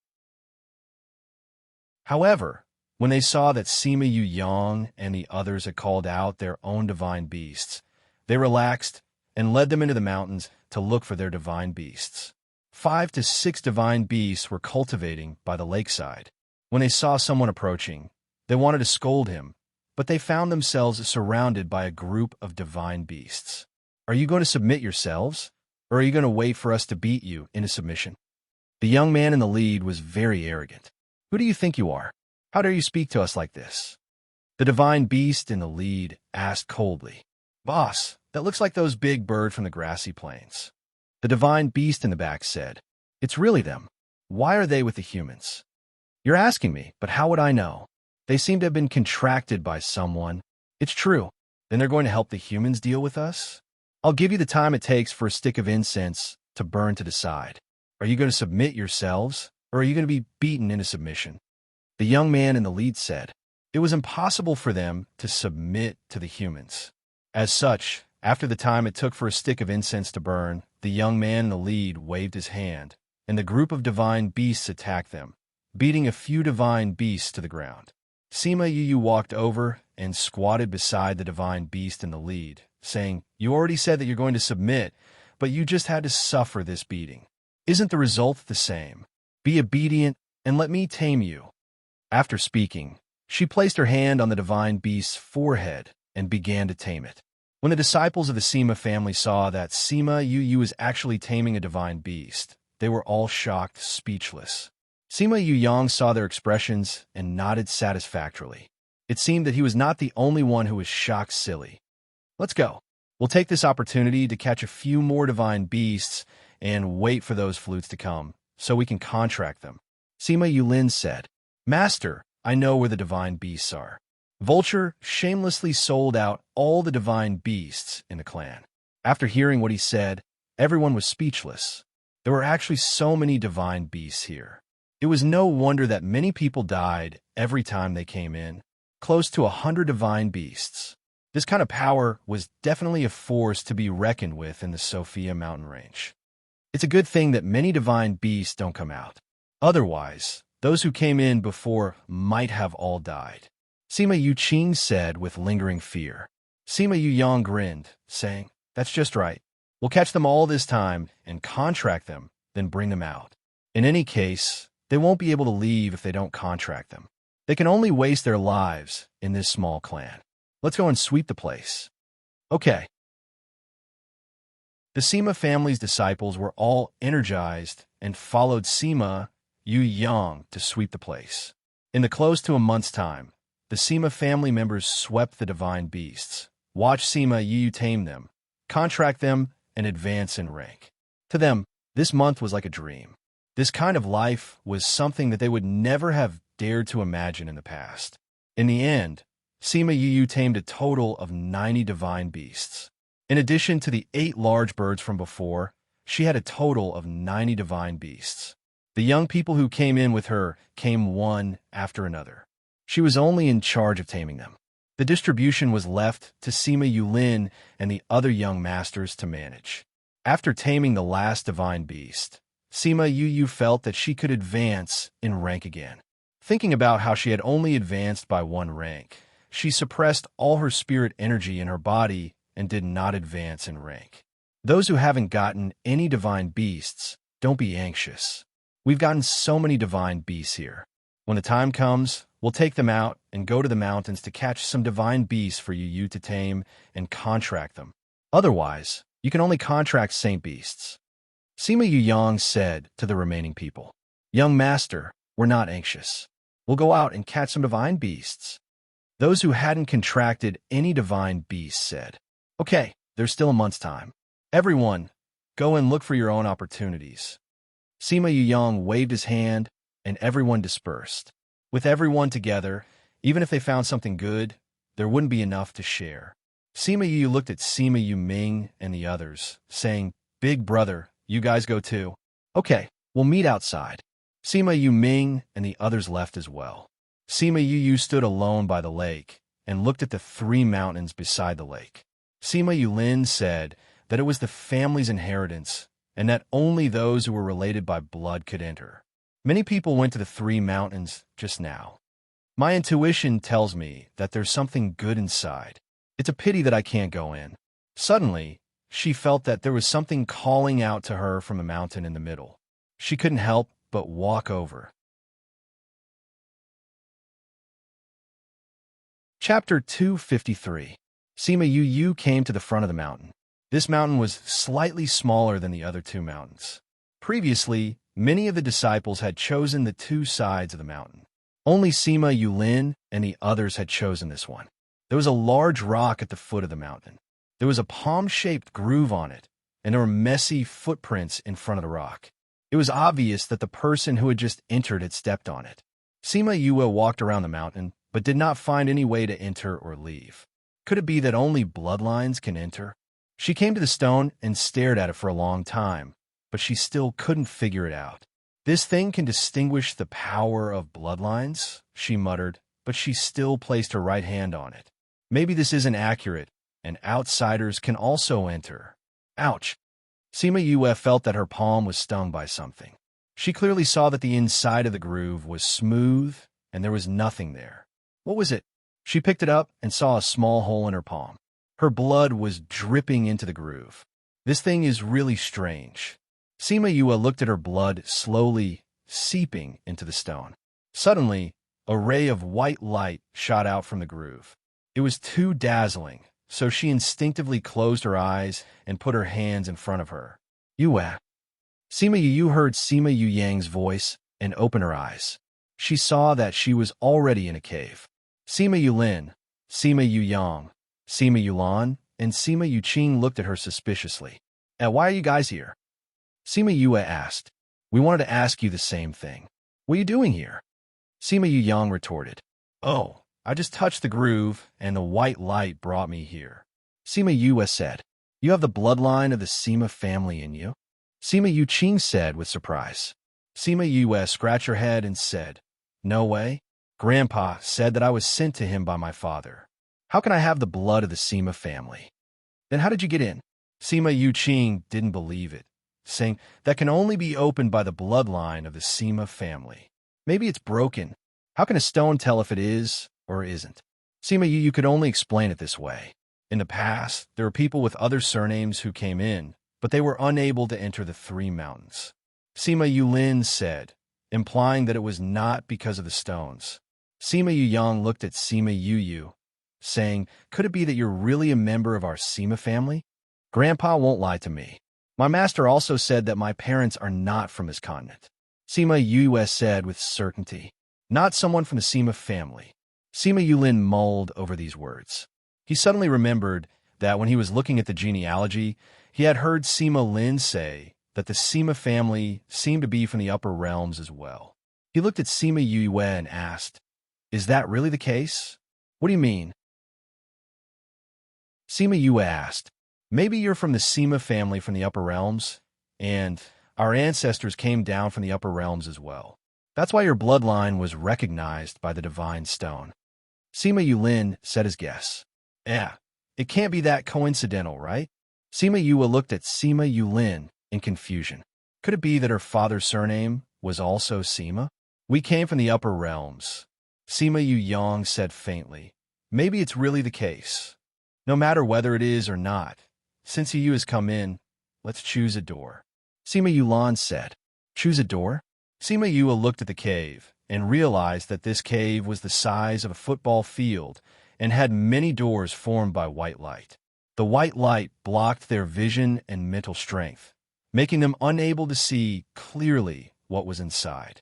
However, when they saw that Sima Yuyang and the others had called out their own divine beasts, they relaxed and led them into the mountains to look for their divine beasts. 5 to 6 divine beasts were cultivating by the lakeside. When they saw someone approaching, they wanted to scold him, but they found themselves surrounded by a group of divine beasts. "Are you going to submit yourselves, or are you going to wait for us to beat you into submission?" The young man in the lead was very arrogant. "Who do you think you are? How dare you speak to us like this?" The divine beast in the lead asked coldly. "Boss, that looks like those big bird from the grassy plains." The divine beast in the back said, "It's really them. Why are they with the humans?" "You're asking me, but how would I know? They seem to have been contracted by someone." "It's true. Then they're going to help the humans deal with us?" "I'll give you the time it takes for a stick of incense to burn to decide. Are you going to submit yourselves, or are you going to be beaten into submission?" The young man in the lead said, it was impossible for them to submit to the humans. As such, after the time it took for a stick of incense to burn, the young man in the lead waved his hand, and the group of divine beasts attacked them, beating a few divine beasts to the ground. Sima Yu walked over and squatted beside the divine beast in the lead, saying, "You already said that you're going to submit, but you just had to suffer this beating. Isn't the result the same? Be obedient and let me tame you." After speaking, she placed her hand on the divine beast's forehead and began to tame it. When the disciples of the Sima family saw that Sima Yu was actually taming a divine beast, they were all shocked, speechless. Sima Yu Yang saw their expressions and nodded satisfactorily. It seemed that he was not the only one who was shocked silly. Let's go. We'll take this opportunity to catch a few more divine beasts and wait for those flutes to come, so we can contract them. Sima Yulin said, Master, I know where the divine beasts are. Vulture shamelessly sold out all the divine beasts in the clan. After hearing what he said, everyone was speechless. There were actually so many divine beasts here. It was no wonder that many people died every time they came in. Close to 100 divine beasts. This kind of power was definitely a force to be reckoned with in the Sophia mountain range. It's a good thing that many divine beasts don't come out. Otherwise, those who came in before might have all died. Sima Yu Qing said with lingering fear. Sima Yu Yang grinned, saying, That's just right. We'll catch them all this time and contract them, then bring them out. In any case, they won't be able to leave if they don't contract them. They can only waste their lives in this small clan. Let's go and sweep the place. Okay. The Sima family's disciples were all energized and followed Sima Yu Yang to sweep the place. In the close to a month's time, the Sima family members swept the divine beasts, watched Sima Yu tame them, contract them, and advance in rank. To them, this month was like a dream. This kind of life was something that they would never have dared to imagine in the past. In the end, Sima Yu tamed a total of 90 divine beasts. In addition to the 8 large birds from before, she had a total of 90 divine beasts. The young people who came in with her came one after another. She was only in charge of taming them. The distribution was left to Sima Yulin and the other young masters to manage. After taming the last divine beast, Sima Yu felt that she could advance in rank again. Thinking about how she had only advanced by 1 rank, she suppressed all her spirit energy in her body and did not advance in rank. Those who haven't gotten any divine beasts, don't be anxious. We've gotten so many divine beasts here. When the time comes, we'll take them out and go to the mountains to catch some divine beasts for you to tame and contract them. Otherwise, you can only contract saint beasts. Sima Yu Yang said to the remaining people, Young master, we're not anxious. We'll go out and catch some divine beasts. Those who hadn't contracted any divine beasts said, Okay, there's still a month's time. Everyone, go and look for your own opportunities. Sima Yu Yang waved his hand, and everyone dispersed. With everyone together, even if they found something good, there wouldn't be enough to share. Sima Yu looked at Sima Yu Ming and the others, saying, Big brother, you guys go too. Okay, we'll meet outside. Sima Yu Ming and the others left as well. Sima Yu stood alone by the lake and looked at the 3 mountains beside the lake. Sima Yulin said that it was the family's inheritance and that only those who were related by blood could enter. Many people went to the 3 mountains just now. My intuition tells me that there's something good inside. It's a pity that I can't go in. Suddenly, she felt that there was something calling out to her from the mountain in the middle. She couldn't help but walk over. Chapter 253. Sima Yu came to the front of the mountain. This mountain was slightly smaller than the other 2 mountains. Previously, many of the disciples had chosen the 2 sides of the mountain. Only Sima Yulin and the others had chosen this one. There was a large rock at the foot of the mountain. There was a palm-shaped groove on it, and there were messy footprints in front of the rock. It was obvious that the person who had just entered had stepped on it. Sima Yue walked around the mountain, but did not find any way to enter or leave. Could it be that only bloodlines can enter? She came to the stone and stared at it for a long time, but she still couldn't figure it out. This thing can distinguish the power of bloodlines, she muttered, but she still placed her right hand on it. Maybe this isn't accurate, and outsiders can also enter. Ouch! Sima Yue felt that her palm was stung by something. She clearly saw that the inside of the groove was smooth, and there was nothing there. What was it? She picked it up and saw a small hole in her palm. Her blood was dripping into the groove. This thing is really strange. Sima Yue looked at her blood slowly seeping into the stone. Suddenly, a ray of white light shot out from the groove. It was too dazzling, so she instinctively closed her eyes and put her hands in front of her. Yue. Sima Yu heard Sima Yu Yang's voice and opened her eyes. She saw that she was already in a cave. Sima Yu Lin, Sima Yu Yang, Sima Yu Lan, and Sima Yu Qing looked at her suspiciously. Why are you guys here? Sima Yue asked. We wanted to ask you the same thing. What are you doing here? Sima Yu Yang retorted. Oh, I just touched the groove, and the white light brought me here. Sima Yue said. You have the bloodline of the Sima family in you? Sima Yu Qing said with surprise. Sima Yue scratched her head and said, No way. Grandpa said that I was sent to him by my father. How can I have the blood of the Sima family? Then how did you get in? Sima Yu Qing didn't believe it, saying that can only be opened by the bloodline of the Sima family. Maybe it's broken. How can a stone tell if it is or isn't? Sima Yu could only explain it this way. In the past, there were people with other surnames who came in, but they were unable to enter the Three Mountains. Sima Yu Lin said, implying that it was not because of the stones. Sima Yu Yang looked at Sima Yu, saying, Could it be that you're really a member of our Sima family? Grandpa won't lie to me. My master also said that my parents are not from this continent. Sima Yue said with certainty, Not someone from the Sima family. Sima Yulin mulled over these words. He suddenly remembered that when he was looking at the genealogy, he had heard Sima Lin say that the Sima family seemed to be from the upper realms as well. He looked at Sima Yue and asked, Is that really the case? What do you mean? Sima Yue asked, Maybe you're from the Sima family from the upper realms, and our ancestors came down from the upper realms as well. That's why your bloodline was recognized by the divine stone. Sima Yulin said his guess. Yeah, it can't be that coincidental, right? Sima Yue looked at Sima Yulin in confusion. Could it be that her father's surname was also Sima? We came from the upper realms. Sima Yu Yang said faintly. Maybe it's really the case. No matter whether it is or not, since Yu has come in, let's choose a door. Sima Yulan said. Choose a door? Sima Yue looked at the cave and realized that this cave was the size of a football field and had many doors formed by white light. The white light blocked their vision and mental strength, making them unable to see clearly what was inside.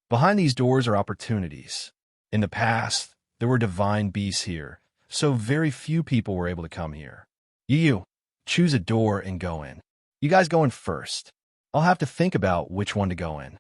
Behind these doors are opportunities. In the past, there were divine beasts here, so very few people were able to come here. Yu, choose a door and go in. You guys go in first. I'll have to think about which one to go in.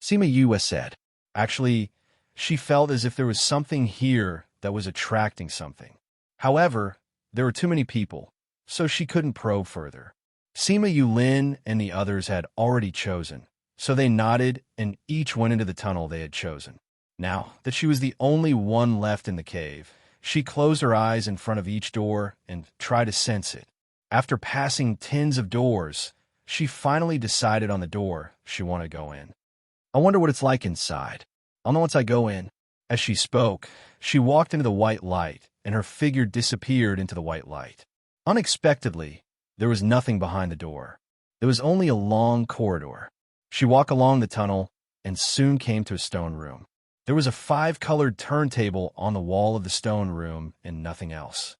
Sima Yue said. Actually, she felt as if there was something here that was attracting something. However, there were too many people, so she couldn't probe further. Sima Yulin and the others had already chosen, so they nodded and each went into the tunnel they had chosen. Now that she was the only one left in the cave, she closed her eyes in front of each door and tried to sense it. After passing tens of doors, she finally decided on the door she wanted to go in. I wonder what it's like inside. I'll know once I go in. As she spoke, she walked into the white light, and her figure disappeared into the white light. Unexpectedly, there was nothing behind the door. There was only a long corridor. She walked along the tunnel and soon came to a stone room. There was a 5-colored turntable on the wall of the stone room and nothing else.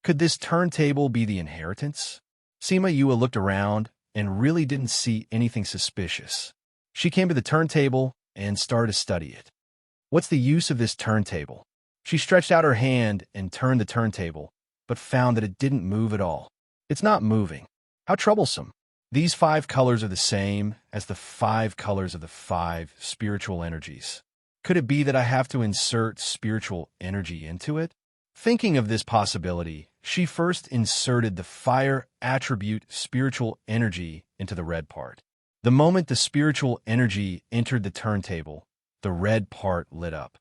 Could this turntable be the inheritance? Sima Yue looked around and really didn't see anything suspicious. She came to the turntable and started to study it. What's the use of this turntable? She stretched out her hand and turned the turntable, but found that it didn't move at all. It's not moving. How troublesome. These 5 colors are the same as the 5 colors of the 5 spiritual energies. Could it be that I have to insert spiritual energy into it? Thinking of this possibility, she first inserted the fire attribute spiritual energy into the red part. The moment the spiritual energy entered the turntable, the red part lit up.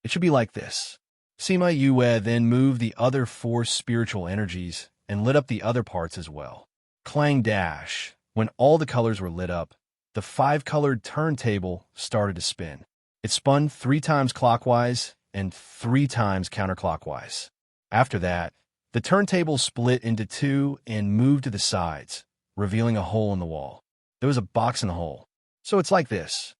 It should be like this. Sima Yue then moved the other 4 spiritual energies and lit up the other parts as well. Clang dash. When all the colors were lit up, the 5-colored turntable started to spin. It spun 3 times clockwise and 3 times counterclockwise. After that, the turntable split into 2 and moved to the sides, revealing a hole in the wall. There was a box in the hole. So it's like this.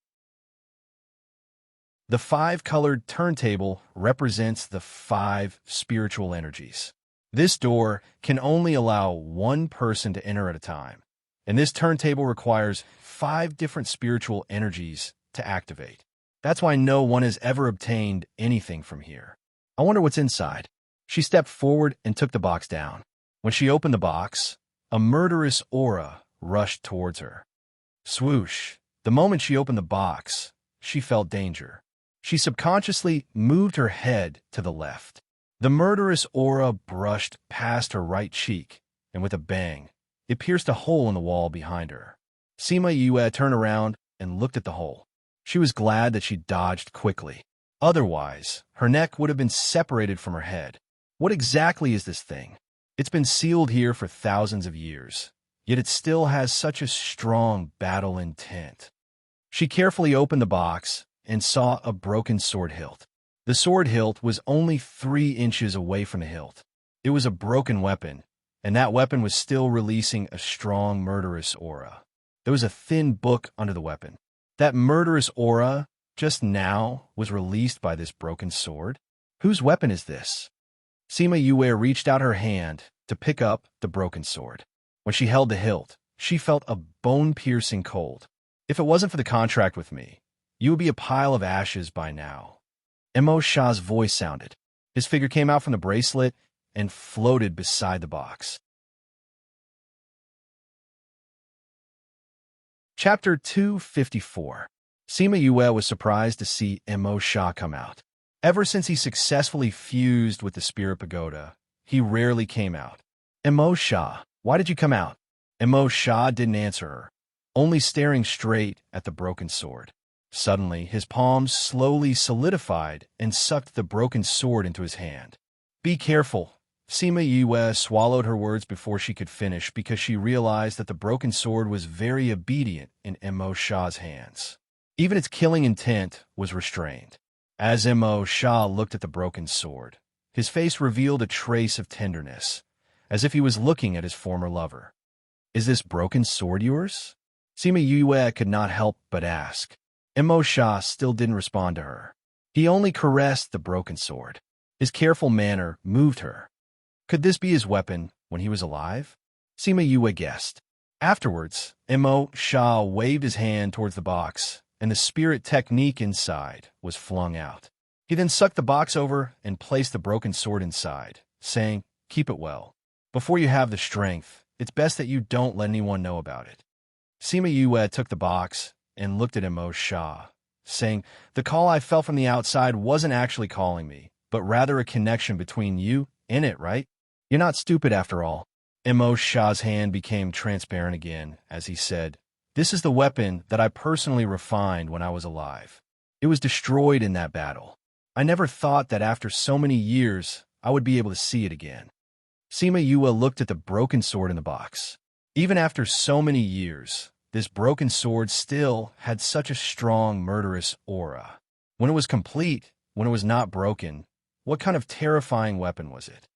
The 5-colored turntable represents the 5 spiritual energies. This door can only allow one person to enter at a time, and this turntable requires 5 different spiritual energies to activate. That's why no one has ever obtained anything from here. I wonder what's inside. She stepped forward and took the box down. When she opened the box, a murderous aura rushed towards her. Swoosh! The moment she opened the box, she felt danger. She subconsciously moved her head to the left. The murderous aura brushed past her right cheek, and with a bang, it pierced a hole in the wall behind her. Sima Yue turned around and looked at the hole. She was glad that she dodged quickly. Otherwise, her neck would have been separated from her head. What exactly is this thing? It's been sealed here for thousands of years, yet it still has such a strong battle intent. She carefully opened the box and saw a broken sword hilt. The sword hilt was only 3 inches away from the hilt. It was a broken weapon, and that weapon was still releasing a strong, murderous aura. There was a thin book under the weapon. That murderous aura, just now, was released by this broken sword. Whose weapon is this? Sima Yue reached out her hand to pick up the broken sword. When she held the hilt, she felt a bone-piercing cold. If it wasn't for the contract with me, you would be a pile of ashes by now. Emo Sha's voice sounded. His figure came out from the bracelet and floated beside the box. Chapter 254. Sima Yue was surprised to see Emo Sha come out. Ever since he successfully fused with the Spirit Pagoda, he rarely came out. Emo Sha, why did you come out? Emo Sha didn't answer her, only staring straight at the broken sword. Suddenly, his palms slowly solidified and sucked the broken sword into his hand. Be careful. Sima Yue swallowed her words before she could finish because she realized that the broken sword was very obedient in Emo Sha's hands. Even its killing intent was restrained. As Emo Sha looked at the broken sword, his face revealed a trace of tenderness, as if he was looking at his former lover. Is this broken sword yours? Sima Yue could not help but ask. Emo Sha still didn't respond to her. He only caressed the broken sword. His careful manner moved her. Could this be his weapon when he was alive? Sima Yue guessed. Afterwards, Emo Sha waved his hand towards the box, and the spirit technique inside was flung out. He then sucked the box over and placed the broken sword inside, saying, "Keep it well. Before you have the strength, it's best that you don't let anyone know about it." Sima Yue took the box and looked at Emo Sha, saying, "The call I felt from the outside wasn't actually calling me, but rather a connection between you and it, right? You're not stupid after all." Emo Sha's hand became transparent again as he said, "This is the weapon that I personally refined when I was alive. It was destroyed in that battle. I never thought that after so many years I would be able to see it again." Sima Yue looked at the broken sword in the box. Even after so many years, this broken sword still had such a strong, murderous aura. When it was complete, when it was not broken, what kind of terrifying weapon was it?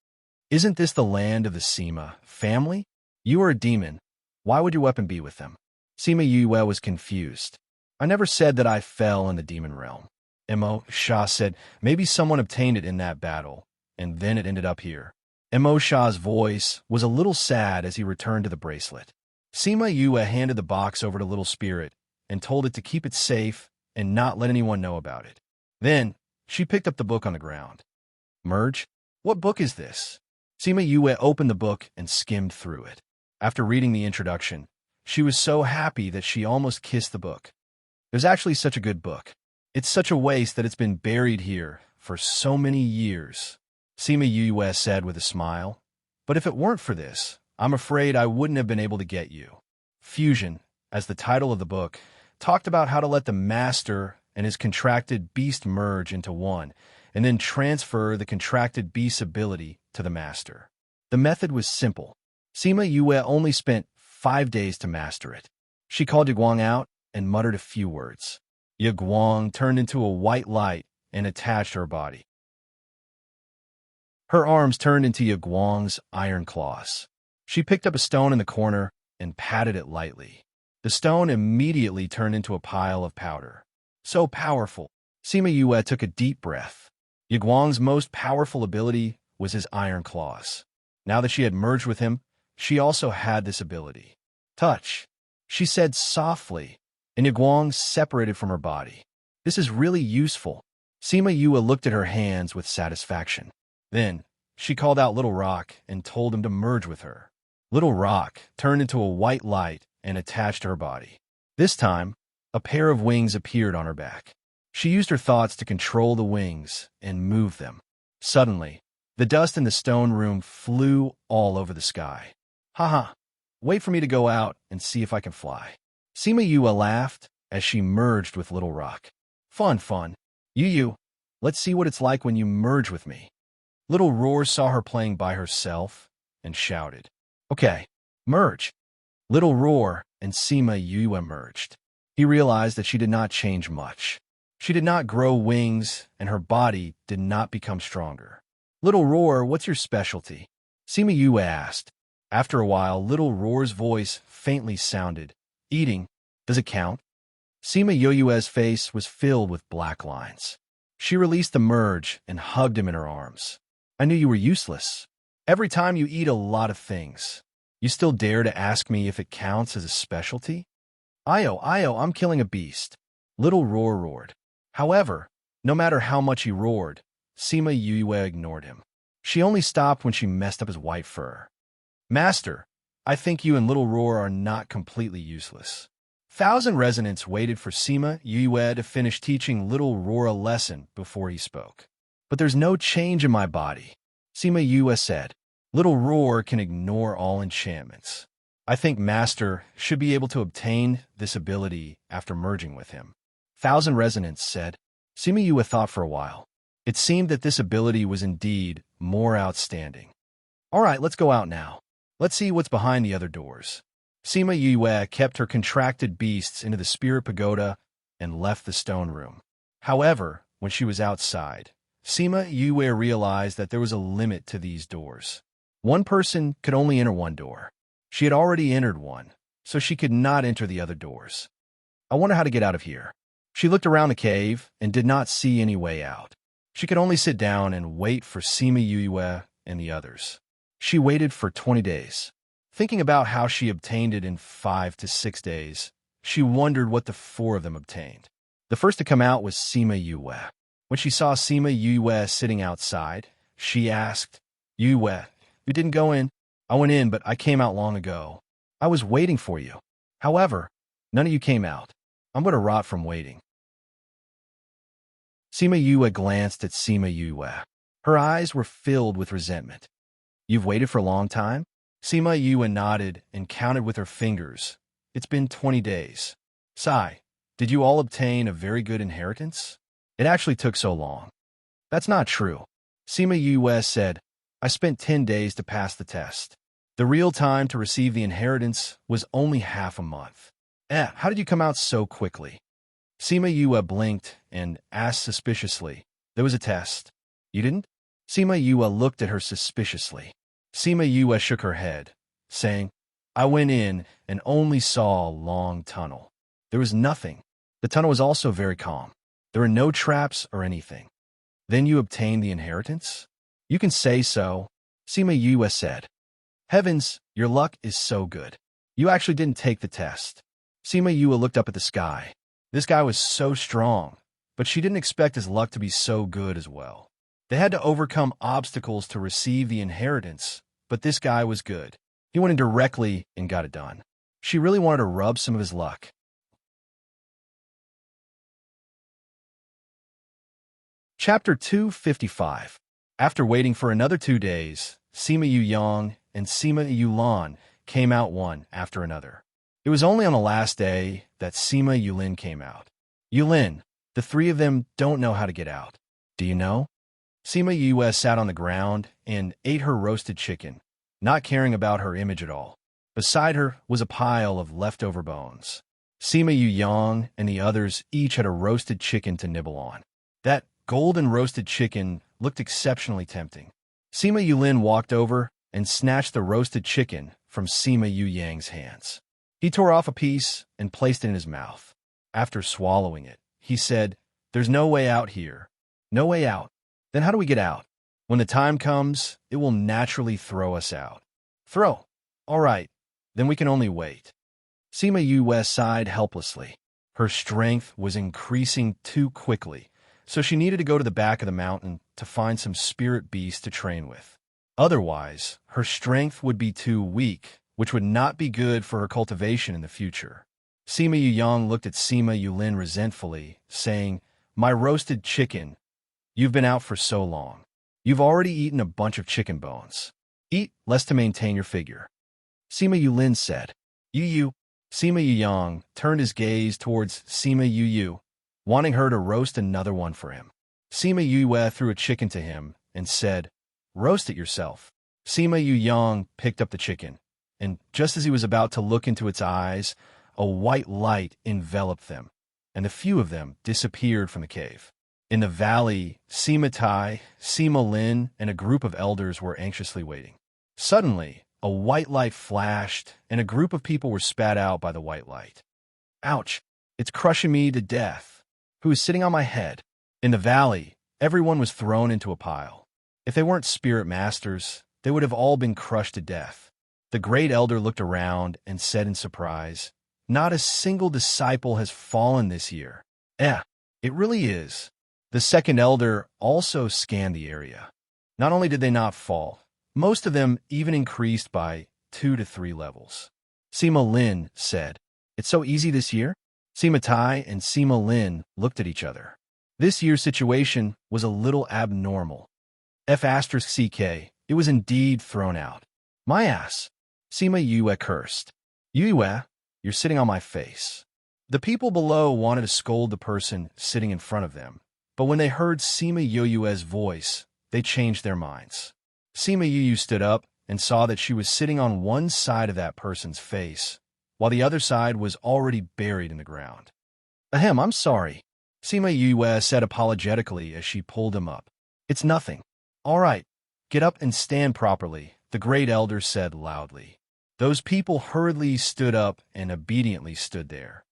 Isn't this the land of the Sima family? You are a demon. Why would your weapon be with them? Sima Yue was confused. I never said that I fell in the demon realm. Emo Sha said, maybe someone obtained it in that battle, and then it ended up here. Emo Sha's voice was a little sad as he returned to the bracelet. Sima Yue handed the box over to Little Spirit and told it to keep it safe and not let anyone know about it. Then, she picked up the book on the ground. Merge? What book is this? Sima Yue opened the book and skimmed through it. After reading the introduction, she was so happy that she almost kissed the book. It was actually such a good book. It's such a waste that it's been buried here for so many years, Sima Yue said with a smile. But if it weren't for this, I'm afraid I wouldn't have been able to get you. Fusion, as the title of the book, talked about how to let the master and his contracted beast merge into one, and then transfer the contracted beast's ability to the master. The method was simple. Sima Yue only spent 5 days to master it. She called Yiguang out and muttered a few words. Yiguang turned into a white light and attached her body. Her arms turned into Yiguang's iron claws. She picked up a stone in the corner and patted it lightly. The stone immediately turned into a pile of powder. So powerful. Sima Yue took a deep breath. Yiguang's most powerful ability was his iron claws. Now that she had merged with him, she also had this ability. Touch, she said softly, and Yiguang separated from her body. This is really useful. Sima Yue looked at her hands with satisfaction. Then, she called out Little Rock and told him to merge with her. Little Rock turned into a white light and attached to her body. This time, a pair of wings appeared on her back. She used her thoughts to control the wings and move them. Suddenly, the dust in the stone room flew all over the sky. Haha, wait for me to go out and see if I can fly. Sima Yue laughed as she merged with Little Rock. Fun. Yu, let's see what it's like when you merge with me. Little Roar saw her playing by herself and shouted, Okay, merge. Little Roar and Sima Yue merged. He realized that she did not change much. She did not grow wings, and her body did not become stronger. Little Roar, what's your specialty? Sima Yue asked. After a while, Little Roar's voice faintly sounded. Eating. Does it count? Sima Yue's face was filled with black lines. She released the merge and hugged him in her arms. I knew you were useless. Every time you eat a lot of things. You still dare to ask me if it counts as a specialty? Io, I'm killing a beast. Little Roar roared. However, no matter how much he roared, Sima Yue ignored him. She only stopped when she messed up his white fur. Master, I think you and Little Roar are not completely useless. Thousand Resonants waited for Sima Yue to finish teaching Little Roar a lesson before he spoke. But there's no change in my body, Sima Yue said. Little Roar can ignore all enchantments. I think Master should be able to obtain this ability after merging with him. Thousand Resonants said. Sima Yue thought for a while. It seemed that this ability was indeed more outstanding. All right, let's go out now. Let's see what's behind the other doors. Sima Yue kept her contracted beasts into the spirit pagoda and left the stone room. However, when she was outside, Sima Yue realized that there was a limit to these doors. One person could only enter one door. She had already entered one, so she could not enter the other doors. I wonder how to get out of here. She looked around the cave and did not see any way out. She could only sit down and wait for Sima Yue and the others. She waited for 20 days. Thinking about how she obtained it in 5 to 6 days, she wondered what the 4 of them obtained. The first to come out was Sima Yue. When she saw Sima Yue sitting outside, she asked, Yue, you didn't go in? I went in, but I came out long ago. I was waiting for you. However, none of you came out. I'm going to rot from waiting. Sima Yue glanced at Sima Yue. Her eyes were filled with resentment. You've waited for a long time? Sima Yue nodded and counted with her fingers. It's been 20 days. Sigh, did you all obtain a very good inheritance? It actually took so long. That's not true. Sima Yue said, I spent 10 days to pass the test. The real time to receive the inheritance was only half a month. How did you come out so quickly? Sima Yue blinked and asked suspiciously. There was a test. You didn't? Sima Yue looked at her suspiciously. Sima Yue shook her head, saying, I went in and only saw a long tunnel. There was nothing. The tunnel was also very calm. There were no traps or anything. Then you obtained the inheritance? You can say so, Sima Yue said. Heavens, your luck is so good. You actually didn't take the test. Sima Yue looked up at the sky. This guy was so strong, but she didn't expect his luck to be so good as well. They had to overcome obstacles to receive the inheritance, but this guy was good. He went in directly and got it done. She really wanted to rub some of his luck. Chapter 255. After waiting for another 2 days, Sima Yuyang and Sima Yulan came out one after another. It was only on the last day that Sima Yulin came out. Yulin, the 3 of them don't know how to get out. Do you know? Sima Yue sat on the ground and ate her roasted chicken, not caring about her image at all. Beside her was a pile of leftover bones. Sima Yuyang and the others each had a roasted chicken to nibble on. That golden roasted chicken looked exceptionally tempting. Sima Yulin walked over and snatched the roasted chicken from Sima Yuyang's hands. He tore off a piece and placed it in his mouth. After swallowing it, he said, There's no way out here. No way out. Then how do we get out? When the time comes, it will naturally throw us out. Throw. All right, then we can only wait. Sima Yue sighed helplessly. Her strength was increasing too quickly, so she needed to go to the back of the mountain to find some spirit beasts to train with. Otherwise, her strength would be too weak, which would not be good for her cultivation in the future. Sima Yuyang looked at Sima Yulin resentfully, saying, "My roasted chicken, you've been out for so long. You've already eaten a bunch of chicken bones. Eat less to maintain your figure." Sima Yulin said. Yu. Sima Yuyang turned his gaze towards Sima Yu, wanting her to roast another one for him. Sima Yue threw a chicken to him and said, "Roast it yourself." Sima Yuyang picked up the chicken, and just as he was about to look into its eyes, a white light enveloped them, and a few of them disappeared from the cave. In the valley, Sima Tai, Sima Lin, and a group of elders were anxiously waiting. Suddenly, a white light flashed, and a group of people were spat out by the white light. "Ouch! It's crushing me to death. Who is sitting on my head?" In the valley, everyone was thrown into a pile. If they weren't spirit masters, they would have all been crushed to death. The great elder looked around and said in surprise, "Not a single disciple has fallen this year." It really is. The second elder also scanned the area. Not only did they not fall, most of them even increased by 2 to 3 levels. Sima Lin said, "It's so easy this year?" Sima Tai and Sima Lin looked at each other. This year's situation was a little abnormal. F***CK, it was indeed thrown out. My ass. Sima Yue cursed. Yue, you're sitting on my face. The people below wanted to scold the person sitting in front of them, but when they heard Sima Yue's voice, they changed their minds. Sima Yue stood up and saw that she was sitting on one side of that person's face, while the other side was already buried in the ground. "Ahem, I'm sorry," Sima Yue said apologetically as she pulled him up. "It's nothing." "All right, get up and stand properly," the great elder said loudly. Those people hurriedly stood up and obediently stood there.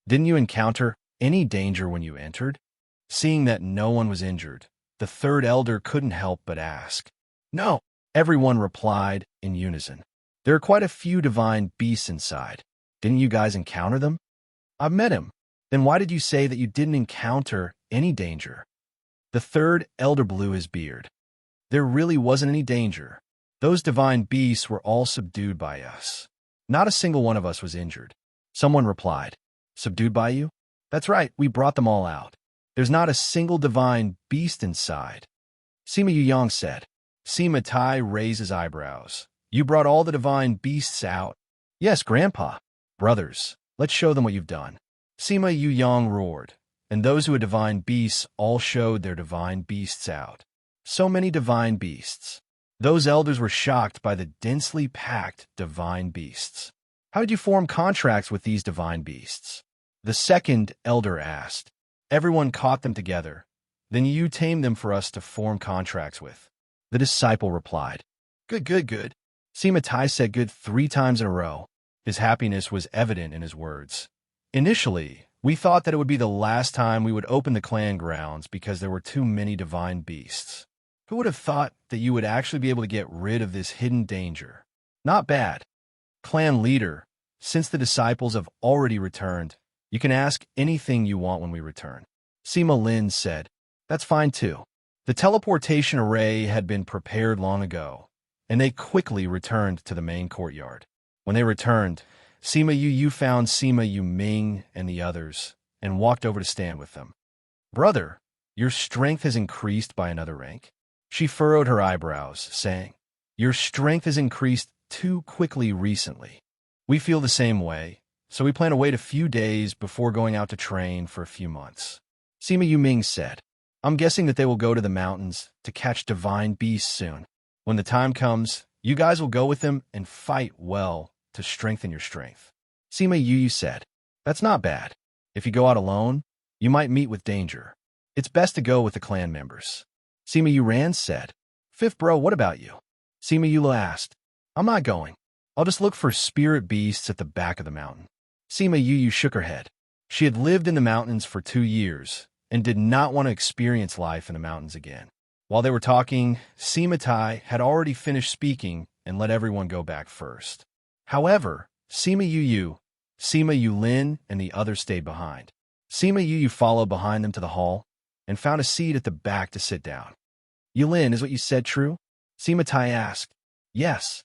"Didn't you encounter any danger when you entered?" Seeing that no one was injured, the third elder couldn't help but ask. "No," everyone replied in unison. "There are quite a few divine beasts inside. Didn't you guys encounter them?" "I've met him." "Then why did you say that you didn't encounter any danger?" The third elder blew his beard. "There really wasn't any danger. Those divine beasts were all subdued by us. Not a single one of us was injured." Someone replied, "Subdued by you?" "That's right, we brought them all out. There's not a single divine beast inside." Sima Yuyang said. Sima Tai raised his eyebrows. "You brought all the divine beasts out?" "Yes, Grandpa." "Brothers, let's show them what you've done." Sima Yuyang roared, and those who had divine beasts all showed their divine beasts out. So many divine beasts. Those elders were shocked by the densely packed divine beasts. "How did you form contracts with these divine beasts?" The second elder asked. "Everyone caught them together. Then you tamed them for us to form contracts with." The disciple replied. Good. Sima Tai said good 3 times in a row. His happiness was evident in his words. "Initially, we thought that it would be the last time we would open the clan grounds because there were too many divine beasts. Who would have thought that you would actually be able to get rid of this hidden danger? Not bad. Clan leader, since the disciples have already returned, you can ask anything you want when we return." Sima Lin said, "That's fine too." The teleportation array had been prepared long ago, and they quickly returned to the main courtyard. When they returned, Sima Yu found Sima Yu Ming and the others, and walked over to stand with them. "Brother, your strength has increased by another rank." She furrowed her eyebrows, saying, "Your strength has increased too quickly recently. We feel the same way, so we plan to wait a few days before going out to train for a few months." Sima Yu Ming said, "I'm guessing that they will go to the mountains to catch divine beasts soon. When the time comes, you guys will go with them and fight well to strengthen your strength." Sima Yu said, "That's not bad. If you go out alone, you might meet with danger. It's best to go with the clan members." Sima Yu Ran said, "Fifth bro, what about you?" Sima Yu asked, "I'm not going. I'll just look for spirit beasts at the back of the mountain." Sima Yu shook her head. She had lived in the mountains for 2 years and did not want to experience life in the mountains again. While they were talking, Sima Tai had already finished speaking and let everyone go back first. However, Sima Yu, Sima Yulin, and the others stayed behind. Sima Yu followed behind them to the hall and found a seat at the back to sit down. Yulin, is what you said true? Sima Tai asked. Yes.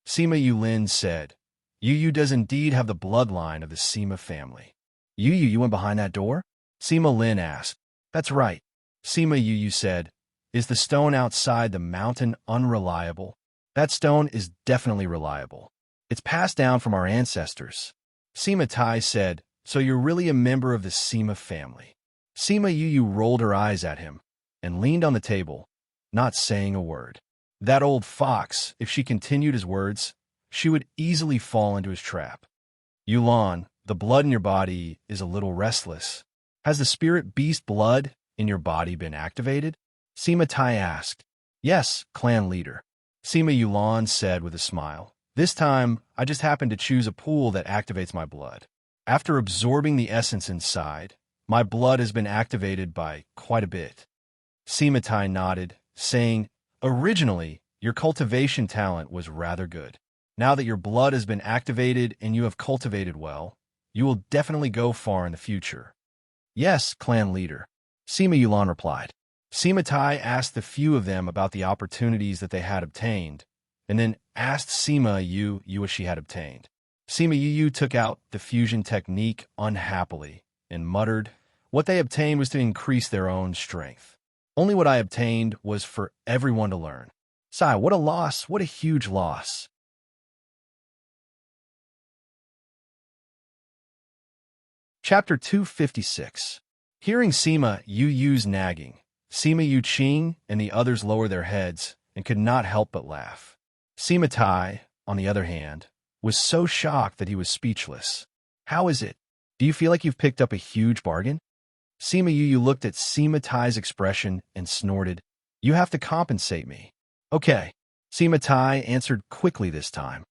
Sima Yulin said, Yu does indeed have the bloodline of the Sima family. You went behind that door? Sima Lin asked. That's right. Sima Yu said, Is the stone outside the mountain unreliable? That stone is definitely reliable. It's passed down from our ancestors. Sima Tai said, So you're really a member of the Sima family. Sima Yu rolled her eyes at him and leaned on the table, not saying a word. That old fox, if she continued his words, she would easily fall into his trap. Yulan, the blood in your body is a little restless. Has the spirit beast blood in your body been activated? Sima Tai asked. Yes, clan leader. Sima Yulan said with a smile. This time, I just happened to choose a pool that activates my blood. After absorbing the essence inside, my blood has been activated by quite a bit. Sima Tai nodded, saying, Originally, your cultivation talent was rather good. Now that your blood has been activated and you have cultivated well, you will definitely go far in the future. Yes, clan leader. Sima Yulan replied. Sima Tai asked a few of them about the opportunities that they had obtained, and then asked Sima Yu what she had obtained. Sima Yu took out the fusion technique unhappily and muttered, What they obtained was to increase their own strength. Only what I obtained was for everyone to learn. Sigh, what a loss, what a huge loss. Chapter 256. Hearing Sima Yu's nagging, Sima Yu Qing and the others lowered their heads and could not help but laugh. Sima Tai, on the other hand, was so shocked that he was speechless. How is it? Do you feel like you've picked up a huge bargain? Sima Yu looked at Sima Tai's expression and snorted, You have to compensate me. Okay. Sima Tai answered quickly this time.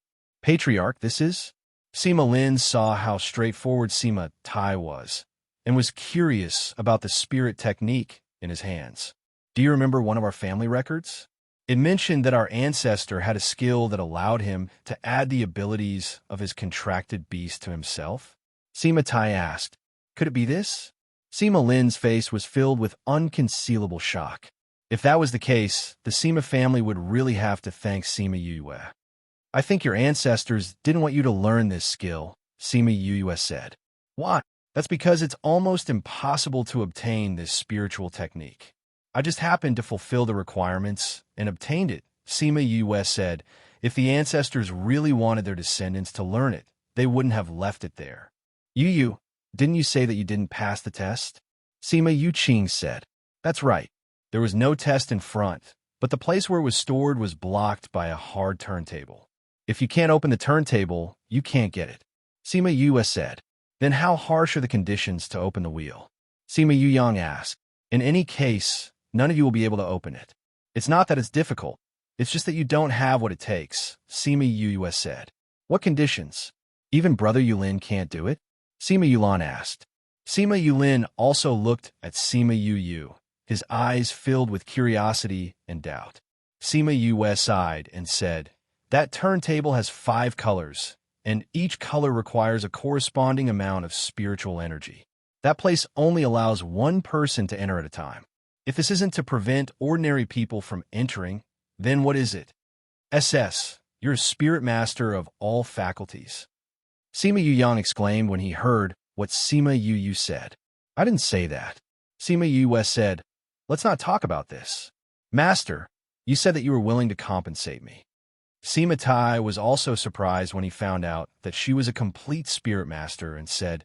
Patriarch, this is? Sima Lin saw how straightforward Sima Tai was and was curious about the spirit technique in his hands. Do you remember one of our family records? It mentioned that our ancestor had a skill that allowed him to add the abilities of his contracted beast to himself. Sima Tai asked, Could it be this? Sima Lin's face was filled with unconcealable shock. If that was the case, the Sima family would really have to thank Sima Yu. I think your ancestors didn't want you to learn this skill, Sima Yu said. Why? That's because it's almost impossible to obtain this spiritual technique. I just happened to fulfill the requirements and obtained it, Sima Yu said. If the ancestors really wanted their descendants to learn it, they wouldn't have left it there. Yu, didn't you say that you didn't pass the test? Sima Yu Qing said. That's right. There was no test in front, but the place where it was stored was blocked by a hard turntable. If you can't open the turntable, you can't get it. Sima Yu said. Then how harsh are the conditions to open the wheel? Sima Yu Yang asked. In any case, none of you will be able to open it. It's not that it's difficult. It's just that you don't have what it takes, Sima Yu said. What conditions? Even Brother Yulin can't do it? Sima Yulan asked. Sima Yulin also looked at Sima Yu, his eyes filled with curiosity and doubt. Sima Yu sighed and said, That turntable has 5 colors, and each color requires a corresponding amount of spiritual energy. That place only allows one person to enter at a time. If this isn't to prevent ordinary people from entering, then what is it? You're a spirit master of all faculties. Sima Yu Yang exclaimed when he heard what Sima Yu said. I didn't say that. Sima Yu said, Let's not talk about this. Master, you said that you were willing to compensate me. Sima Tai was also surprised when he found out that she was a complete spirit master and said,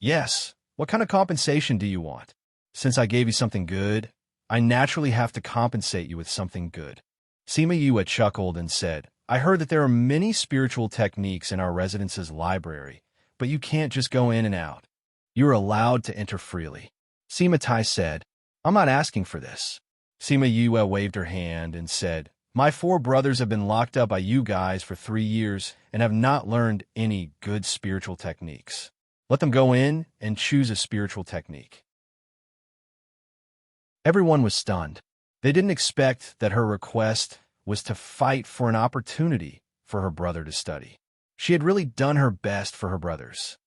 Yes, what kind of compensation do you want? Since I gave you something good, I naturally have to compensate you with something good. Sima Yu chuckled and said, I heard that there are many spiritual techniques in our residence's library, but you can't just go in and out. You are allowed to enter freely. Sima Tai said, I'm not asking for this. Sima Yu waved her hand and said, My 4 brothers have been locked up by you guys for 3 years and have not learned any good spiritual techniques. Let them go in and choose a spiritual technique. Everyone was stunned. They didn't expect that her request was to fight for an opportunity for her brother to study. She had really done her best for her brothers.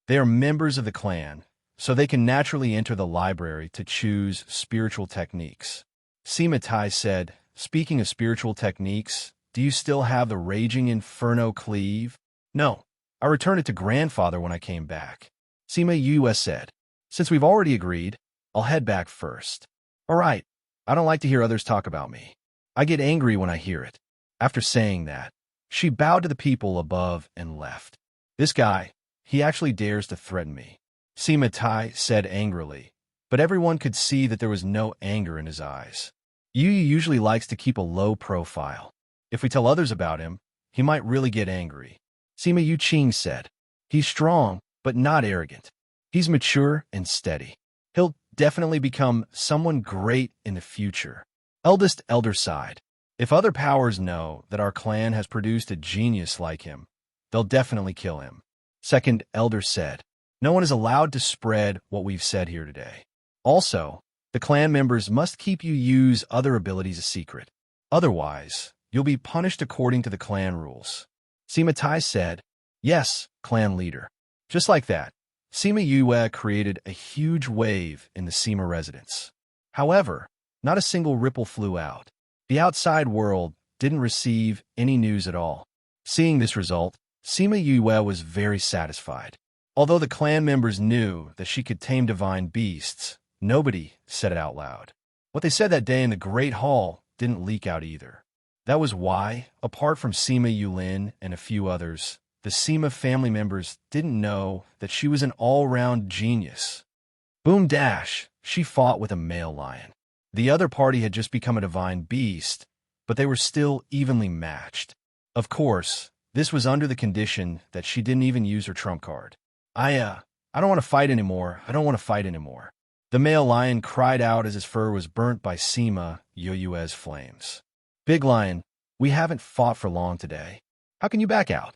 They are members of the clan, so they can naturally enter the library to choose spiritual techniques. Sima Tai said, "Speaking of spiritual techniques, do you still have the Raging Inferno Cleave?" "No. I returned it to grandfather when I came back." Sima Yue said, "Since we've already agreed, I'll head back first." "All right. I don't like to hear others talk about me. I get angry when I hear it." After saying that, she bowed to the people above and left. "This guy, he actually dares to threaten me," Sima Tai said angrily, but everyone could see that there was no anger in his eyes. Yu usually likes to keep a low profile. If we tell others about him, he might really get angry. Sima Yu Qing said, "He's strong, but not arrogant. He's mature and steady. He'll definitely become someone great in the future." Eldest Elder sighed. "If other powers know that our clan has produced a genius like him, they'll definitely kill him." Second Elder said, "No one is allowed to spread what we've said here today. Also, the clan members must keep you use other abilities a secret. Otherwise, you'll be punished according to the clan rules." Sima Tai said, "Yes, clan leader." Just like that, Sima Yue created a huge wave in the Sima residence. However, not a single ripple flew out. The outside world didn't receive any news at all. Seeing this result, Sima Yue was very satisfied. Although the clan members knew that she could tame divine beasts, nobody said it out loud. What they said that day in the Great Hall didn't leak out either. That was why, apart from Sima Yulin and a few others, the Sima family members didn't know that she was an all-round genius. Boom dash, she fought with a male lion. The other party had just become a divine beast, but they were still evenly matched. Of course, this was under the condition that she didn't even use her trump card. I don't want to fight anymore. I don't want to fight anymore." The male lion cried out as his fur was burnt by Sima Yue's flames. "Big Lion, we haven't fought for long today. How can you back out?"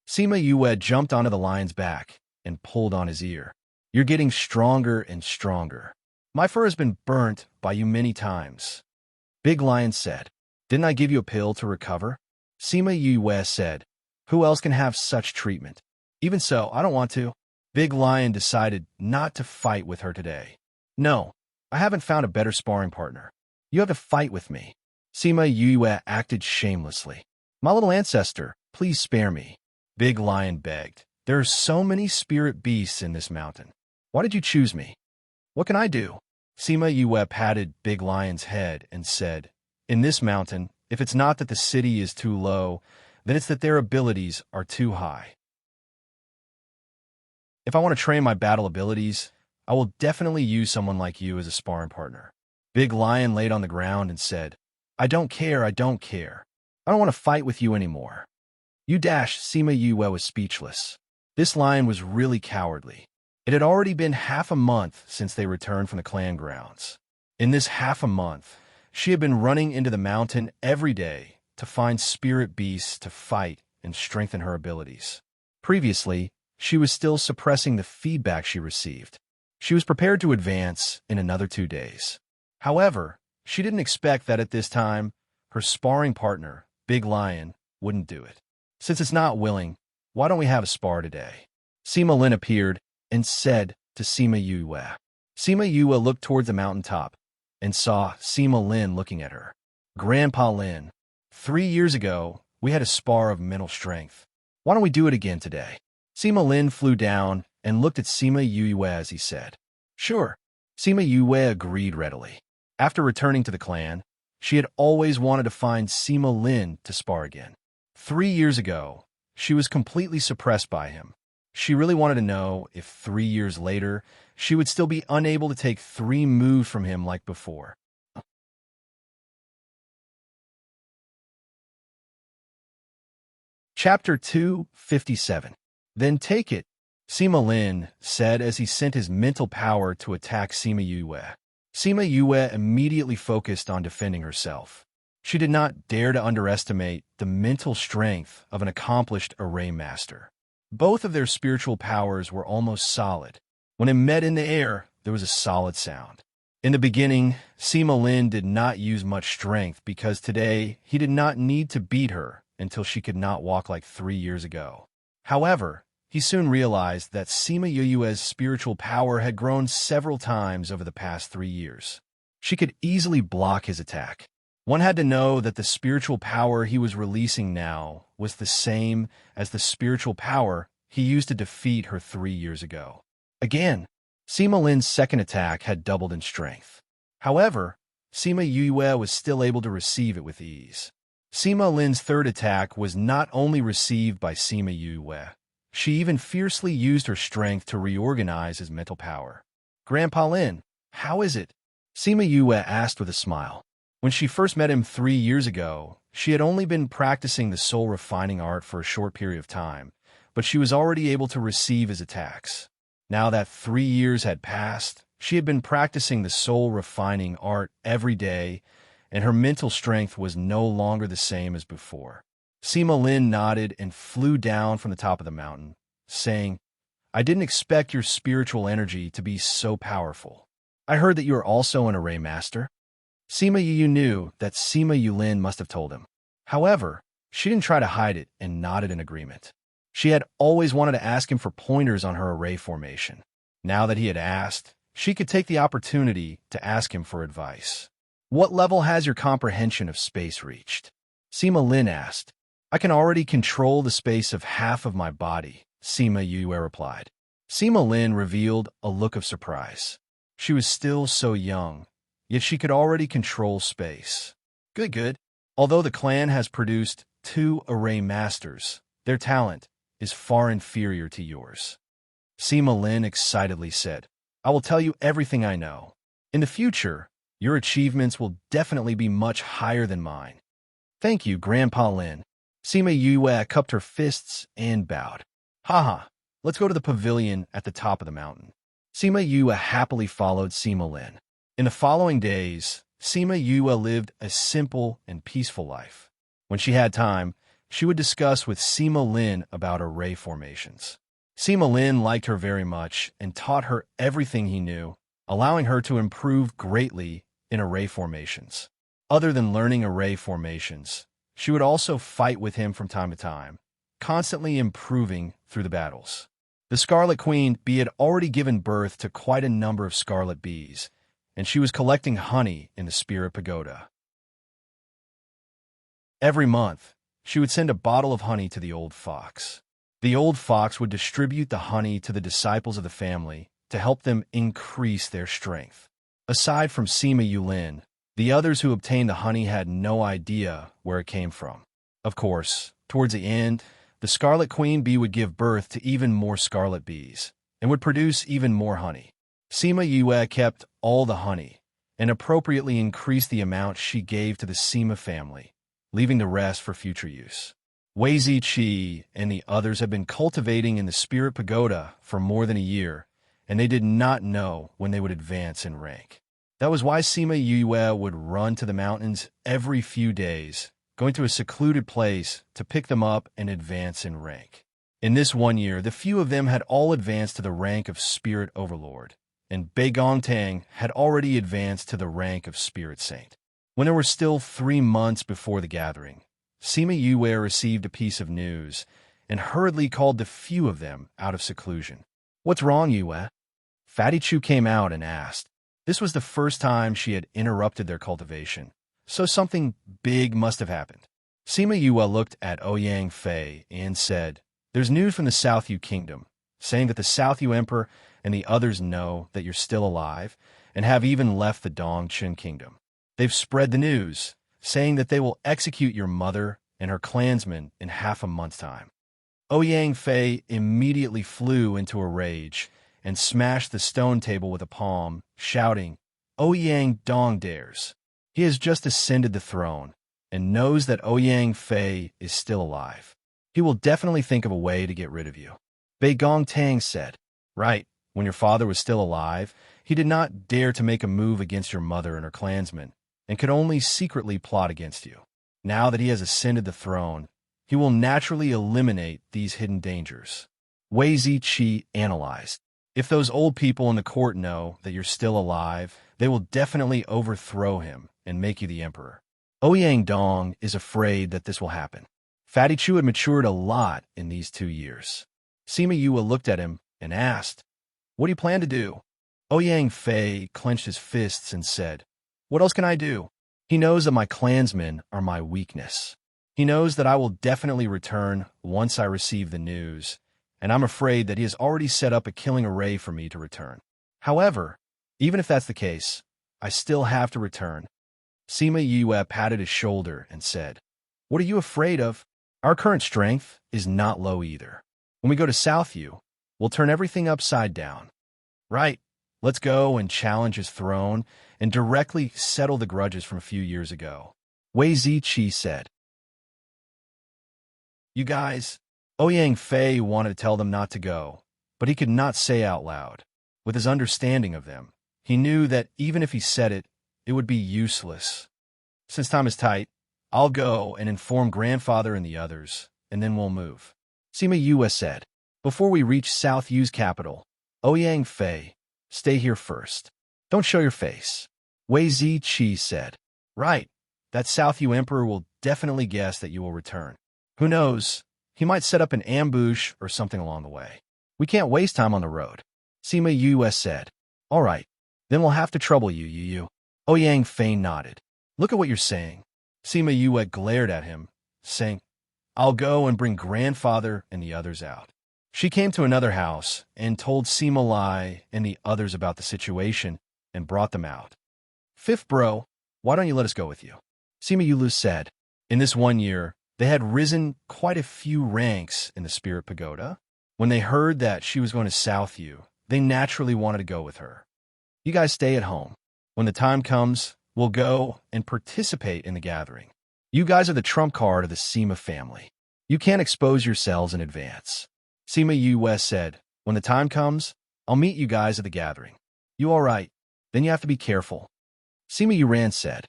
Sima Yue jumped onto the lion's back and pulled on his ear. "You're getting stronger and stronger. My fur has been burnt by you many times." Big Lion said, "Didn't I give you a pill to recover?" Sima Yue said, "Who else can have such treatment? Even so, I don't want to." Big Lion decided not to fight with her today. "No, I haven't found a better sparring partner. You have to fight with me." Sima Yue acted shamelessly. "My little ancestor, please spare me." Big Lion begged. "There are so many spirit beasts in this mountain. Why did you choose me? What can I do?" Sima Yue patted Big Lion's head and said, "In this mountain, if it's not that the city is too low, then it's that their abilities are too high. If I want to train my battle abilities, I will definitely use someone like you as a sparring partner." Big Lion laid on the ground and said, I don't care. I don't care. I don't want to fight with you anymore." Sima Yue was speechless. This lion was really cowardly. It had already been half a month since they returned from the clan grounds. In this half a month, she had been running into the mountain every day to find spirit beasts to fight and strengthen her abilities. Previously, she was still suppressing the feedback she received. She was prepared to advance in another 2 days. However, she didn't expect that at this time, her sparring partner, Big Lion, wouldn't do it. "Since it's not willing, why don't we have a spar today?" Sima Lin appeared and said to Sima Yue. Sima Yue looked towards the mountaintop and saw Sima Lin looking at her. "Grandpa Lin, 3 years ago, we had a spar of mental strength. Why don't we do it again today?" Sima Lin flew down and looked at Sima Yue as he said, "Sure." Sima Yue agreed readily. After returning to the clan, she had always wanted to find Sima Lin to spar again. 3 years ago, she was completely suppressed by him. She really wanted to know if 3 years later, she would still be unable to take 3 moves from him like before. Chapter 257. "Then take it," Sima Lin said as he sent his mental power to attack Sima Yue. Sima Yue immediately focused on defending herself. She did not dare to underestimate the mental strength of an accomplished array master. Both of their spiritual powers were almost solid. When it met in the air, there was a solid sound. In the beginning, Sima Lin did not use much strength because today he did not need to beat her until she could not walk like 3 years ago. However, he soon realized that Sima Yue's spiritual power had grown several times over the past 3 years. She could easily block his attack. One had to know that the spiritual power he was releasing now was the same as the spiritual power he used to defeat her 3 years ago. Again, Sima Lin's second attack had doubled in strength. However, Sima Yue was still able to receive it with ease. Sima Lin's third attack was not only received by Sima Yue, she even fiercely used her strength to reorganize his mental power. "Grandpa Lin, how is it?" Sima Yue asked with a smile. When she first met him 3 years ago, she had only been practicing the soul refining art for a short period of time, but she was already able to receive his attacks. Now that 3 years had passed, she had been practicing the soul refining art every day, and her mental strength was no longer the same as before. Sima Lin nodded and flew down from the top of the mountain, saying, "I didn't expect your spiritual energy to be so powerful. I heard that you are also an array master." Sima Yu knew that Sima Yulin must have told him. However, she didn't try to hide it and nodded in agreement. She had always wanted to ask him for pointers on her array formation. Now that he had asked, she could take the opportunity to ask him for advice. "What level has your comprehension of space reached?" Sima Lin asked. "I can already control the space of half of my body," Sima Yue replied. Sima Lin revealed a look of surprise. She was still so young, yet she could already control space. Good. Although the clan has produced 2 array masters, their talent is far inferior to yours. Sima Lin excitedly said, "I will tell you everything I know. In the future, your achievements will definitely be much higher than mine." "Thank you, Grandpa Lin." Sima Yue cupped her fists and bowed. "Haha, let's go to the pavilion at the top of the mountain." Sima Yue happily followed Sima Lin. In the following days, Sima Yue lived a simple and peaceful life. When she had time, she would discuss with Sima Lin about array formations. Sima Lin liked her very much and taught her everything he knew, allowing her to improve greatly in array formations. Other than learning array formations, she would also fight with him from time to time, constantly improving through the battles. The Scarlet Queen Bee had already given birth to quite a number of scarlet bees, and she was collecting honey in the Spirit Pagoda. Every month, she would send a bottle of honey to the old fox. The old fox would distribute the honey to the disciples of the family to help them increase their strength. Aside from Sima Yulin, the others who obtained the honey had no idea where it came from. Of course, towards the end, the Scarlet Queen Bee would give birth to even more scarlet bees and would produce even more honey. Sima Yue kept all the honey and appropriately increased the amount she gave to the Sima family, leaving the rest for future use. Wei Ziqi and the others had been cultivating in the Spirit Pagoda for more than a year, and they did not know when they would advance in rank. That was why Sima Yue would run to the mountains every few days, going to a secluded place to pick them up and advance in rank. In this 1 year, the few of them had all advanced to the rank of Spirit Overlord, and Beigongtang had already advanced to the rank of Spirit Saint. When there were still 3 months before the gathering, Sima Yue received a piece of news and hurriedly called the few of them out of seclusion. "What's wrong, Yue?" Fatty Chu came out and asked. This was the first time she had interrupted their cultivation, so something big must have happened. Sima Yue looked at Ouyang Fei and said, "There's news from the South Yu Kingdom, saying that the South Yu Emperor and the others know that you're still alive and have even left the Dongchen Kingdom. They've spread the news, saying that they will execute your mother and her clansmen in half a month's time." Ouyang Fei immediately flew into a rage and smashed the stone table with a palm, shouting, "Ouyang Dong dares! He has just ascended the throne and knows that Ouyang Fei is still alive. He will definitely think of a way to get rid of you." Beigongtang said, "Right, when your father was still alive, he did not dare to make a move against your mother and her clansmen, and could only secretly plot against you. Now that he has ascended the throne, he will naturally eliminate these hidden dangers." Wei Ziqi analyzed. "If those old people in the court know that you're still alive, They will definitely overthrow him and make you the emperor. Ouyang Dong is afraid that this will happen. Fatty Chu had matured a lot in these 2 years. Sima Yue looked at him and asked, "What do you plan to do?" Ouyang Fei clenched his fists and said, "What else can I do? He knows that my clansmen are my weakness. He knows that I will definitely return once I receive the news, and I'm afraid that he has already set up a killing array for me to return. However, even if that's the case, I still have to return." Sima Yue patted his shoulder and said, "What are you afraid of? Our current strength is not low either. When we go to South Yu, we'll turn everything upside down. Right, let's go and challenge his throne and directly settle the grudges from a few years ago." Wei Ziqi said. "You guys," Ouyang Fei wanted to tell them not to go, but he could not say out loud. With his understanding of them, he knew that even if he said it, it would be useless. "Since time is tight, I'll go and inform grandfather and the others, and then we'll move," Sima Yue said. "Before we reach South Yu's capital, Ouyang Fei, stay here first. Don't show your face." Wei Ziqi said, "Right, that South Yu emperor will definitely guess that you will return. Who knows, he might set up an ambush or something along the way. We can't waste time on the road." Sima Yue said, "All right, then we'll have to trouble you, Yu." Ouyang Fei nodded. "Look at what you're saying." Sima Yue glared at him, saying, "I'll go and bring grandfather and the others out." She came to another house and told Sima Lai and the others about the situation and brought them out. "Fifth bro, why don't you let us go with you?" Sima Yue said. In this 1 year, they had risen quite a few ranks in the Spirit Pagoda. When they heard that she was going to South Yu, they naturally wanted to go with her. "You guys stay at home. When the time comes, we'll go and participate in the gathering. You guys are the trump card of the Sima family. You can't expose yourselves in advance." Sima Yue said, "When the time comes, I'll meet you guys at the gathering." "You all right? Then you have to be careful." Sima Yuran said,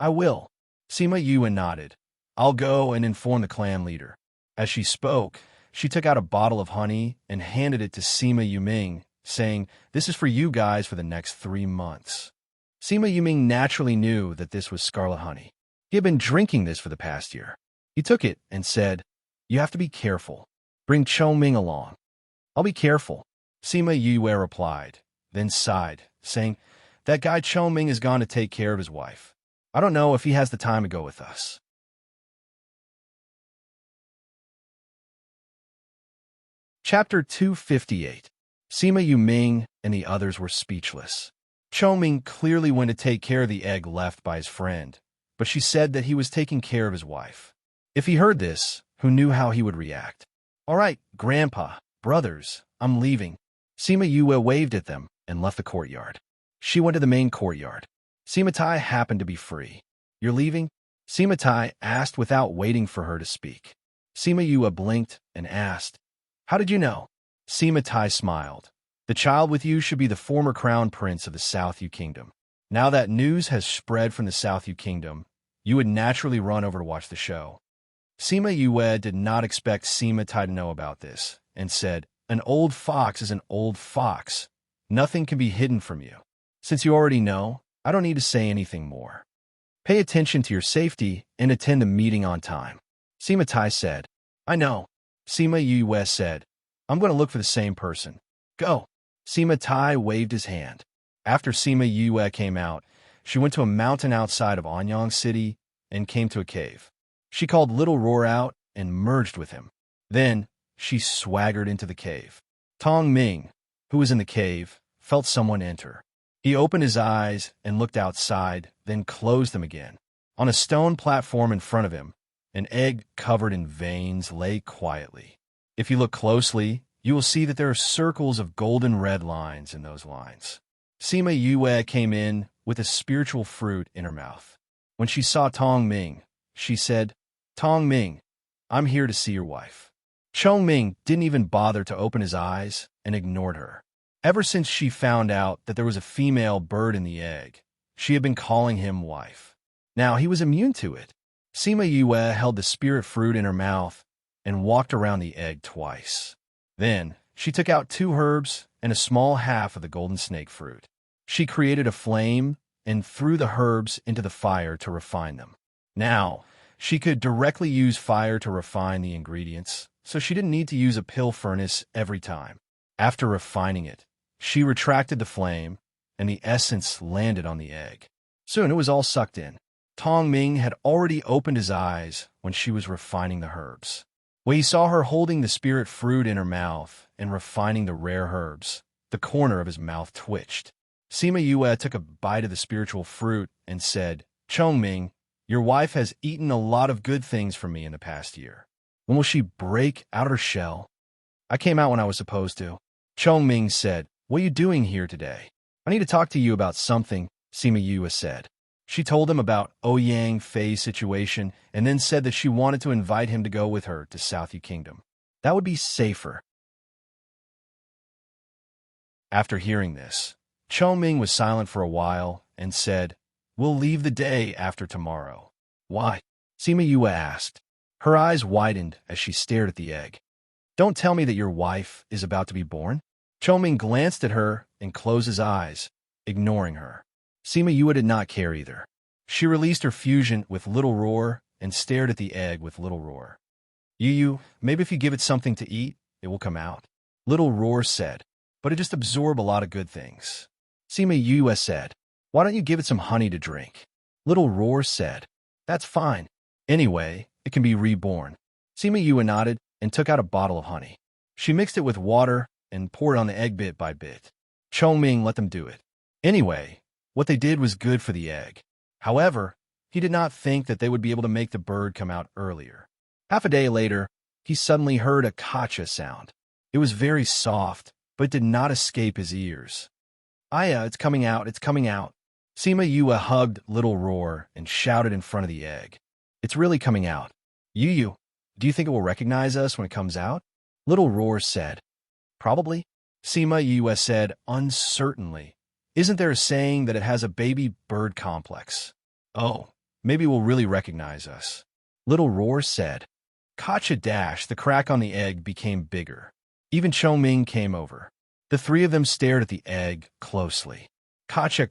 "I will." Sima Yue nodded. "I'll go and inform the clan leader." As she spoke, she took out a bottle of honey and handed it to Sima Yuming, saying, "This is for you guys for the next 3 months." Sima Yuming naturally knew that this was scarlet honey. He had been drinking this for the past year. He took it and said, "You have to be careful. Bring Chou Ming along." "I'll be careful," Sima Yue replied, then sighed, saying, "That guy Chou Ming has gone to take care of his wife. I don't know if he has the time to go with us." Chapter 258. Sima Yuming and the others were speechless. Chou Ming clearly went to take care of the egg left by his friend, but she said that he was taking care of his wife. If he heard this, who knew how he would react? "All right, Grandpa, brothers, I'm leaving." Sima Yue waved at them and left the courtyard. She went to the main courtyard. Sima Tai happened to be free. "You're leaving?" Sima Tai asked without waiting for her to speak. Sima Yue blinked and asked, "How did you know?" Sima Tai smiled. "The child with you should be the former crown prince of the South Yu Kingdom. Now that news has spread from the South Yu Kingdom, you would naturally run over to watch the show." Sima Yue did not expect Sima Tai to know about this, and said, "An old fox is an old fox. Nothing can be hidden from you. Since you already know, I don't need to say anything more. Pay attention to your safety and attend the meeting on time." Sima Tai said, "I know." Sima Yue said, "I'm going to look for the same person. Go." Sima Tai waved his hand. After Sima Yue came out, she went to a mountain outside of Anyang City and came to a cave. She called Little Roar out and merged with him. Then she swaggered into the cave. Tong Ming, who was in the cave, felt someone enter. He opened his eyes and looked outside, then closed them again. On a stone platform in front of him, an egg covered in veins lay quietly. If you look closely, you will see that there are circles of golden red lines in those lines. Sima Yue came in with a spiritual fruit in her mouth. When she saw Tong Ming, she said, "Tong Ming, I'm here to see your wife." Chong Ming didn't even bother to open his eyes and ignored her. Ever since she found out that there was a female bird in the egg, she had been calling him wife. Now he was immune to it. Sima Yue held the spirit fruit in her mouth and walked around the egg twice. Then she took out 2 herbs and a small half of the golden snake fruit. She created a flame and threw the herbs into the fire to refine them. Now, she could directly use fire to refine the ingredients, so she didn't need to use a pill furnace every time. After refining it, she retracted the flame, and the essence landed on the egg. Soon it was all sucked in. Tong Ming had already opened his eyes when she was refining the herbs. When he saw her holding the spirit fruit in her mouth and refining the rare herbs, the corner of his mouth twitched. Sima Yue took a bite of the spiritual fruit and said, "Chong Ming, your wife has eaten a lot of good things from me in the past year. When will she break out of her shell?" "I came out when I was supposed to." Chong Ming said, "What are you doing here today?" "I need to talk to you about something," Sima Yue said. She told him about Ouyang Fei's situation and then said that she wanted to invite him to go with her to South Yu Kingdom. That would be safer. After hearing this, Chong Ming was silent for a while and said, "We'll leave the day after tomorrow." "Why?" Sima Yue asked. Her eyes widened as she stared at the egg. "Don't tell me that your wife is about to be born?" Chong Ming glanced at her and closed his eyes, ignoring her. Sima Yue did not care either. She released her fusion with Little Roar and stared at the egg with Little Roar. "Yu, maybe if you give it something to eat, it will come out," Little Roar said. "But it just absorbs a lot of good things." Sima Yue said, "Why don't you give it some honey to drink?" Little Roar said, "That's fine. Anyway, it can be reborn." Sima Yue nodded and took out a bottle of honey. She mixed it with water and poured it on the egg bit by bit. Chong Ming let them do it. Anyway, what they did was good for the egg. However, he did not think that they would be able to make the bird come out earlier. Half a day later, he suddenly heard a kacha sound. It was very soft, but it did not escape his ears. "Aya, it's coming out, it's coming out." Sima Yue hugged Little Roar and shouted in front of the egg, "It's really coming out. Yu, do you think it will recognize us when it comes out?" Little Roar said, "Probably." Sima Yue said uncertainly, "Isn't there a saying that it has a baby bird complex?" "Oh, maybe it will really recognize us." Little Roar said. Kacha dashed, the crack on the egg became bigger. Even Chong Ming came over. The three of them stared at the egg closely. Kacha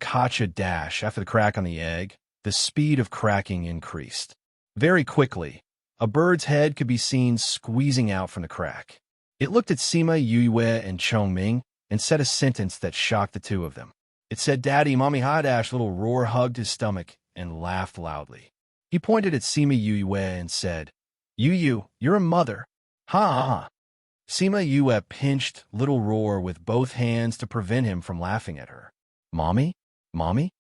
dash. After the crack on the egg, the speed of cracking increased. Very quickly, a bird's head could be seen squeezing out from the crack. It looked at Sima Yue and Chong Ming and said a sentence that shocked the two of them. It said, "Daddy, Mommy, hi dash." Little Roar hugged his stomach and laughed loudly. He pointed at Sima Yue and said, "Yu, you're a mother." "Ha ha ha." Sima Yue pinched Little Roar with both hands to prevent him from laughing at her. "Mommy? Mommy?"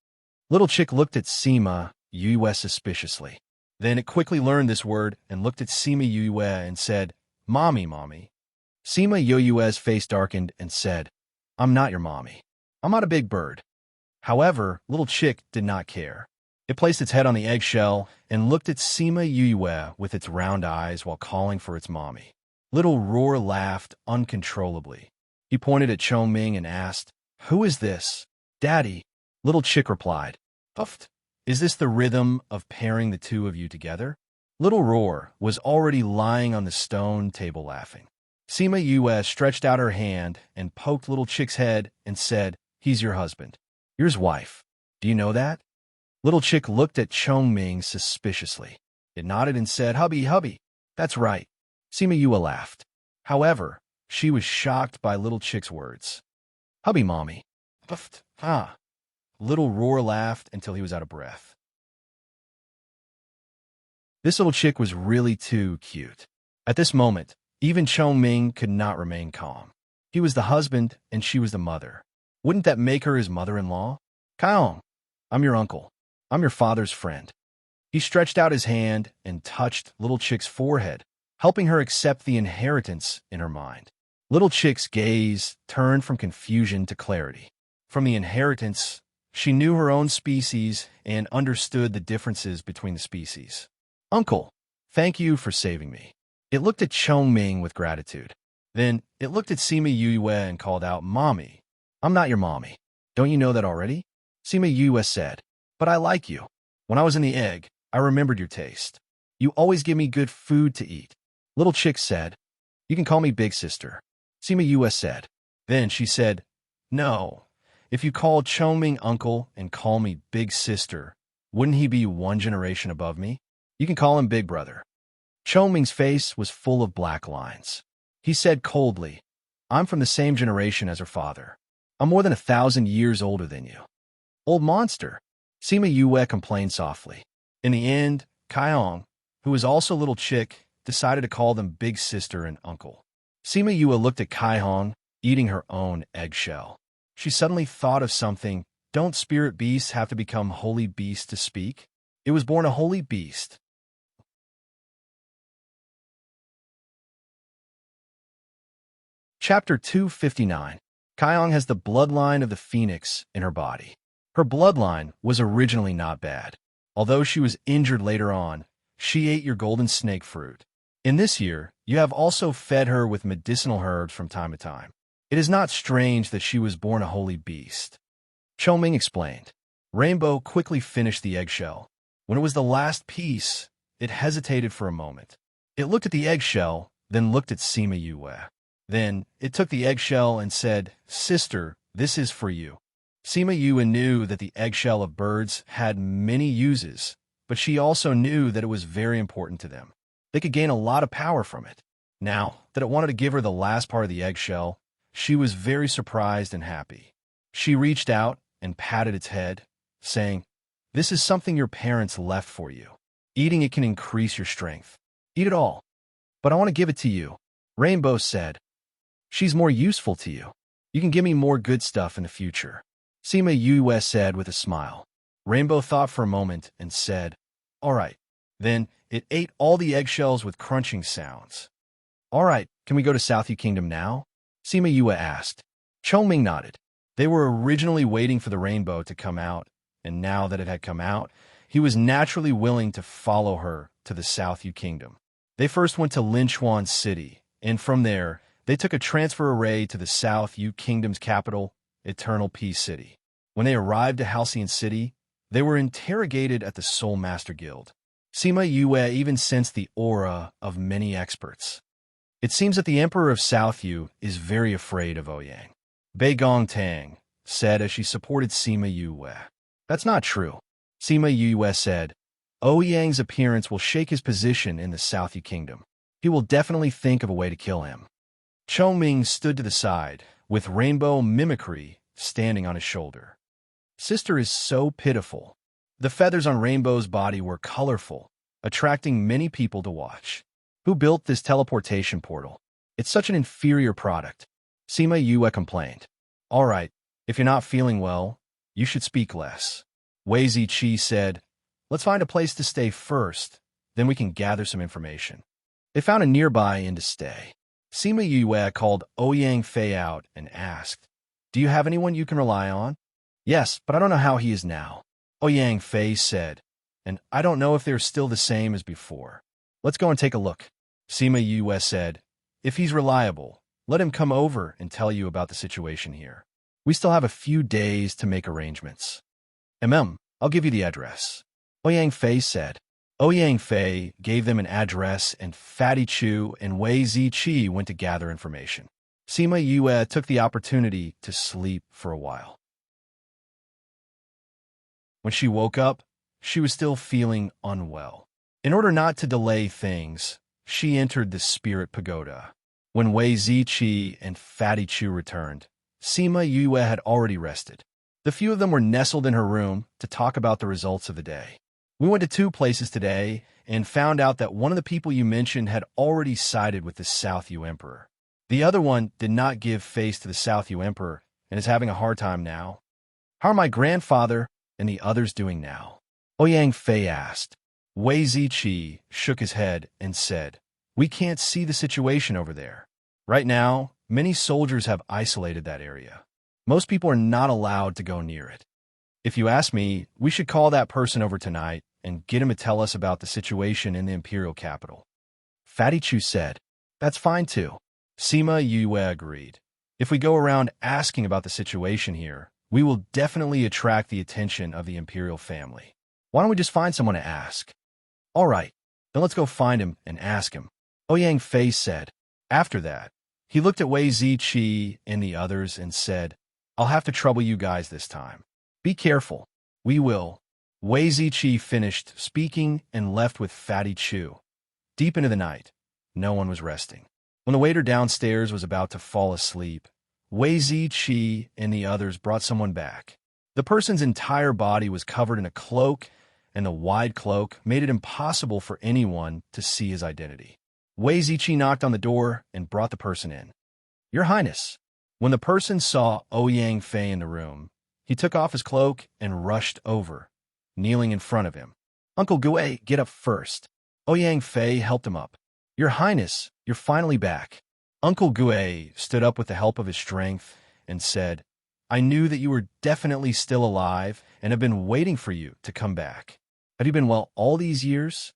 Little Chick looked at Sima Yue suspiciously. Then it quickly learned this word and looked at Sima Yue and said, "Mommy, Mommy." Sima Yue's face darkened and said, "I'm not your mommy. I'm not a big bird." However, Little Chick did not care. It placed its head on the eggshell and looked at Sima Yue with its round eyes while calling for its mommy. Little Roar laughed uncontrollably. He pointed at Chong Ming and asked, "Who is this?" "Daddy," Little Chick replied. "Puffed. Is this the rhythm of pairing the two of you together?" Little Roar was already lying on the stone table laughing. Sima Yue stretched out her hand and poked Little Chick's head and said, "He's your husband. You're his wife. Do you know that?" Little Chick looked at Chong Ming suspiciously. It nodded and said, hubby. That's right." Sima Yue laughed. However, she was shocked by Little Chick's words. "Hubby, Mommy." "Puffed. Ah." Little Roar laughed until he was out of breath. This Little Chick was really too cute. At this moment, even Chong Ming could not remain calm. He was the husband and she was the mother. Wouldn't that make her his mother-in-law? "Kaong, I'm your uncle. I'm your father's friend." He stretched out his hand and touched Little Chick's forehead, helping her accept the inheritance in her mind. Little Chick's gaze turned from confusion to clarity. From the inheritance, she knew her own species and understood the differences between the species. "Uncle, thank you for saving me." It looked at Chong Ming with gratitude. Then it looked at Sima Yue and called out, "Mommy." "I'm not your mommy. Don't you know that already?" Sima Yue said, "But I like you. When I was in the egg, I remembered your taste. You always give me good food to eat." Little Chick said, "You can call me Big Sister." Sima Yue said. Then she said, "No, If you call Chongming uncle and call me big sister, wouldn't he be one generation above me? You can call him big brother. Chongming's face was full of black lines. He said coldly, I'm from the same generation as her father. I'm more than 1,000 years older than you. Old monster, Sima Yue complained softly. In the end, Kaiyong, who was also a little chick, decided to call them big sister and uncle. Sima Yue looked at Kaiyong, eating her own eggshell. She suddenly thought of something. Don't spirit beasts have to become holy beasts to speak? It was born a holy beast. Chapter 259. Kaiyong has the bloodline of the phoenix in her body. Her bloodline was originally not bad. Although she was injured later on, she ate your golden snake fruit. In this year, you have also fed her with medicinal herbs from time to time. It is not strange that she was born a holy beast. Chongming explained. Rainbow quickly finished the eggshell. When it was the last piece, it hesitated for a moment. It looked at the eggshell, then looked at Sima Yue. Then, it took the eggshell and said, Sister, this is for you. Sima Yue knew that the eggshell of birds had many uses, but she also knew that it was very important to them. They could gain a lot of power from it. Now that it wanted to give her the last part of the eggshell, she was very surprised and happy. She reached out and patted its head, saying, This is something your parents left for you. Eating it can increase your strength. Eat it all. But I want to give it to you. Rainbow said, She's more useful to you. You can give me more good stuff in the future. Sima Yue said with a smile. Rainbow thought for a moment and said, All right. Then it ate all the eggshells with crunching sounds. All right, can we go to Southview Kingdom now? Sima Yue asked. Chongming nodded. They were originally waiting for the rainbow to come out, and now that it had come out, he was naturally willing to follow her to the Southview Kingdom. They first went to Linchuan City, and from there, they took a transfer array to the Southview Kingdom's capital, Eternal Peace City. When they arrived at Halcyon City, they were interrogated at the Soul Master Guild. Sima Yue even sensed the aura of many experts. It seems that the Emperor of Southview is very afraid of Ouyang. Bei Gongtang said as she supported Sima Yue. That's not true. Sima Yue said, Ouyang's appearance will shake his position in the Southview Kingdom. He will definitely think of a way to kill him. Chongming stood to the side, with Rainbow Mimicry standing on his shoulder. Sister is so pitiful. The feathers on Rainbow's body were colorful, attracting many people to watch. Who built this teleportation portal? It's such an inferior product. Sima Yue complained. All right, if you're not feeling well, you should speak less. Wei Ziqi said, Let's find a place to stay first, then we can gather some information. They found a nearby inn to stay. Sima Yue called Ouyang Fei out and asked, Do you have anyone you can rely on? Yes, but I don't know how he is now. Ouyang Fei said, and I don't know if they're still the same as before. Let's go and take a look. Sima Yue said, If he's reliable, let him come over and tell you about the situation here. We still have a few days to make arrangements. I'll give you the address. Ouyang Fei said. Ouyang Fei gave them an address, and Fatty Chu and Wei Ziqi went to gather information. Sima Yue took the opportunity to sleep for a while. When she woke up, she was still feeling unwell. In order not to delay things, she entered the Spirit Pagoda. When Wei Ziqi and Fatty Chu returned, Sima Yue had already rested. The few of them were nestled in her room to talk about the results of the day. We went to 2 places today and found out that one of the people you mentioned had already sided with the Southview Emperor. The other one did not give face to the Southview Emperor and is having a hard time now. How are my grandfather and the others doing now? Ouyang Fei asked. Wei Ziqi shook his head and said, We can't see the situation over there. Right now, many soldiers have isolated that area. Most people are not allowed to go near it. If you ask me, we should call that person over tonight and get him to tell us about the situation in the imperial capital. Fatty Chu said, That's fine too. Sima Yue agreed. If we go around asking about the situation here, we will definitely attract the attention of the imperial family. Why don't we just find someone to ask? All right, then let's go find him and ask him. Ouyang Fei said. After that, he looked at Wei Ziqi and the others and said, I'll have to trouble you guys this time. Be careful. We will. Wei Ziqi finished speaking and left with Fatty Chu. Deep into the night, no one was resting. When the waiter downstairs was about to fall asleep, Wei Ziqi and the others brought someone back. The person's entire body was covered in a cloak, and the wide cloak made it impossible for anyone to see his identity. Wei Ziqi knocked on the door and brought the person in. Your Highness. When the person saw Ouyang Fei in the room, he took off his cloak and rushed over, kneeling in front of him. Uncle Gue, get up first. Ouyang Fei helped him up. Your Highness, you're finally back. Uncle Gue stood up with the help of his strength and said, I knew that you were definitely still alive and have been waiting for you to come back. Have you been well all these years?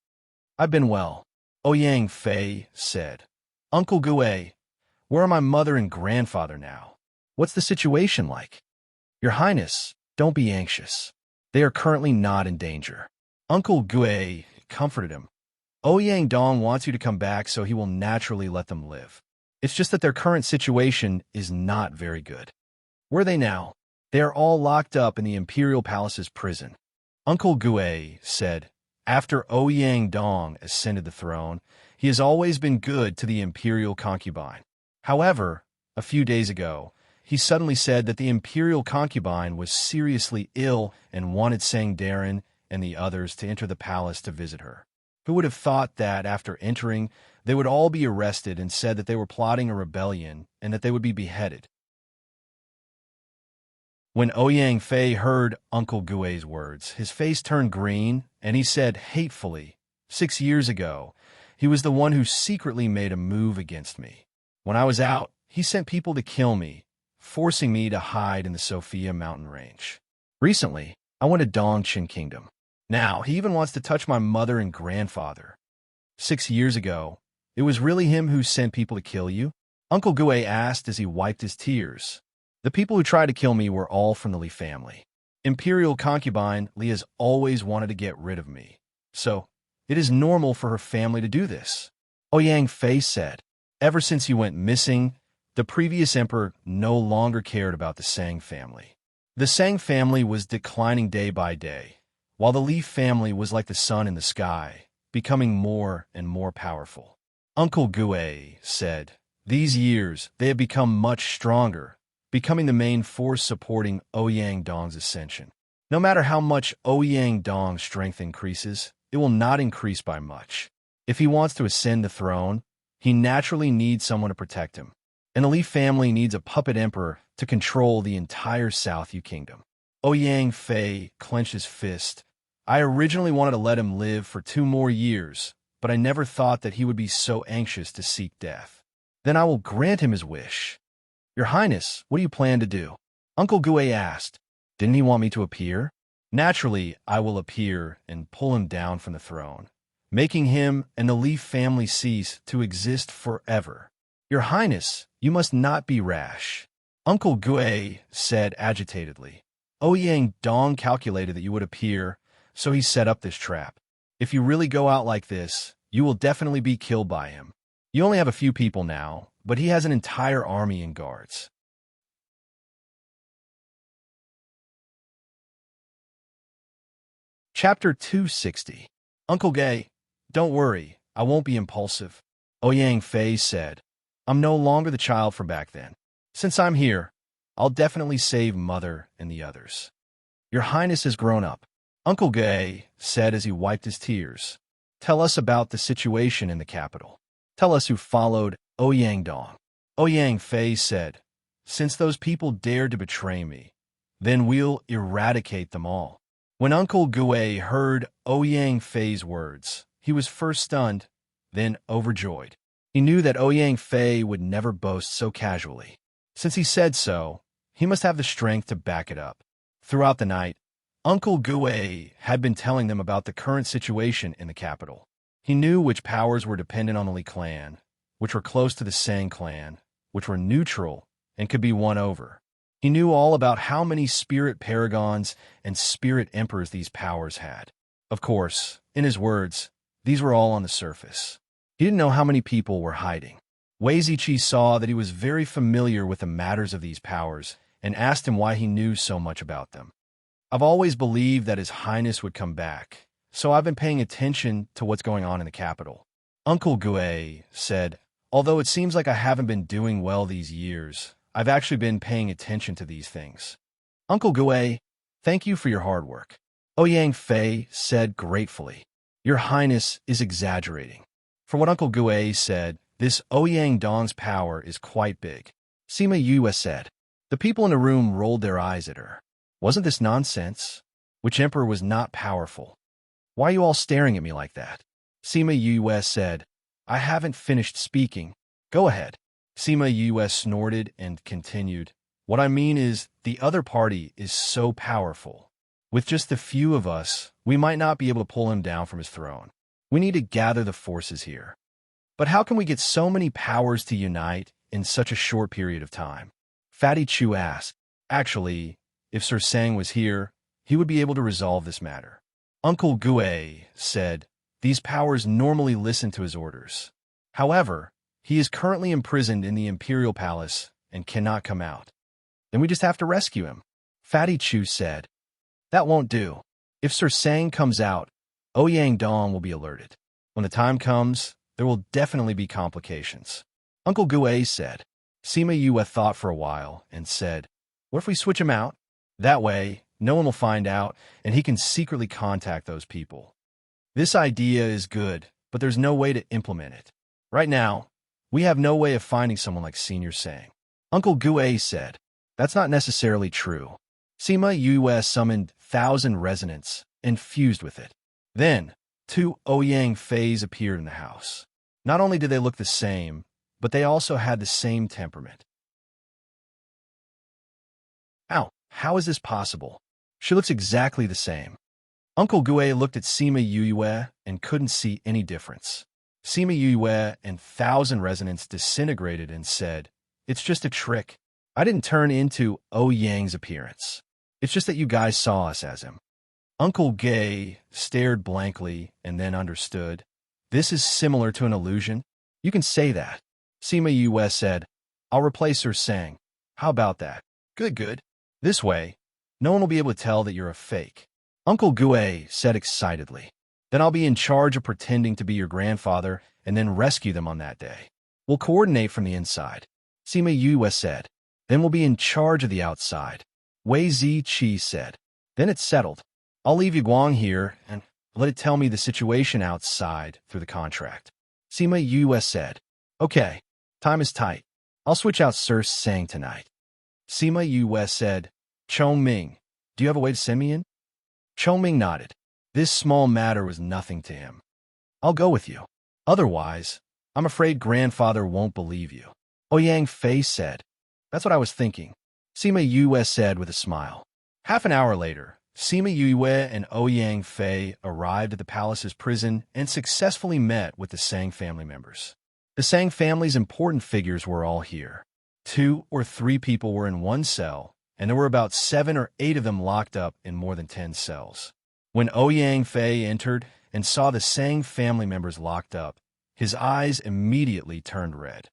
I've been well, Ouyang Fei said. Uncle Gue, where are my mother and grandfather now? What's the situation like? Your Highness, don't be anxious. They are currently not in danger. Uncle Gue comforted him. Ouyang Dong wants you to come back, so he will naturally let them live. It's just that their current situation is not very good. Where are they now? They are all locked up in the Imperial Palace's prison. Uncle Gue said, after Ouyang Dong ascended the throne, he has always been good to the Imperial concubine. However, a few days ago, he suddenly said that the Imperial concubine was seriously ill and wanted Sang Darren and the others to enter the palace to visit her. Who would have thought that, after entering, they would all be arrested and said that they were plotting a rebellion and that they would be beheaded? When Ouyang Fei heard Uncle Gue's words, his face turned green, and he said hatefully, 6 years ago, he was the one who secretly made a move against me. When I was out, he sent people to kill me, forcing me to hide in the Sophia mountain range. Recently, I went to Dongqing Kingdom. Now, he even wants to touch my mother and grandfather. 6 years ago, it was really him who sent people to kill you? Uncle Gue asked as he wiped his tears. The people who tried to kill me were all from the Li family. Imperial concubine Li has always wanted to get rid of me. So, it is normal for her family to do this. Ouyang Fei said, ever since you went missing, the previous emperor no longer cared about the Sang family. The Sang family was declining day by day, while the Li family was like the sun in the sky, becoming more and more powerful. Uncle Gue said, these years they have become much stronger, becoming the main force supporting Ouyang Dong's ascension. No matter how much Ouyang Dong's strength increases, it will not increase by much. If he wants to ascend the throne, he naturally needs someone to protect him. And the Li family needs a puppet emperor to control the entire South Yu Kingdom. Ouyang Fei clenched his fist. I originally wanted to let him live for 2 more years, but I never thought that he would be so anxious to seek death. Then I will grant him his wish. Your Highness, what do you plan to do? Uncle Gue asked. Didn't he want me to appear? Naturally, I will appear and pull him down from the throne, making him and the Li family cease to exist forever. Your Highness, you must not be rash. Uncle Gue said agitatedly. Ouyang Dong calculated that you would appear, so he set up this trap. If you really go out like this, you will definitely be killed by him. You only have a few people now, but he has an entire army and guards. Chapter 260. Uncle Gay, don't worry, I won't be impulsive. Ouyang Fei said, I'm no longer the child from back then. Since I'm here, I'll definitely save Mother and the others. Your Highness has grown up. Uncle Gay said as he wiped his tears. Tell us about the situation in the capital. Tell us who followed Ouyang Dong. Ouyang Fei said, since those people dared to betray me, then we'll eradicate them all. When Uncle Gue heard Ouyang Fei's words, he was first stunned, then overjoyed. He knew that Ouyang Fei would never boast so casually. Since he said so, he must have the strength to back it up. Throughout the night, Uncle Gue had been telling them about the current situation in the capital. He knew which powers were dependent on the Li clan, which were close to the Sang clan, which were neutral and could be won over. He knew all about how many spirit paragons and spirit emperors these powers had. Of course, in his words, these were all on the surface. He didn't know how many people were hiding. Wei Ziqi saw that he was very familiar with the matters of these powers, and asked him why he knew so much about them. I've always believed that His Highness would come back, so I've been paying attention to what's going on in the capital. Uncle Gue said, although it seems like I haven't been doing well these years, I've actually been paying attention to these things. Uncle Gue, thank you for your hard work. Ouyang Fei said gratefully. Your Highness is exaggerating. For what Uncle Gue said, this Ouyang Dong's power is quite big. Sima Yue said. The people in the room rolled their eyes at her. Wasn't this nonsense? Which emperor was not powerful? Why are you all staring at me like that? Sima Yue said, I haven't finished speaking. Go ahead. Sima Yue snorted and continued. What I mean is, the other party is so powerful. With just a few of us, we might not be able to pull him down from his throne. We need to gather the forces here. But how can we get so many powers to unite in such a short period of time? Fatty Chu asked. Actually, if Sir Sang was here, he would be able to resolve this matter. Uncle Gue said, these powers normally listen to his orders. However, he is currently imprisoned in the Imperial Palace and cannot come out. Then we just have to rescue him. Fatty Chu said, that won't do. If Sir Sang comes out, Ouyang Dong will be alerted. When the time comes, there will definitely be complications. Uncle Gue said. Sima Yue thought for a while and said, what if we switch him out? That way, no one will find out, and he can secretly contact those people. This idea is good, but there's no way to implement it. Right now, we have no way of finding someone like Senior Sang. Uncle Gue said, that's not necessarily true. Sima Yue summoned 1,000 resonance and fused with it. Then, 2 Ouyang Feis appeared in the house. Not only did they look the same, but they also had the same temperament. How is this possible? She looks exactly the same. Uncle Gue looked at Sima Yue and couldn't see any difference. Sima Yue and 1,000 resonance disintegrated and said, it's just a trick. I didn't turn into Ouyang's appearance. It's just that you guys saw us as him. Uncle Gue stared blankly and then understood. This is similar to an illusion. You can say that. Sima Yue said, I'll replace Sir Sang. How about that? Good. This way, no one will be able to tell that you're a fake. Uncle Gue said excitedly. Then I'll be in charge of pretending to be your grandfather and then rescue them on that day. We'll coordinate from the inside. Sima Yue said. Then we'll be in charge of the outside. Wei Ziqi said. Then it's settled. I'll leave Guang here and let it tell me the situation outside through the contract. Sima Yue said. Okay, time is tight. I'll switch out Sir Sang tonight. Sima Yue said, Chong Ming, do you have a way to send me in? Chong Ming nodded. This small matter was nothing to him. I'll go with you. Otherwise, I'm afraid grandfather won't believe you. Ouyang Fei said. That's what I was thinking. Sima Yue said with a smile. Half an hour later, Sima Yue and Ouyang Fei arrived at the palace's prison and successfully met with the Sang family members. The Sang family's important figures were all here. 2 or 3 people were in one cell, and there were about 7 or 8 of them locked up in more than 10 cells. When Ouyang Fei entered and saw the Sang family members locked up, his eyes immediately turned red.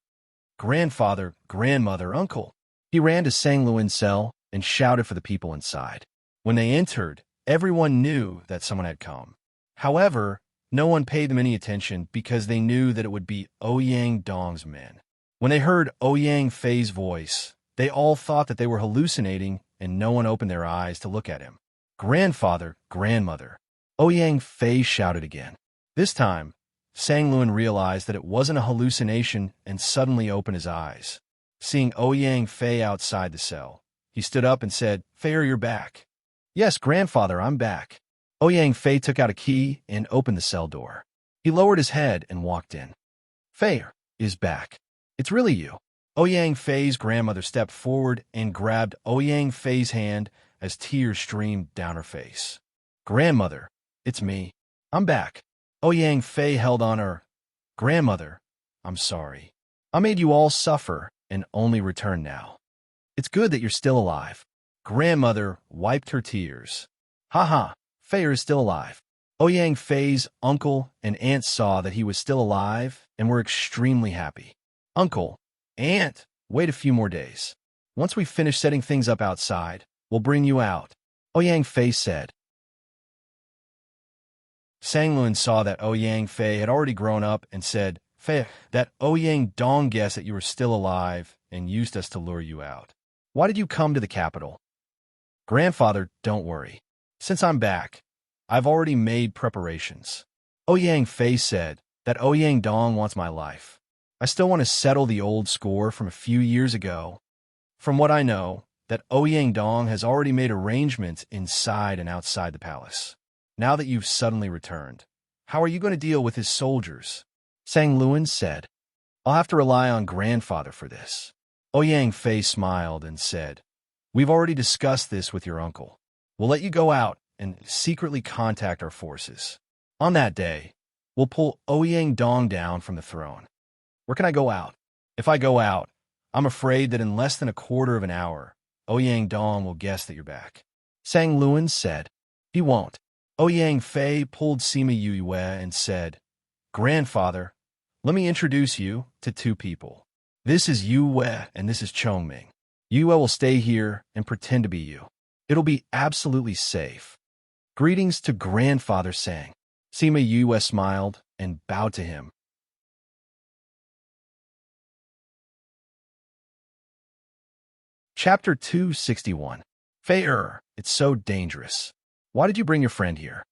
Grandfather, grandmother, uncle. He ran to Sang Luin's cell and shouted for the people inside. When they entered, everyone knew that someone had come. However, no one paid them any attention because they knew that it would be Ouyang Dong's men. When they heard Ouyang Fei's voice, they all thought that they were hallucinating, and no one opened their eyes to look at him. Grandfather, grandmother. Ouyang Fei shouted again. This time, Sang Luin realized that it wasn't a hallucination and suddenly opened his eyes. Seeing Ouyang Fei outside the cell, he stood up and said, Fei, you're back. Yes, grandfather, I'm back. Ouyang Fei took out a key and opened the cell door. He lowered his head and walked in. Fei is back. It's really you. Ouyang Fei's grandmother stepped forward and grabbed Ouyang Fei's hand as tears streamed down her face. Grandmother, it's me. I'm back. Ouyang Fei held on her. Grandmother, I'm sorry. I made you all suffer and only return now. It's good that you're still alive. Grandmother wiped her tears. Ha, Fei is still alive. Ouyang Fei's uncle and aunt saw that he was still alive and were extremely happy. Uncle, aunt, wait a few more days. Once we finish setting things up outside, we'll bring you out, Ouyang Fei said. Sanglun saw that Ouyang Fei had already grown up and said, Fei, that Ouyang Dong guessed that you were still alive and used us to lure you out. Why did you come to the capital? Grandfather, don't worry. Since I'm back, I've already made preparations. Ouyang Fei said that Ouyang Dong wants my life. I still want to settle the old score from a few years ago. From what I know, that Ouyang Dong has already made arrangements inside and outside the palace. Now that you've suddenly returned, how are you going to deal with his soldiers? Sang Luan said, I'll have to rely on grandfather for this. Ouyang Fei smiled and said, We've already discussed this with your uncle. We'll let you go out and secretly contact our forces. On that day, we'll pull Ouyang Dong down from the throne. Where can I go out? If I go out, I'm afraid that in less than a quarter of an hour, Ouyang Dong will guess that you're back. Sang Luan said, He won't. Ouyang Fei pulled Sima Yue and said, Grandfather, let me introduce you to two people. This is Yue and this is Chongming. Yue will stay here and pretend to be you. It'll be absolutely safe. Greetings to Grandfather Sang. Sima Yue smiled and bowed to him. Chapter 261. Fei it's so dangerous. Why did you bring your friend here?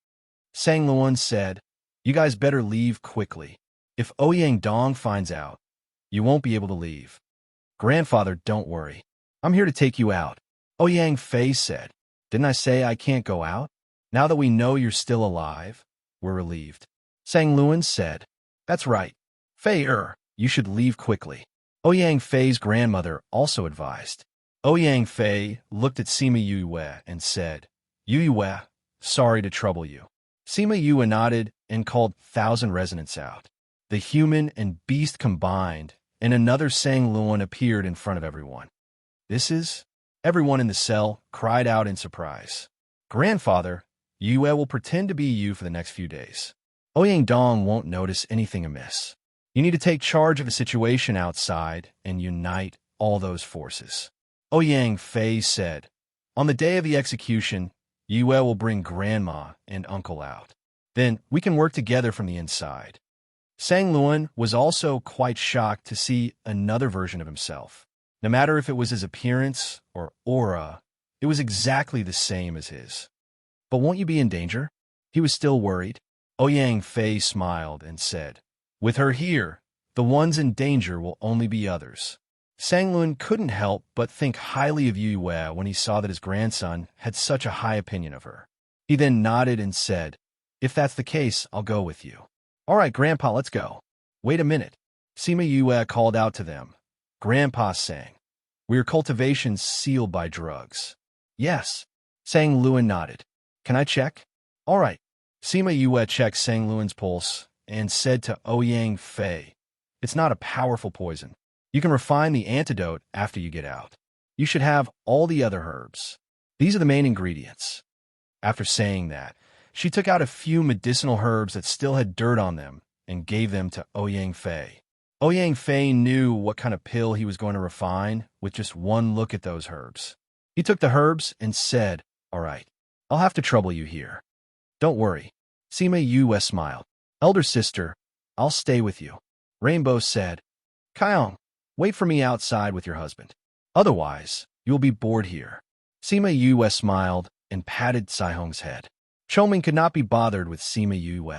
Sang Luan said, You guys better leave quickly. If Ouyang Dong finds out, you won't be able to leave. Grandfather, don't worry. I'm here to take you out. Ouyang Fei said, Didn't I say I can't go out? Now that we know you're still alive, we're relieved. Sang Luan said, That's right. Fei you should leave quickly. Ouyang Fei's grandmother also advised. Ouyang Fei looked at Sima Yue and said, Yue, sorry to trouble you. Sima Yue nodded and called 1,000 resonants out. The human and beast combined, and another Sang Luan appeared in front of everyone. This is? Everyone in the cell cried out in surprise. Grandfather, Yue will pretend to be you for the next few days. Ouyang Dong won't notice anything amiss. You need to take charge of the situation outside and unite all those forces. Ouyang Fei said, On the day of the execution, Yue will bring Grandma and Uncle out. Then we can work together from the inside. Sang Luan was also quite shocked to see another version of himself. No matter if it was his appearance or aura, it was exactly the same as his. But won't you be in danger? He was still worried. Ouyang Fei smiled and said, With her here, the ones in danger will only be others. Sang Luan couldn't help but think highly of Yue when he saw that his grandson had such a high opinion of her. He then nodded and said, If that's the case, I'll go with you. All right, Grandpa, let's go. Wait a minute. Sima Yue called out to them. Grandpa sang, We're cultivations sealed by drugs. Yes. Sang Luan nodded. Can I check? All right. Sima Yue checked Sang Luan's pulse and said to Ouyang Fei, It's not a powerful poison. You can refine the antidote after you get out. You should have all the other herbs. These are the main ingredients. After saying that, she took out a few medicinal herbs that still had dirt on them and gave them to Ouyang Fei. Ouyang Fei knew what kind of pill he was going to refine with just one look at those herbs. He took the herbs and said, All right, I'll have to trouble you here. Don't worry. Sima Yue smiled. Elder sister, I'll stay with you. Rainbow said, Kaiyong, wait for me outside with your husband. Otherwise, you'll be bored here. Sima Yue smiled and patted Saihong's head. Chongming could not be bothered with Sima Yue.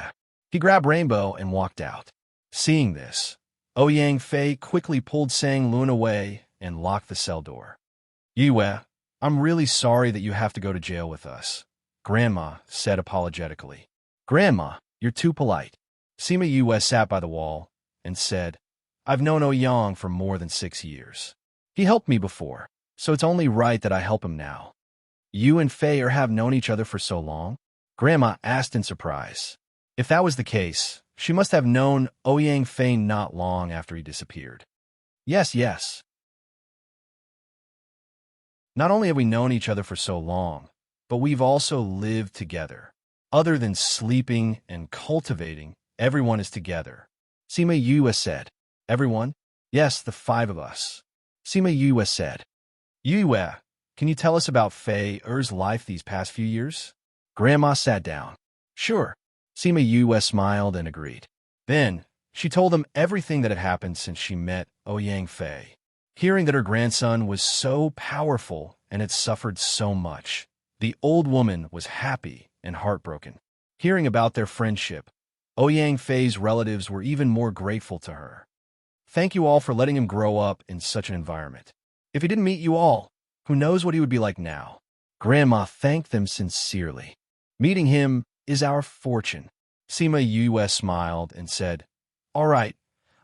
He grabbed Rainbow and walked out. Seeing this, Ouyang Fei quickly pulled Sang Luan away and locked the cell door. Yue, I'm really sorry that you have to go to jail with us, Grandma said apologetically. Grandma, you're too polite. Sima Yue sat by the wall and said, I've known Ouyang for more than 6 years. He helped me before, so it's only right that I help him now. You and Fei have known each other for so long? Grandma asked in surprise. If that was the case, she must have known Ouyang Fei not long after he disappeared. Yes. Not only have we known each other for so long, but we've also lived together. Other than sleeping and cultivating, everyone is together. Sima Yue said. Everyone? Yes, the 5 of us. Sima Yue said. Yue, can you tell us about Fei Er's life these past few years? Grandma sat down. Sure. Sima Yue smiled and agreed. Then, she told them everything that had happened since she met Ouyang Fei. Hearing that her grandson was so powerful and had suffered so much, the old woman was happy and heartbroken. Hearing about their friendship, Ouyang Fei's relatives were even more grateful to her. Thank you all for letting him grow up in such an environment. If he didn't meet you all, who knows what he would be like now? Grandma thanked them sincerely. Meeting him is our fortune. Sima Yue smiled and said, All right,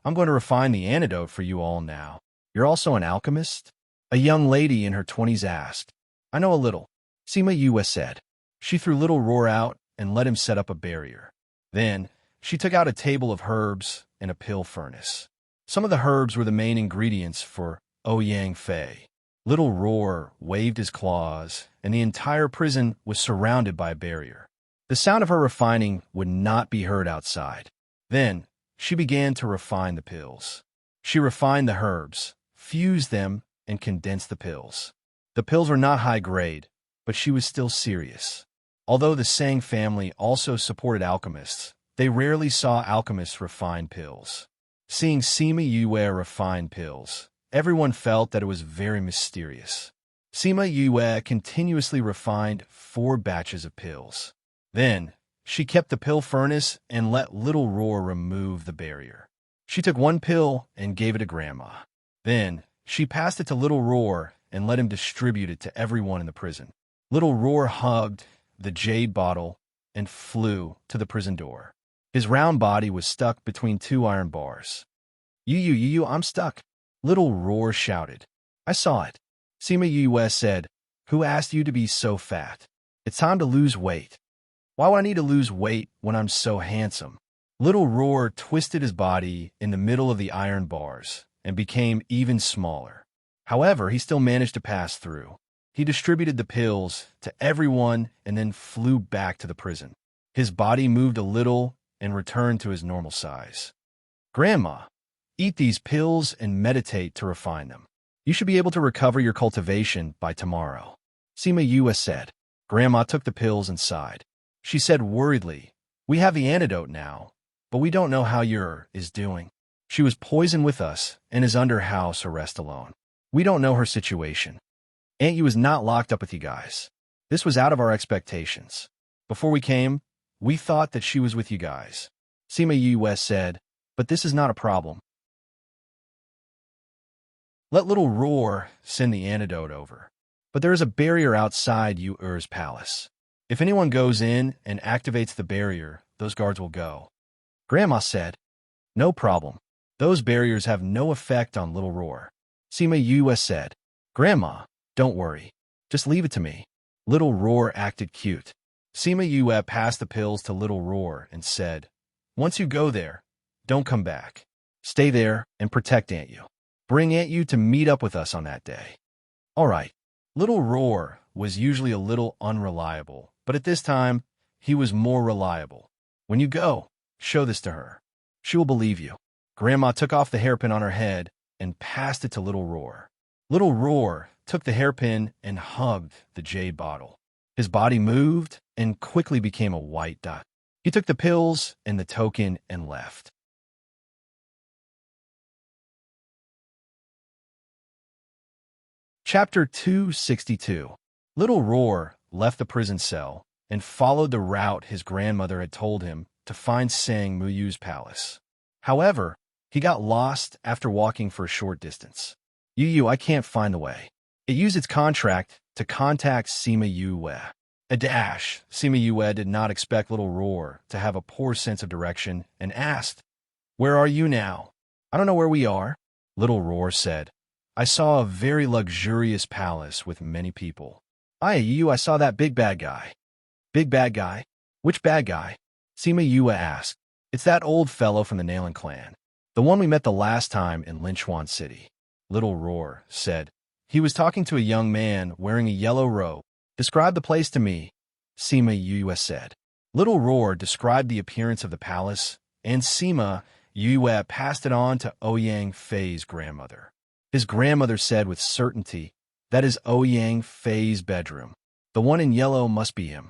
I'm going to refine the antidote for you all now. You're also an alchemist? A young lady in her 20s asked. I know a little, Sima Yue said. She threw Little Roar out and let him set up a barrier. Then, she took out a table of herbs and a pill furnace. Some of the herbs were the main ingredients for Ouyang Fei. Little Roar waved his claws, and the entire prison was surrounded by a barrier. The sound of her refining would not be heard outside. Then, she began to refine the pills. She refined the herbs, fused them, and condensed the pills. The pills were not high grade, but she was still serious. Although the Sang family also supported alchemists, they rarely saw alchemists refine pills. Seeing Sima Yue refine pills, everyone felt that it was very mysterious. Sima Yue continuously refined 4 batches of pills. Then, she kept the pill furnace and let Little Roar remove the barrier. She took 1 pill and gave it to Grandma. Then, she passed it to Little Roar and let him distribute it to everyone in the prison. Little Roar hugged the jade bottle and flew to the prison door. His round body was stuck between 2 iron bars. You, I'm stuck. Little Roar shouted. I saw it. Sima Yue said, Who asked you to be so fat? It's time to lose weight. Why would I need to lose weight when I'm so handsome? Little Roar twisted his body in the middle of the iron bars and became even smaller. However, he still managed to pass through. He distributed the pills to everyone and then flew back to the prison. His body moved a little and returned to his normal size. Grandma, eat these pills and meditate to refine them. You should be able to recover your cultivation by tomorrow. Sima Yue said. Grandma took the pills and sighed. She said worriedly, We have the antidote now, but we don't know how your is doing. She was poisoned with us and is under house arrest alone. We don't know her situation. Aunt Yu is not locked up with you guys. This was out of our expectations. Before we came, we thought that she was with you guys. Sima Yue said, But this is not a problem. Let Little Roar send the antidote over. But there is a barrier outside Yu'er's palace. If anyone goes in and activates the barrier, those guards will go. Grandma said, No problem. Those barriers have no effect on Little Roar. Sima Yue said, Grandma, don't worry. Just leave it to me. Little Roar acted cute. Sima Yue passed the pills to Little Roar and said, Once you go there, don't come back. Stay there and protect Aunt Yu. Bring Aunt Yu to meet up with us on that day. All right. Little Roar was usually a little unreliable, but at this time, he was more reliable. When you go, show this to her. She will believe you. Grandma took off the hairpin on her head and passed it to Little Roar. Little Roar took the hairpin and hugged the jade bottle. His body moved and quickly became a white dot. He took the pills and the token and left. Chapter 262. Little Roar left the prison cell and followed the route his grandmother had told him to find Sang Muyu's palace. However, he got lost after walking for a short distance. Yu, I can't find the way. It used its contract to contact Sima Yue. A dash. Sima Yue did not expect Little Roar to have a poor sense of direction and asked, Where are you now? I don't know where we are. Little Roar said, I saw a very luxurious palace with many people. I saw that big bad guy. Big bad guy? Which bad guy? Sima Yue asked. It's that old fellow from the Nailan clan. The one we met the last time in Linchuan City. Little Roar said. He was talking to a young man wearing a yellow robe. Describe the place to me, Sima Yue said. Little Roar described the appearance of the palace, and Sima Yue passed it on to Ouyang Fei's grandmother. His grandmother said with certainty, That is Ouyang Fei's bedroom. The one in yellow must be him.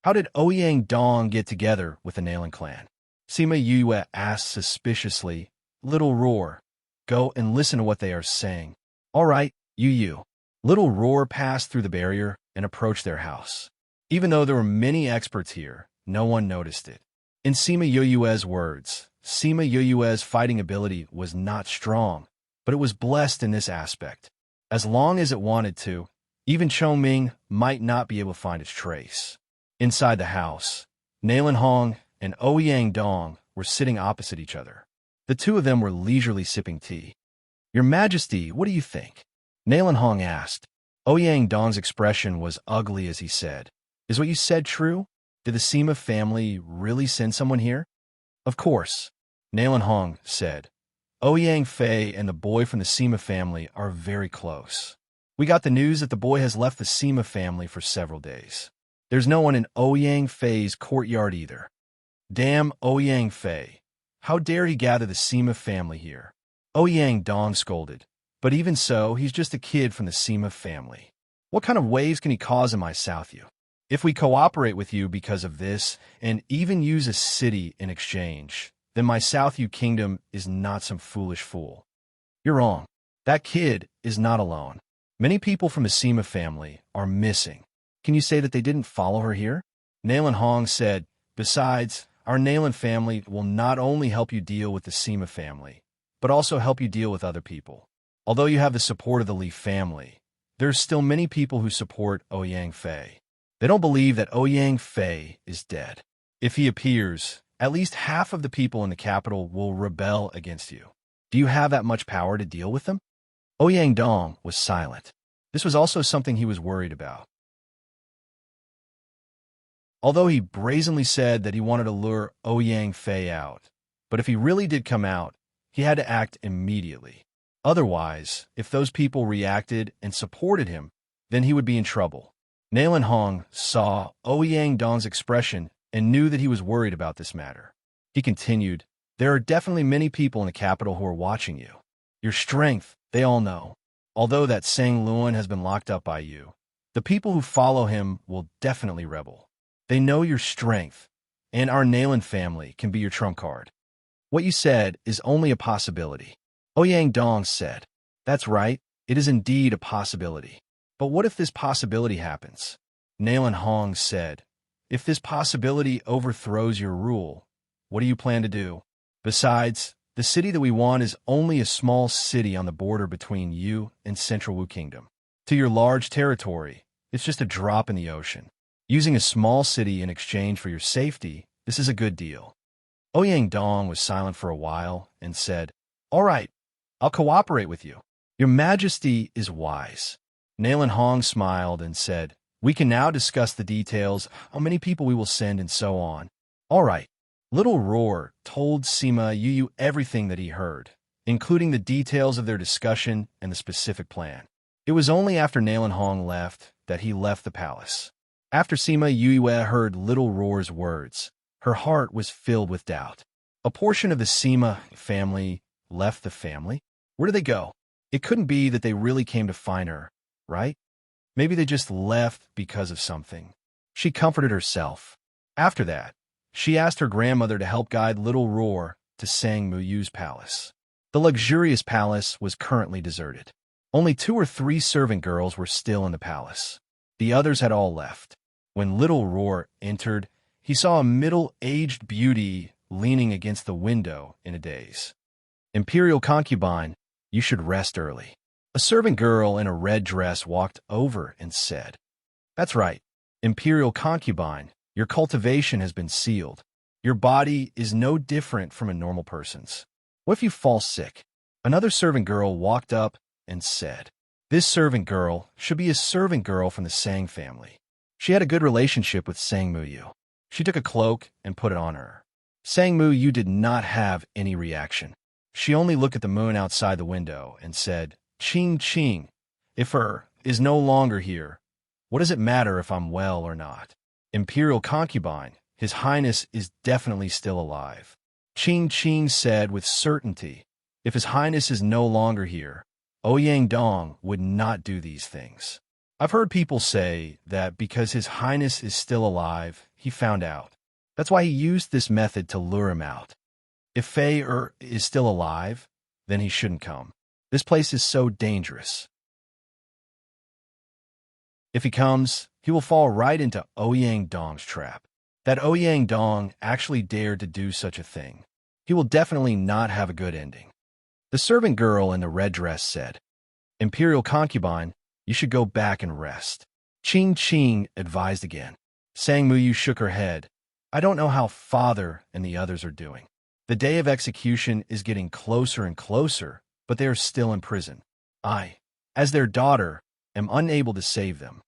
How did Ouyang Dong get together with the Nalan clan? Sima Yue asked suspiciously. Little Roar, go and listen to what they are saying. All right, Yu. Little Roar passed through the barrier and approached their house. Even though there were many experts here, no one noticed it. In Sima Yue's words, Sima Yue's fighting ability was not strong, but it was blessed in this aspect. As long as it wanted to, even Chongming might not be able to find its trace. Inside the house, Nalan Hong and Ouyang Dong were sitting opposite each other. The two of them were leisurely sipping tea. Your Majesty, what do you think? Nalan Hong asked. Ouyang Dong's expression was ugly as he said, Is what you said true? Did the Sima family really send someone here? Of course, Nalan Hong said. Ouyang Fei and the boy from the Sima family are very close. We got the news that the boy has left the Sima family for several days. There's no one in Ouyang Fei's courtyard either. Damn Ouyang Fei. How dare he gather the Sima family here? Ouyang Dong scolded. But even so, he's just a kid from the Sima family. What kind of waves can he cause in my Southview? If we cooperate with you because of this, and even use a city in exchange, then my Southview kingdom is not some foolish fool. You're wrong. That kid is not alone. Many people from the Sima family are missing. Can you say that they didn't follow her here? Nalan Hong said, Besides, our Nalan family will not only help you deal with the Sima family, but also help you deal with other people. Although you have the support of the Li family, there's still many people who support Ouyang Fei. They don't believe that Ouyang Fei is dead. If he appears, at least half of the people in the capital will rebel against you. Do you have that much power to deal with them? Ouyang Dong was silent. This was also something he was worried about. Although he brazenly said that he wanted to lure Ouyang Fei out, but if he really did come out, he had to act immediately. Otherwise, if those people reacted and supported him, then he would be in trouble. Nalan Hong saw Ouyang Dong's expression and knew that he was worried about this matter. He continued, There are definitely many people in the capital who are watching you. Your strength, they all know. Although that Sang Luan has been locked up by you, the people who follow him will definitely rebel. They know your strength, and our Nalan family can be your trump card. What you said is only a possibility. Ouyang Dong said, That's right, it is indeed a possibility. But what if this possibility happens? Nalan Hong said, If this possibility overthrows your rule, what do you plan to do? Besides, the city that we want is only a small city on the border between you and Central Wu Kingdom. To your large territory, it's just a drop in the ocean. Using a small city in exchange for your safety, this is a good deal. Ouyang Dong was silent for a while and said, All right, I'll cooperate with you. Your Majesty is wise. Nalan Hong smiled and said, We can now discuss the details, how many people we will send and so on. All right. Little Roar told Sima Yu everything that he heard, including the details of their discussion and the specific plan. It was only after Nalan Hong left that he left the palace. After Sima Yue heard Little Roar's words, her heart was filled with doubt. A portion of the Sima family left the family? Where did they go? It couldn't be that they really came to find her, right? Maybe they just left because of something. She comforted herself. After that, she asked her grandmother to help guide Little Roar to Sang Muyu's palace. The luxurious palace was currently deserted. Only 2 or 3 servant girls were still in the palace. The others had all left. When Little Roar entered, he saw a middle-aged beauty leaning against the window in a daze. Imperial concubine, you should rest early. A servant girl in a red dress walked over and said, That's right, Imperial concubine, your cultivation has been sealed. Your body is no different from a normal person's. What if you fall sick? Another servant girl walked up and said, This servant girl should be a servant girl from the Sang family. She had a good relationship with Sang Muyu. She took a cloak and put it on her. Sang Muyu did not have any reaction. She only looked at the moon outside the window and said, Ching Ching, if her is no longer here, what does it matter if I'm well or not? Imperial concubine, His Highness is definitely still alive. Ching Ching said with certainty, If His Highness is no longer here, Ouyang Dong would not do these things. I've heard people say that because His Highness is still alive, he found out. That's why he used this method to lure him out. If Fei is still alive, then he shouldn't come. This place is so dangerous. If he comes, he will fall right into Ouyang Dong's trap. That Ouyang Dong actually dared to do such a thing. He will definitely not have a good ending. The servant girl in the red dress said, Imperial concubine, you should go back and rest. Qing Qing advised again. Sang Muyu shook her head. I don't know how father and the others are doing. The day of execution is getting closer and closer, but they are still in prison. I, as their daughter, am unable to save them.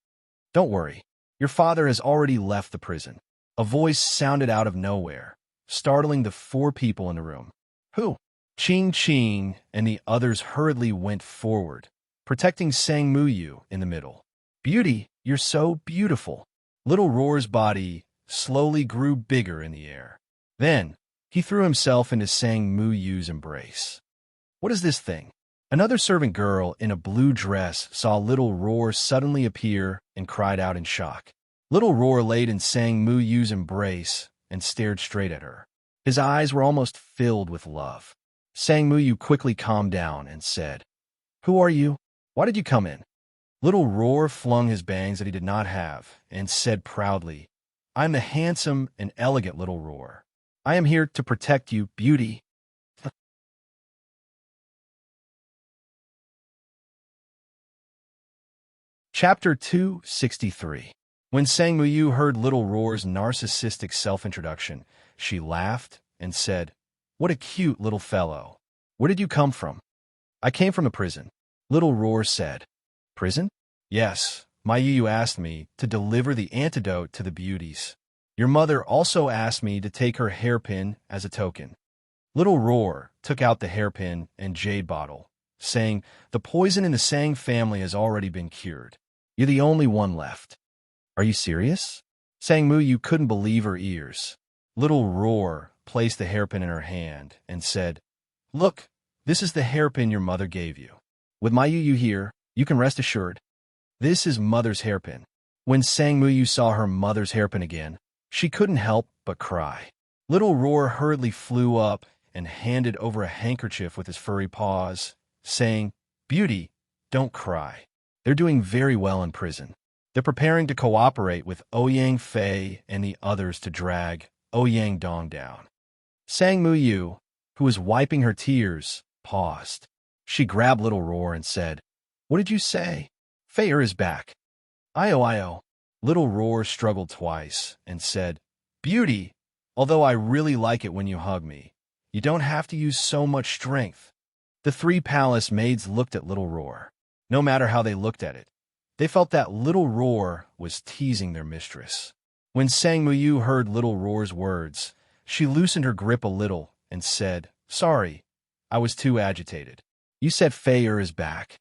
Don't worry, your father has already left the prison. A voice sounded out of nowhere, startling the 4 people in the room. Who? Qing Qing and the others hurriedly went forward, protecting Sang Muyu in the middle. Beauty, you're so beautiful. Little Roar's body slowly grew bigger in the air. Then, he threw himself into Sang Muyu's embrace. What is this thing? Another servant girl in a blue dress saw Little Roar suddenly appear and cried out in shock. Little Roar laid in Sang Muyu's embrace and stared straight at her. His eyes were almost filled with love. Sang Muyu quickly calmed down and said, Who are you? Why did you come in? Little Roar flung his bangs that he did not have and said proudly, I am the handsome and elegant Little Roar. I am here to protect you, beauty. Chapter 263. When Sang Muyu heard Little Roar's narcissistic self-introduction, she laughed and said, What a cute little fellow. Where did you come from? I came from a prison. Little Roar said. Prison? Yes, my Yu asked me to deliver the antidote to the beauties. Your mother also asked me to take her hairpin as a token. Little Roar took out the hairpin and jade bottle, saying, The poison in the Sang family has already been cured. You're the only one left. Are you serious? Sang Muyu couldn't believe her ears. Little Roar placed the hairpin in her hand and said, Look, this is the hairpin your mother gave you. With my Yu here, you can rest assured. This is mother's hairpin. When Sang Muyu saw her mother's hairpin again, she couldn't help but cry. Little Roar hurriedly flew up and handed over a handkerchief with his furry paws, saying, Beauty, don't cry. They're doing very well in prison. They're preparing to cooperate with Ouyang Fei and the others to drag Ouyang Dong down. Sang Muyu, who was wiping her tears, paused. She grabbed Little Roar and said, What did you say? Fei is back. Io. Little Roar struggled twice and said, Beauty, although I really like it when you hug me, you don't have to use so much strength. The 3 palace maids looked at Little Roar. No matter how they looked at it, they felt that Little Roar was teasing their mistress. When Sang Muyu heard Little Roar's words, she loosened her grip a little and said, Sorry, I was too agitated. You said Fei is back.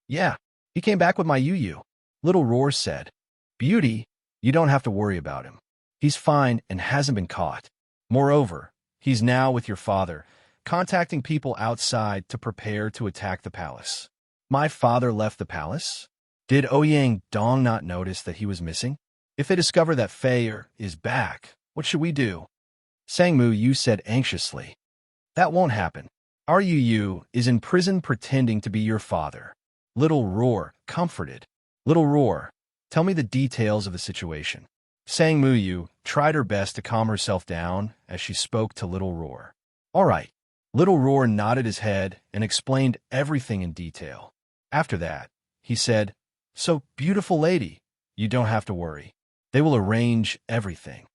Yeah, he came back with my Yu. Little Roar said, Beauty, you don't have to worry about him. He's fine and hasn't been caught. Moreover, he's now with your father, contacting people outside to prepare to attack the palace. My father left the palace? Did Ouyang Dong not notice that he was missing? If they discover that Fei is back, what should we do? Sang Muyu said anxiously. That won't happen. Our Yu is in prison pretending to be your father. Little Roar comforted. Little Roar, tell me the details of the situation. Sang Muyu tried her best to calm herself down as she spoke to Little Roar. All right. Little Roar nodded his head and explained everything in detail. After that, he said, So, beautiful lady, you don't have to worry. They will arrange everything.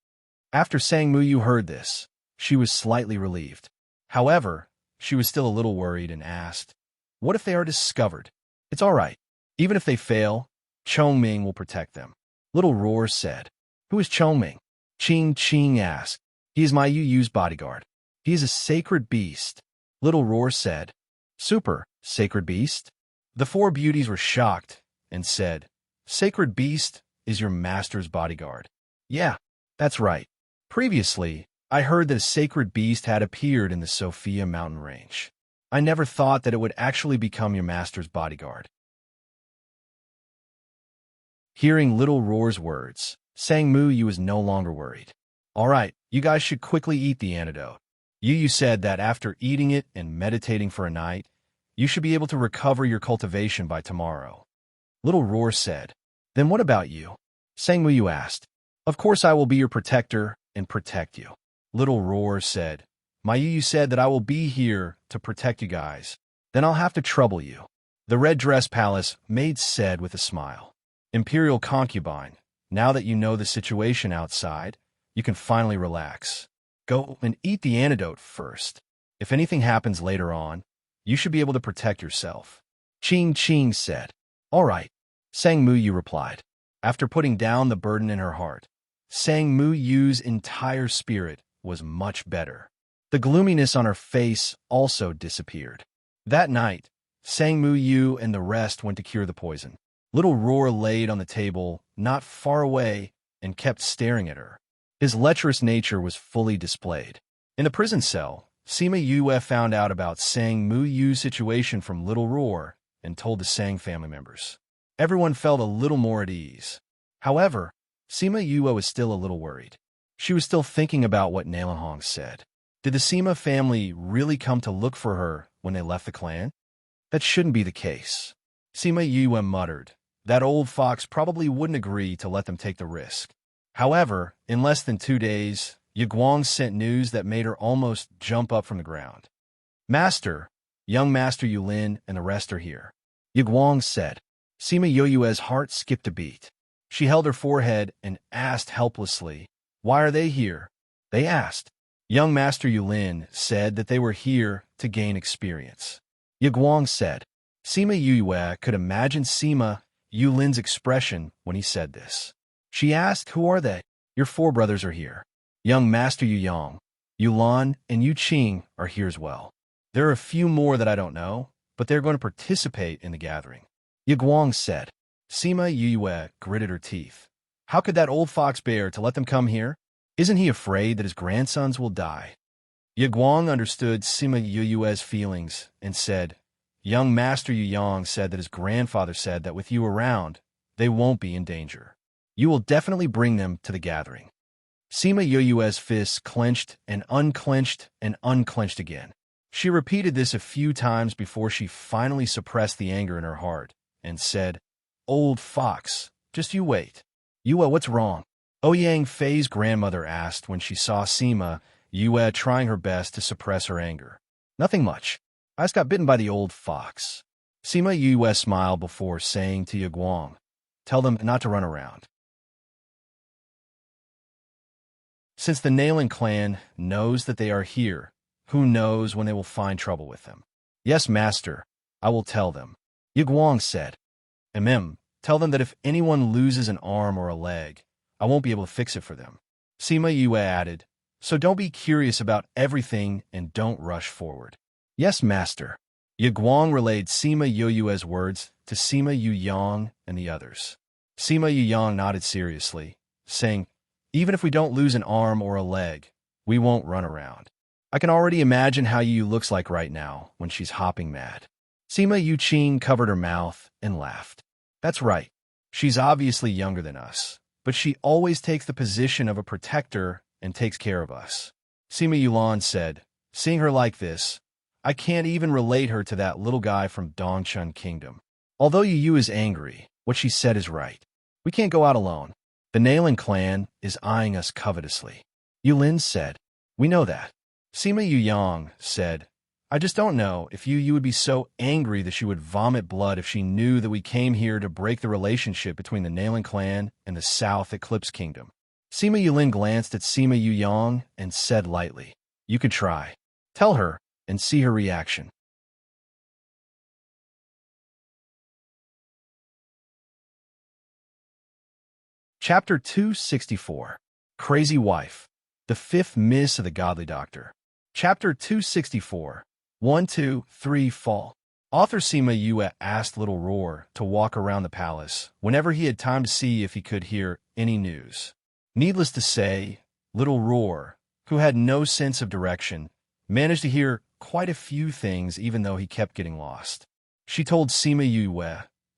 After Sang Muyu heard this, she was slightly relieved. However, she was still a little worried and asked, What if they are discovered? It's all right. Even if they fail, Chongming will protect them. Little Roar said. Who is Chongming? Qing Qing asked. He is my Yu's bodyguard. He is a sacred beast. Little Roar said. Super, sacred beast? The 4 beauties were shocked and said, Sacred beast is your master's bodyguard. Yeah, that's right. Previously, I heard that a sacred beast had appeared in the Sophia mountain range. I never thought that it would actually become your master's bodyguard. Hearing Little Roar's words, Sang Mu Yu was no longer worried. All right, you guys should quickly eat the antidote. Yu said that after eating it and meditating for a night, you should be able to recover your cultivation by tomorrow. Little Roar said, Then what about you? Sang Mu Yu asked. Of course I will be your protector and protect you. Little Roar said, My Yu said that I will be here to protect you guys. Then I'll have to trouble you. The Red Dress Palace maid said with a smile. Imperial concubine, now that you know the situation outside, you can finally relax. Go and eat the antidote first. If anything happens later on, you should be able to protect yourself. Ching Ching said. All right, Sang Mu Yu replied. After putting down the burden in her heart, Sang Mu Yu's entire spirit was much better. The gloominess on her face also disappeared. That night, Sang Mu Yu and the rest went to cure the poison. Little Roar laid on the table, not far away, and kept staring at her. His lecherous nature was fully displayed. In the prison cell, Sima Yue found out about Sang Mu Yu's situation from Little Roar and told the Sang family members. Everyone felt a little more at ease. However, Sima Yue was still a little worried. She was still thinking about what Nalanhong said. Did the Sima family really come to look for her when they left the clan? That shouldn't be the case. Sima Yue muttered. That old fox probably wouldn't agree to let them take the risk. However, in less than 2 days, Yiguang sent news that made her almost jump up from the ground. Master, young Master Yulin and the rest are here. Yiguang said. Sima Yue's heart skipped a beat. She held her forehead and asked helplessly, Why are they here? They asked. Young Master Yulin said that they were here to gain experience. Yiguang said. Sima Yue could imagine Sima Yulin's expression when he said this. She asked, Who are they? Your 4 brothers are here. Young Master Yuyang, Yulan, and Yu Qing are here as well. There are a few more that I don't know, but they're going to participate in the gathering. Yiguang said. Sima Yue gritted her teeth. How could that old fox bear to let them come here? Isn't he afraid that his grandsons will die? Yiguang understood Sima Yue's feelings and said, Young Master Yuyang said that his grandfather said that with you around, they won't be in danger. You will definitely bring them to the gathering. Sima Yue's fists clenched and unclenched again. She repeated this a few times before she finally suppressed the anger in her heart and said, Old fox, just you wait. Yue, what's wrong? Ouyang Fei's grandmother asked when she saw Sima Yue trying her best to suppress her anger. Nothing much. I just got bitten by the old fox. Sima Yue smiled before saying to Yiguang, Tell them not to run around. Since the Nalan clan knows that they are here, who knows when they will find trouble with them? Yes, master, I will tell them. Yiguang said. Tell them that if anyone loses an arm or a leg, I won't be able to fix it for them. Sima Yue added, So don't be curious about everything and don't rush forward. Yes, master. Yiguang relayed Sima Yue's words to Sima Yuyang and the others. Sima Yuyang nodded seriously, saying, Even if we don't lose an arm or a leg, we won't run around. I can already imagine how Yu looks like right now when she's hopping mad. Sima Yuqing covered her mouth and laughed. That's right. She's obviously younger than us, but she always takes the position of a protector and takes care of us. Sima Yulan said, Seeing her like this, I can't even relate her to that little guy from Dongchun Kingdom. Although Yu is angry, what she said is right. We can't go out alone. The Nalan clan is eyeing us covetously. Yulin said, We know that. Sima Yuyang said, I just don't know if Yu would be so angry that she would vomit blood if she knew that we came here to break the relationship between the Nalan clan and the South Eclipse Kingdom. Sima Yulin glanced at Sima Yuyang and said lightly, You could try. Tell her and see her reaction. Chapter 264. Crazy Wife. The Fifth Miss of the Godly Doctor. Chapter 264. 1, 2, 3 Fall. Author Sima Yue asked Little Roar to walk around the palace whenever he had time to see if he could hear any news. Needless to say, Little Roar, who had no sense of direction, managed to hear quite a few things even though he kept getting lost. She told Sima Yue,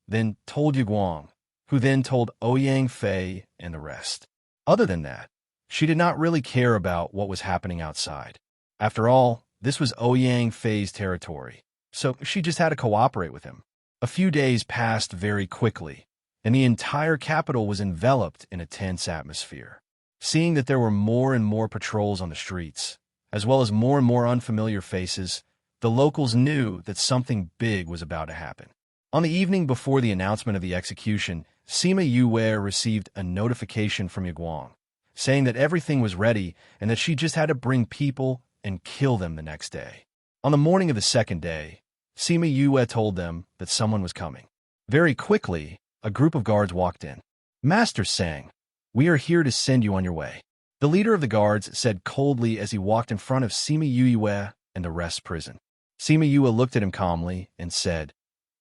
then told Guang, who then told Ouyang Fei and the rest. Other than that, she did not really care about what was happening outside. After all, this was Ouyang Fei's territory, so she just had to cooperate with him. A few days passed very quickly, and the entire capital was enveloped in a tense atmosphere. Seeing that there were more and more patrols on the streets, as well as more unfamiliar faces, the locals knew that something big was about to happen. On the evening before the announcement of the execution, Sima Yue received a notification from Guang, saying that everything was ready and that she just had to bring people and kill them the next day. On the morning of the second day, Sima Yue told them that someone was coming. Very quickly, a group of guards walked in. Master Sang, we are here to send you on your way. The leader of the guards said coldly as he walked in front of Sima Yue and the rest's prison. Sima Yue looked at him calmly and said,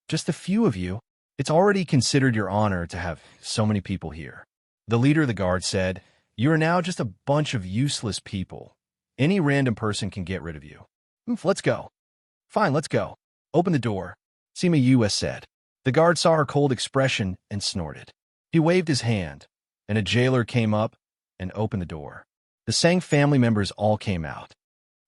just a few of you. It's already considered your honor to have so many people here. The leader of the guard said, you are now just a bunch of useless people. Any random person can get rid of you. Let's go. Fine, let's go. Open the door, Sima Yue said. The guard saw her cold expression and snorted. He waved his hand, and a jailer came up and opened the door. The Sang family members all came out.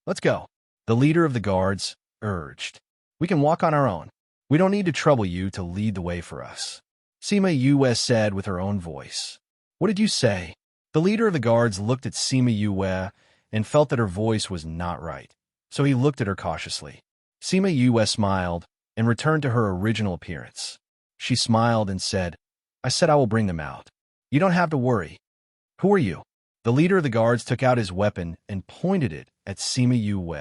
Let's go. The leader of the guards urged. We can walk on our own. We don't need to trouble you to lead the way for us. Sima Yue said with her own voice. What did you say? The leader of the guards looked at Sima Yue and felt that her voice was not right, so he looked at her cautiously. Sima Yue smiled and returned to her original appearance. She smiled and said, I said I will bring them out. You don't have to worry. Who are you? The leader of the guards took out his weapon and pointed it at Sima Yue.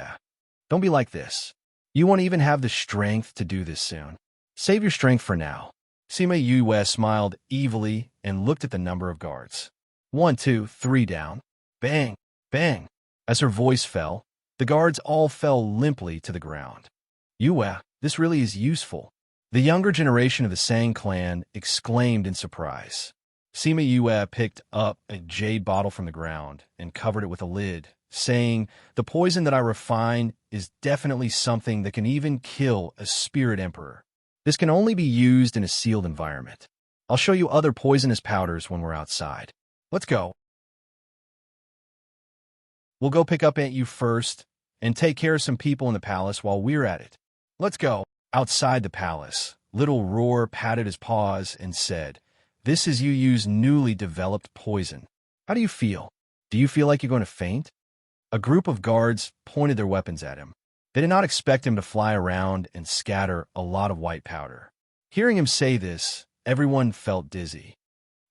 Don't be like this. You won't even have the strength to do this soon. Save your strength for now. Sima Yue smiled evilly and looked at the number of guards. 1, 2, 3 down. Bang, bang. As her voice fell, the guards all fell limply to the ground. Yue, this really is useful. The younger generation of the Sang clan exclaimed in surprise. Sima Yue picked up a jade bottle from the ground and covered it with a lid, saying, the poison that I refine is definitely something that can even kill a spirit emperor. This can only be used in a sealed environment. I'll show you other poisonous powders when we're outside. Let's go. We'll go pick up Aunt Yu first and take care of some people in the palace while we're at it. Let's go. Outside the palace, Little Roar patted his paws and said, this is Yu Yu's newly developed poison. How do you feel? Do you feel like you're going to faint? A group of guards pointed their weapons at him. They did not expect him to fly around and scatter a lot of white powder. Hearing him say this, everyone felt dizzy.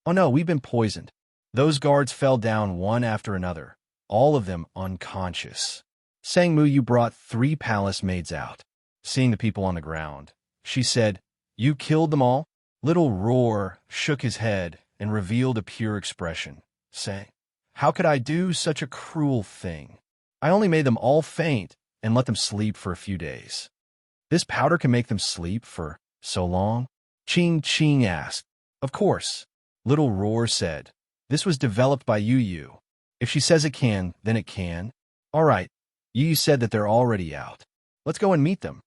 Oh no, we've been poisoned. Those guards fell down one after another, all of them unconscious. Sang Mu brought 3 palace maids out. Seeing the people on the ground, she said, you killed them all? Little Roar shook his head and revealed a pure expression, saying, how could I do such a cruel thing? I only made them all faint and let them sleep for a few days. This powder can make them sleep for so long? Ching Ching asked. Of course. Little Roar said. This was developed by Yu Yu. If she says it can, then it can. All right. Yu Yu said that they're already out. Let's go and meet them.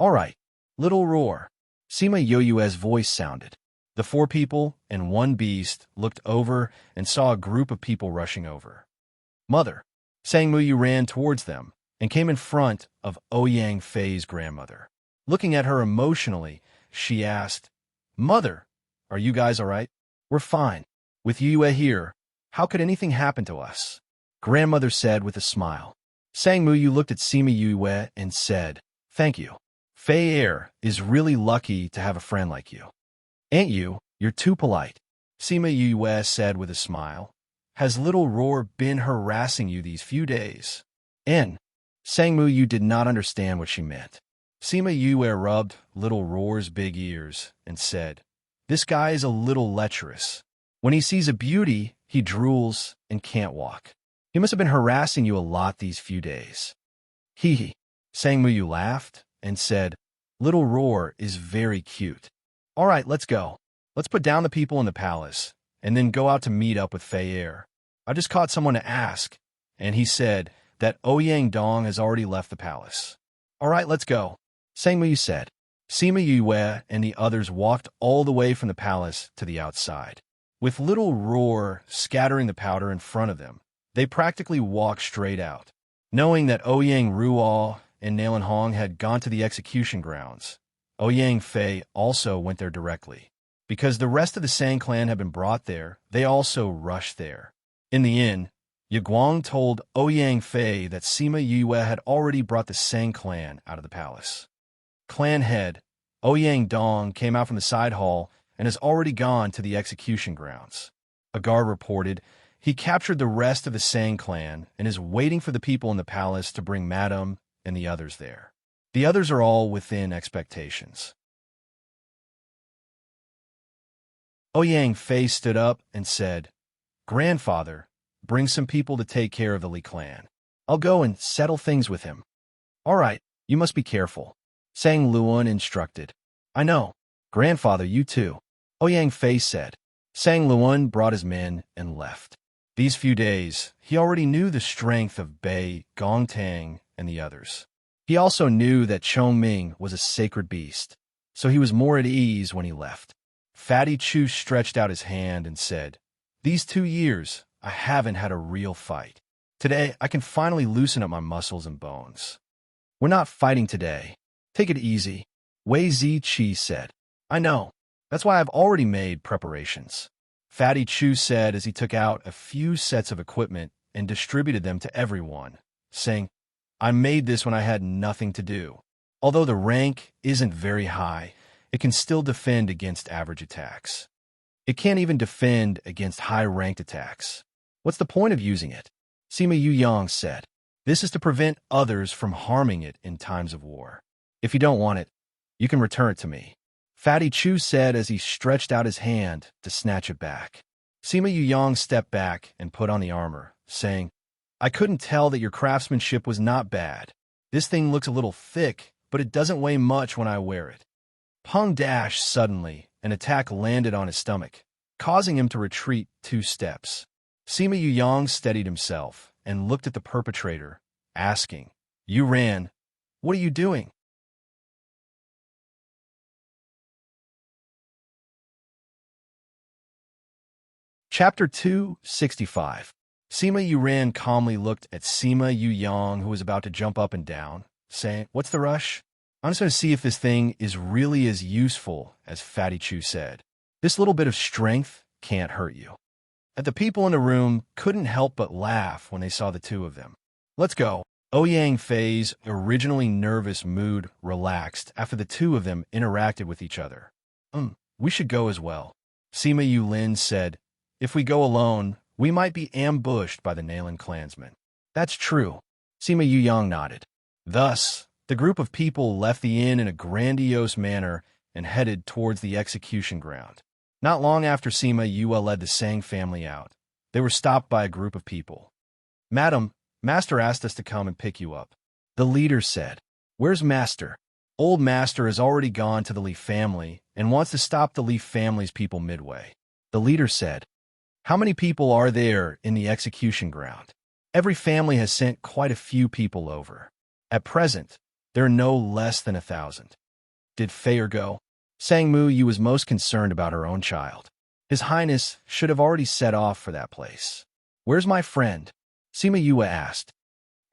All right. Little Roar. Sima Yue's voice sounded. The 4 people and 1 beast looked over and saw a group of people rushing over. Mother. Sang Mu ran towards them and came in front of Ouyang Fei's grandmother. Looking at her emotionally, she asked, Mother, are you guys all right? We're fine. With Yue here, how could anything happen to us? Grandmother said with a smile. Sang Mu looked at Sima Yue and said, thank you. Fei Er is really lucky to have a friend like you. Aunt Yu, you're too polite. Sima Yue said with a smile. Has Little Roar been harassing you these few days? Sang Mu did not understand what she meant. Sima Yue rubbed Little Roar's big ears and said, this guy is a little lecherous. When he sees a beauty, he drools and can't walk. He must have been harassing you a lot these few days. Hee hee. Sang Mu laughed and said, Little Roar is very cute. All right, let's go. Let's put down the people in the palace and then go out to meet up with Fei Er. I just caught someone to ask, and he said that Ouyang Dong has already left the palace. All right, let's go, Sang Mu said. Sima Yue and the others walked all the way from the palace to the outside. With little roar scattering the powder in front of them, they practically walked straight out. Knowing that Ouyang Ruo and Nalan Hong had gone to the execution grounds, Ouyang Fei also went there directly. Because the rest of the Sang clan had been brought there, they also rushed there. In the inn, Yaguang told Ouyang Fei that Sima Yue had already brought the Sang clan out of the palace. Clan head, Ouyang Dong, came out from the side hall and has already gone to the execution grounds. A guard reported he captured the rest of the Sang clan and is waiting for the people in the palace to bring Madame and the others there. The others are all within expectations. Ouyang Fei stood up and said, "Grandfather, bring some people to take care of the Li clan. I'll go and settle things with him." "All right, you must be careful," Sang Luan instructed. "I know. Grandfather, you too," Ouyang Fei said. Sang Luan brought his men and left. These few days, he already knew the strength of Bei, Gongtang, and the others. He also knew that Chongming was a sacred beast, so he was more at ease when he left. Fatty Chu stretched out his hand and said, "These 2 years, I haven't had a real fight. Today, I can finally loosen up my muscles and bones." "We're not fighting today. Take it easy," Wei Ziqi said. "I know. That's why I've already made preparations," Fatty Chu said as he took out a few sets of equipment and distributed them to everyone, saying, "I made this when I had nothing to do. Although the rank isn't very high, it can still defend against average attacks. It can't even defend against high-ranked attacks. What's the point of using it?" Sima Yuyang said. "This is to prevent others from harming it in times of war. If you don't want it, you can return it to me," Fatty Chu said as he stretched out his hand to snatch it back. Sima Yuyang stepped back and put on the armor, saying, "I couldn't tell that your craftsmanship was not bad. This thing looks a little thick, but it doesn't weigh much when I wear it." Peng dashed suddenly, an attack landed on his stomach, causing him to retreat 2 steps. Sima Yuyang steadied himself and looked at the perpetrator, asking, "You ran. What are you doing?" Chapter 265. Sima Yuran calmly looked at Sima Yuyang, who was about to jump up and down, saying, "What's the rush? I'm just going to see if this thing is really as useful as Fatty Chu said. This little bit of strength can't hurt you." And the people in the room couldn't help but laugh when they saw the two of them. "Let's go." Ouyang Fei's originally nervous mood relaxed after the two of them interacted with each other. We should go as well," Sima Yulin said. "If we go alone, we might be ambushed by the Nalan clansmen." "That's true," Sima Yuyang nodded. Thus, the group of people left the inn in a grandiose manner and headed towards the execution ground. Not long after Sima Yue led the Sang family out, they were stopped by a group of people. "Madam, Master asked us to come and pick you up," the leader said. "Where's Master?" "Old Master has already gone to the Li family and wants to stop the Li family's people midway," the leader said. "How many people are there in the execution ground?" "Every family has sent quite a few people over. At present, there are no less than 1,000. "Did Fei go?" Sang Mu Yu was most concerned about her own child. His Highness should have already set off for that place. "Where's my friend?" Sima Yue asked.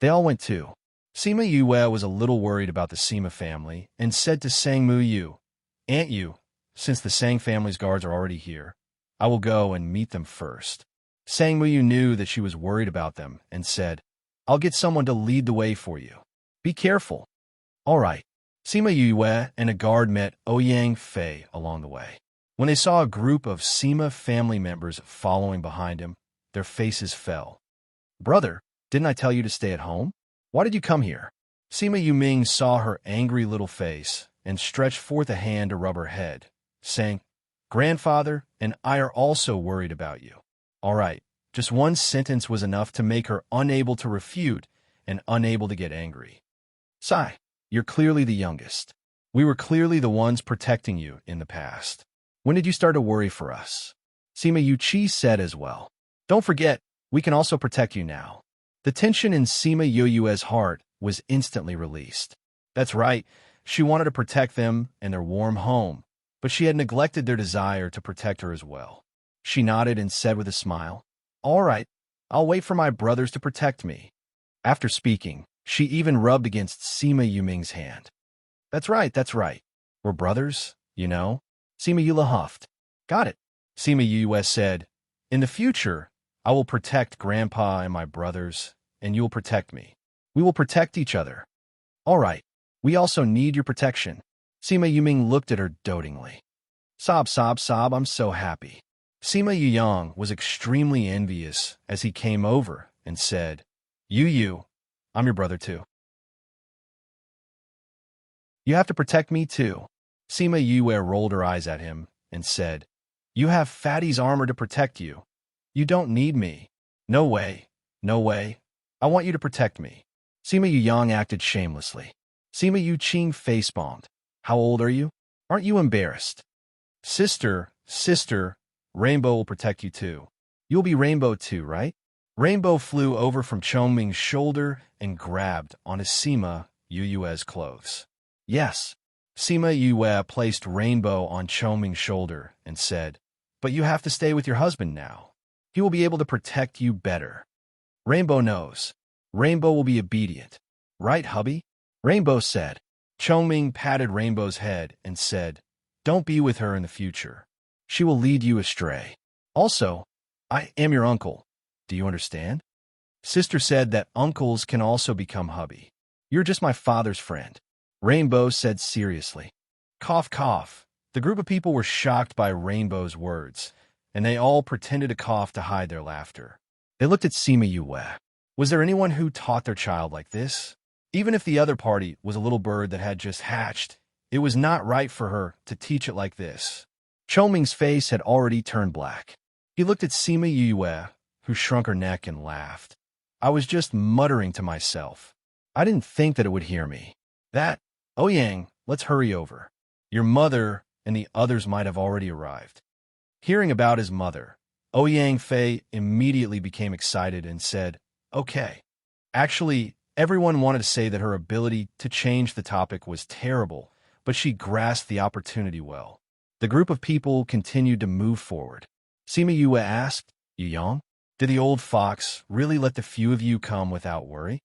"They all went too." Sima Yue was a little worried about the Sima family and said to Sang Mu Yu, "Aunt Yu, since the Sang family's guards are already here, I will go and meet them first." Sang Mu Yu knew that she was worried about them and said, "I'll get someone to lead the way for you. Be careful." "All right." Sima Yue and a guard met Ouyang Fei along the way. When they saw a group of Sima family members following behind him, their faces fell. "Brother, didn't I tell you to stay at home? Why did you come here?" Sima Yuming saw her angry little face and stretched forth a hand to rub her head, saying, "Grandfather and I are also worried about you." All right, just one sentence was enough to make her unable to refute and unable to get angry. "Sai, you're clearly the youngest. We were clearly the ones protecting you in the past. When did you start to worry for us?" Sima Yuqi said as well. "Don't forget, we can also protect you now." The tension in Sima Yue's heart was instantly released. That's right. She wanted to protect them and their warm home, but she had neglected their desire to protect her as well. She nodded and said with a smile, "All right, I'll wait for my brothers to protect me." After speaking, she even rubbed against Sima Yuming's hand. That's right. We're brothers, you know? Sima Yula huffed. Got it. Sima Yue said, "In the future, I will protect Grandpa and my brothers, and you'll protect me. We will protect each other." "All right. We also need your protection." Sima Yuming looked at her dotingly. Sob, sob, sob, I'm so happy. Sima Yuyang was extremely envious as he came over and said, Yu, I'm your brother too. You have to protect me too. Sima Yue rolled her eyes at him and said, You have Fatty's armor to protect you. You don't need me. No way. No way. I want you to protect me. Sima Yuyang acted shamelessly. Sima Yuqing face-bombed. How old are you? Aren't you embarrassed? Sister, Rainbow will protect you too. You'll be Rainbow too, right? Rainbow flew over from Chongming's shoulder and grabbed onto Sima Yue's clothes. Yes. Sima Yue placed Rainbow on Chongming's shoulder and said, But you have to stay with your husband now. He will be able to protect you better. Rainbow knows. Rainbow will be obedient. Right, hubby? Rainbow said. Chongming patted Rainbow's head and said, Don't be with her in the future. She will lead you astray. Also, I am your uncle. Do you understand? Sister said that uncles can also become hubby. You're just my father's friend. Rainbow said seriously. Cough, cough. The group of people were shocked by Rainbow's words, and they all pretended to cough to hide their laughter. They looked at Sima Yue. Was there anyone who taught their child like this? Even if the other party was a little bird that had just hatched, it was not right for her to teach it like this. Chongming's face had already turned black. He looked at Sima Yue, who shrunk her neck and laughed. I was just muttering to myself. I didn't think that it would hear me. Yang, let's hurry over. Your mother and the others might have already arrived. Hearing about his mother, Yang Fei immediately became excited and said, Okay. Actually, everyone wanted to say that her ability to change the topic was terrible, but she grasped the opportunity well. The group of people continued to move forward. Sima Yue asked, Yuyang, did the old fox really let the few of you come without worry?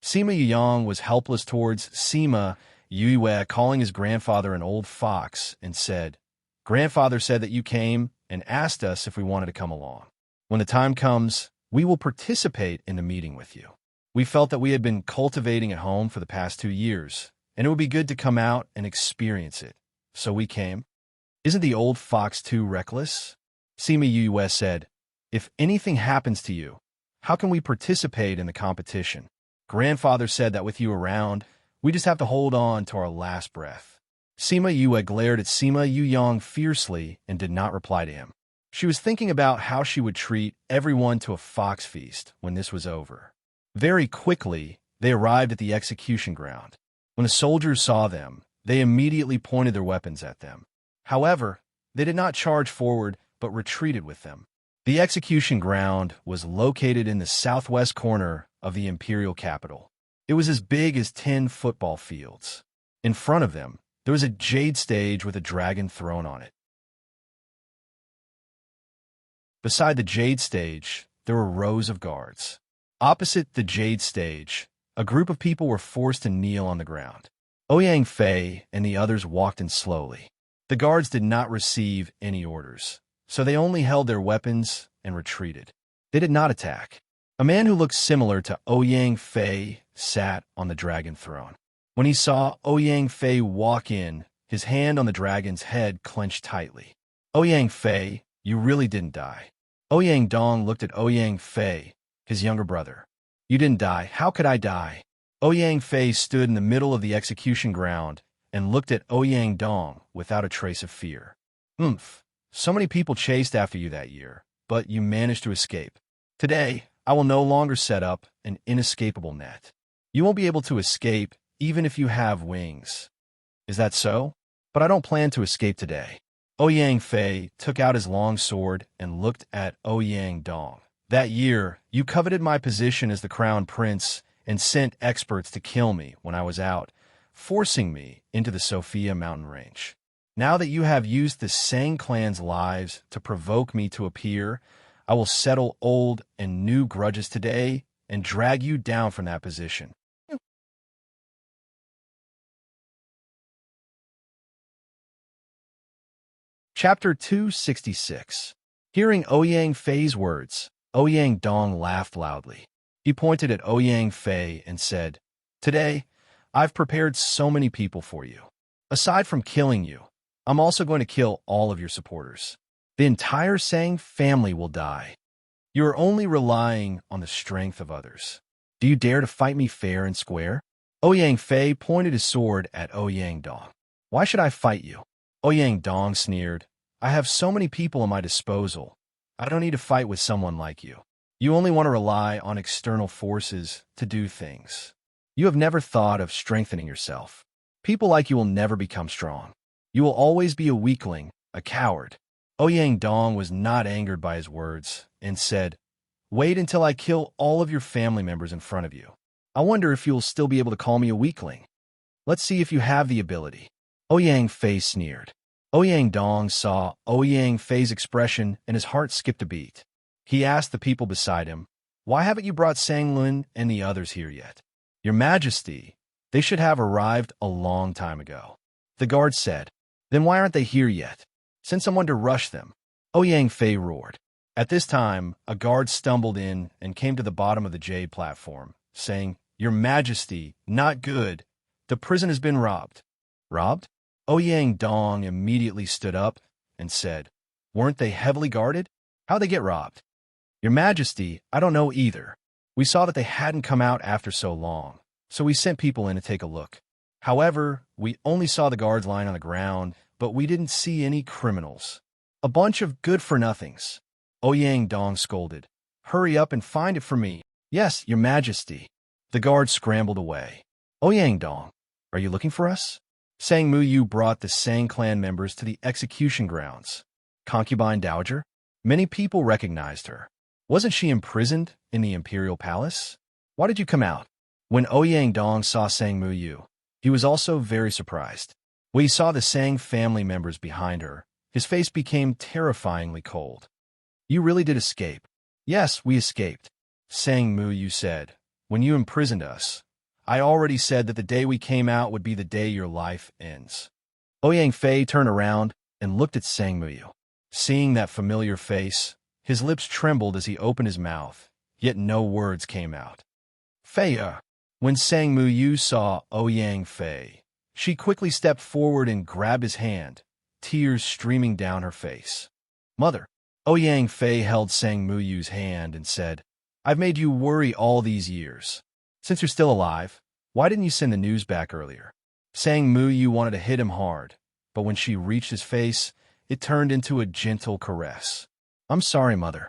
Sima Yuyang was helpless towards Sima Yue calling his grandfather an old fox and said, Grandfather said that you came and asked us if we wanted to come along. When the time comes, we will participate in the meeting with you. We felt that we had been cultivating at home for the past 2 years, and it would be good to come out and experience it. So we came. Isn't the old fox too reckless? Sima Yue said, If anything happens to you, how can we participate in the competition? Grandfather said that with you around, we just have to hold on to our last breath. Sima Yue glared at Sima Yuyang fiercely and did not reply to him. She was thinking about how she would treat everyone to a fox feast when this was over. Very quickly, they arrived at the execution ground. When the soldiers saw them, they immediately pointed their weapons at them. However, they did not charge forward, but retreated with them. The execution ground was located in the southwest corner of the imperial capital. It was as big as 10 football fields. In front of them, there was a jade stage with a dragon throne on it. Beside the jade stage, there were rows of guards. Opposite the jade stage, a group of people were forced to kneel on the ground. Yang Fei and the others walked in slowly. The guards did not receive any orders, so they only held their weapons and retreated. They did not attack. A man who looked similar to Yang Fei sat on the dragon throne. When he saw Yang Fei walk in, his hand on the dragon's head clenched tightly. Yang Fei, you really didn't die. Yang Dong looked at Yang Fei, his younger brother. You didn't die. How could I die? Yang Fei stood in the middle of the execution ground and looked at Yang Dong without a trace of fear. So many people chased after you that year, but you managed to escape. Today, I will no longer set up an inescapable net. You won't be able to escape even if you have wings. Is that so? But I don't plan to escape today. Yang Fei took out his long sword and looked at Yang Dong. That year, you coveted my position as the crown prince and sent experts to kill me when I was out, forcing me into the Sophia mountain range. Now that you have used the Sang clan's lives to provoke me to appear, I will settle old and new grudges today and drag you down from that position. Chapter 266. Hearing Ouyang Fei's words, Ouyang Dong laughed loudly. He pointed at Ouyang Fei and said, "Today, I've prepared so many people for you. Aside from killing you, I'm also going to kill all of your supporters. The entire Sang family will die. You are only relying on the strength of others. Do you dare to fight me fair and square?" Ouyang Fei pointed his sword at Ouyang Dong. "Why should I fight you?" Ouyang Dong sneered. "I have so many people at my disposal. I don't need to fight with someone like you. You only want to rely on external forces to do things. You have never thought of strengthening yourself. People like you will never become strong. You will always be a weakling, a coward." Ouyang Dong was not angered by his words and said, "Wait until I kill all of your family members in front of you. I wonder if you'll still be able to call me a weakling. Let's see if you have the ability." Ouyang Fei sneered. Ouyang Dong saw Ouyang Fei's expression and his heart skipped a beat. He asked the people beside him, "Why haven't you brought Sang Lun and the others here yet?" "Your Majesty, they should have arrived a long time ago." The guard said. "Then why aren't they here yet? Send someone to rush them." Ouyang Fei roared. At this time, a guard stumbled in and came to the bottom of the jade platform, saying, "Your Majesty, not good. The prison has been robbed." "Robbed?" Ouyang Dong immediately stood up and said, "Weren't they heavily guarded? How'd they get robbed?" "Your Majesty, I don't know either. We saw that they hadn't come out after so long, so we sent people in to take a look. However, we only saw the guards lying on the ground, but we didn't see any criminals. A bunch of good-for-nothings." Ouyang Dong scolded. "Hurry up and find it for me." "Yes, Your Majesty." The guard scrambled away. "Ouyang Dong, are you looking for us?" Sang Muyu brought the Sang clan members to the execution grounds. Concubine Dowager? Many people recognized her. Wasn't she imprisoned in the imperial palace? "Why did you come out?" When Ouyang Dong saw Sang Muyu, he was also very surprised. When he saw the Sang family members behind her, his face became terrifyingly cold. "You really did escape?" "Yes, we escaped," Sang Muyu said. "When you imprisoned us, I already said that the day we came out would be the day your life ends." Ouyang Fei turned around and looked at Sang Muyu. Seeing that familiar face, his lips trembled as he opened his mouth, yet no words came out. "Fei." When Sang Muyu saw Ouyang Fei, she quickly stepped forward and grabbed his hand, tears streaming down her face. "Mother." Ouyang Fei held Sang Muyu's hand and said, "I've made you worry all these years. Since you're still alive, why didn't you send the news back earlier?" Sang Muyu wanted to hit him hard, but when she reached his face, it turned into a gentle caress. "I'm sorry, Mother.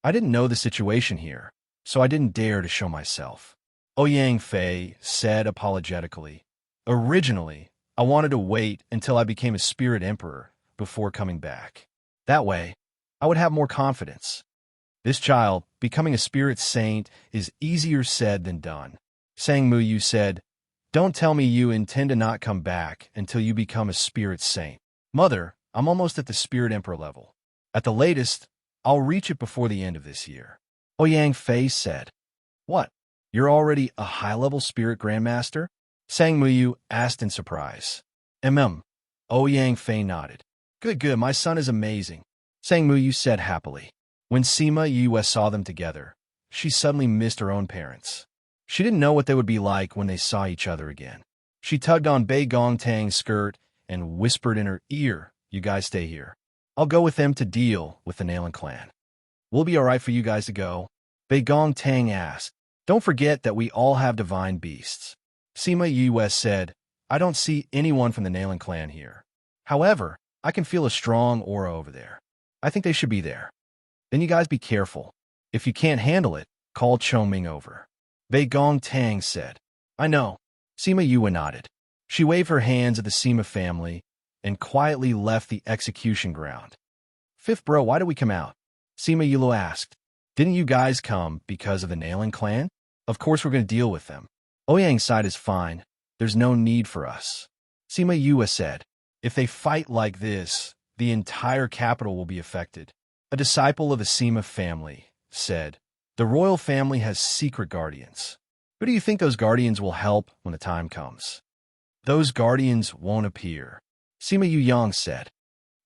I didn't know the situation here, so I didn't dare to show myself." Ouyang Fei said apologetically, "Originally, I wanted to wait until I became a spirit emperor before coming back. That way, I would have more confidence. This child, becoming a spirit saint, is easier said than done." Sang Muyu said, "Don't tell me you intend to not come back until you become a spirit saint." "Mother, I'm almost at the spirit emperor level. At the latest, I'll reach it before the end of this year." Ouyang Fei said. "What? You're already a high-level spirit grandmaster?" Sang Muyu asked in surprise. Ouyang Fei nodded. Good, my son is amazing," Sang Muyu said happily. When Sima Yue saw them together, she suddenly missed her own parents. She didn't know what they would be like when they saw each other again. She tugged on Bei Gongtang's skirt and whispered in her ear, "You guys stay here. I'll go with them to deal with the Nailin clan." "Will it be all right for you guys to go?" Bei Gongtang asked. "Don't forget that we all have divine beasts." Sima Yue said, "I don't see anyone from the Nailin clan here. However, I can feel a strong aura over there. I think they should be there." "Then you guys be careful. If you can't handle it, call Chongming over," Bei Gongtang said. "I know." Sima Yue nodded. She waved her hands at the Sima family and quietly left the execution ground. "Fifth bro, why did we come out?" Sima Yue asked. "Didn't you guys come because of the Nailin clan?" Of course we're going to deal with them. Ouyang's side is fine. There's no need for us. Sima Yue said, if they fight like this, the entire capital will be affected. A disciple of the Sima family said, the royal family has secret guardians. Who do you think those guardians will help when the time comes? Those guardians won't appear. Sima Yuyang said,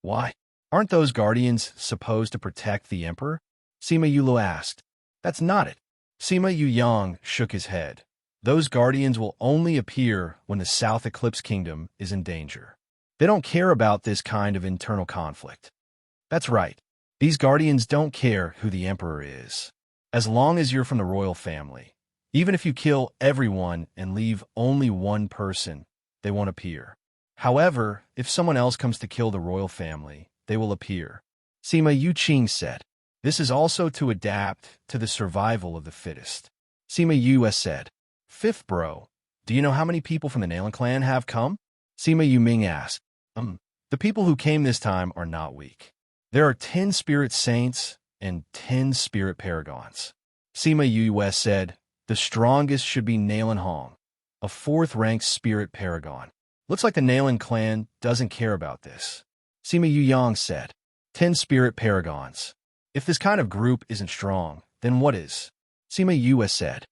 why? Aren't those guardians supposed to protect the emperor? Sima Yulu asked. That's not it. Sima Yuyang shook his head. Those guardians will only appear when the South Eclipse Kingdom is in danger. They don't care about this kind of internal conflict. That's right. These guardians don't care who the emperor is. As long as you're from the royal family, even if you kill everyone and leave only one person, they won't appear. However, if someone else comes to kill the royal family, they will appear. Sima Yuqing said, this is also to adapt to the survival of the fittest. Sima Yue said, fifth bro, do you know how many people from the Nailan clan have come? Sima Yuming asked, the people who came this time are not weak. There are 10 spirit saints and 10 spirit paragons. Sima Yue said, the strongest should be Nailan Hong, a 4th-ranked spirit paragon. Looks like the Nailan clan doesn't care about this. Sima Yuyang said, 10 spirit paragons. If this kind of group isn't strong, then what is? Sima Yue said,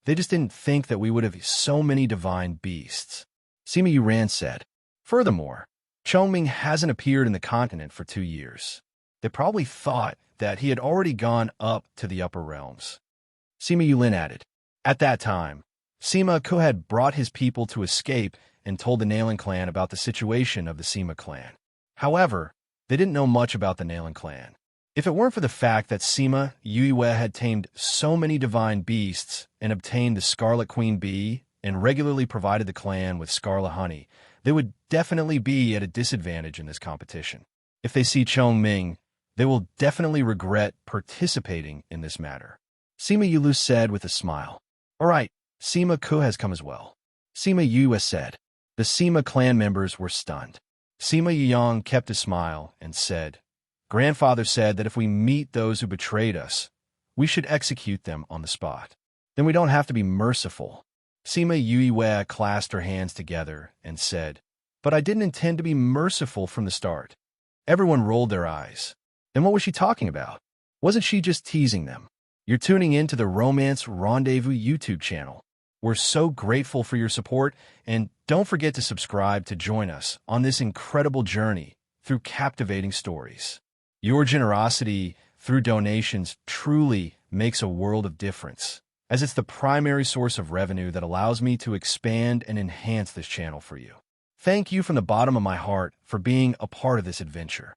they just didn't think that we would have so many divine beasts. Sima Yuran said, furthermore, Chongming hasn't appeared in the continent for 2 years. They probably thought that he had already gone up to the upper realms. Sima Yulin added, at that time, Sima Ku had brought his people to escape and told the Nailan clan about the situation of the Sima clan. However, they didn't know much about the Nailan clan. If it weren't for the fact that Sima Yue had tamed so many divine beasts and obtained the Scarlet Queen Bee and regularly provided the clan with scarlet honey, they would definitely be at a disadvantage in this competition. If they see Chongming, they will definitely regret participating in this matter. Sima Yulu said with a smile. All right, Sima Ku has come as well. Sima Yue said. The Sima clan members were stunned. Sima Yuyang kept a smile and said, Grandfather said that if we meet those who betrayed us, we should execute them on the spot. Then we don't have to be merciful. Sima Yue clasped her hands together and said, but I didn't intend to be merciful from the start. Everyone rolled their eyes. Then what was she talking about? Wasn't she just teasing them? You're tuning in to the Romance Rendezvous YouTube channel. We're so grateful for your support, and don't forget to subscribe to join us on this incredible journey through captivating stories. Your generosity through donations truly makes a world of difference, as it's the primary source of revenue that allows me to expand and enhance this channel for you. Thank you from the bottom of my heart for being a part of this adventure.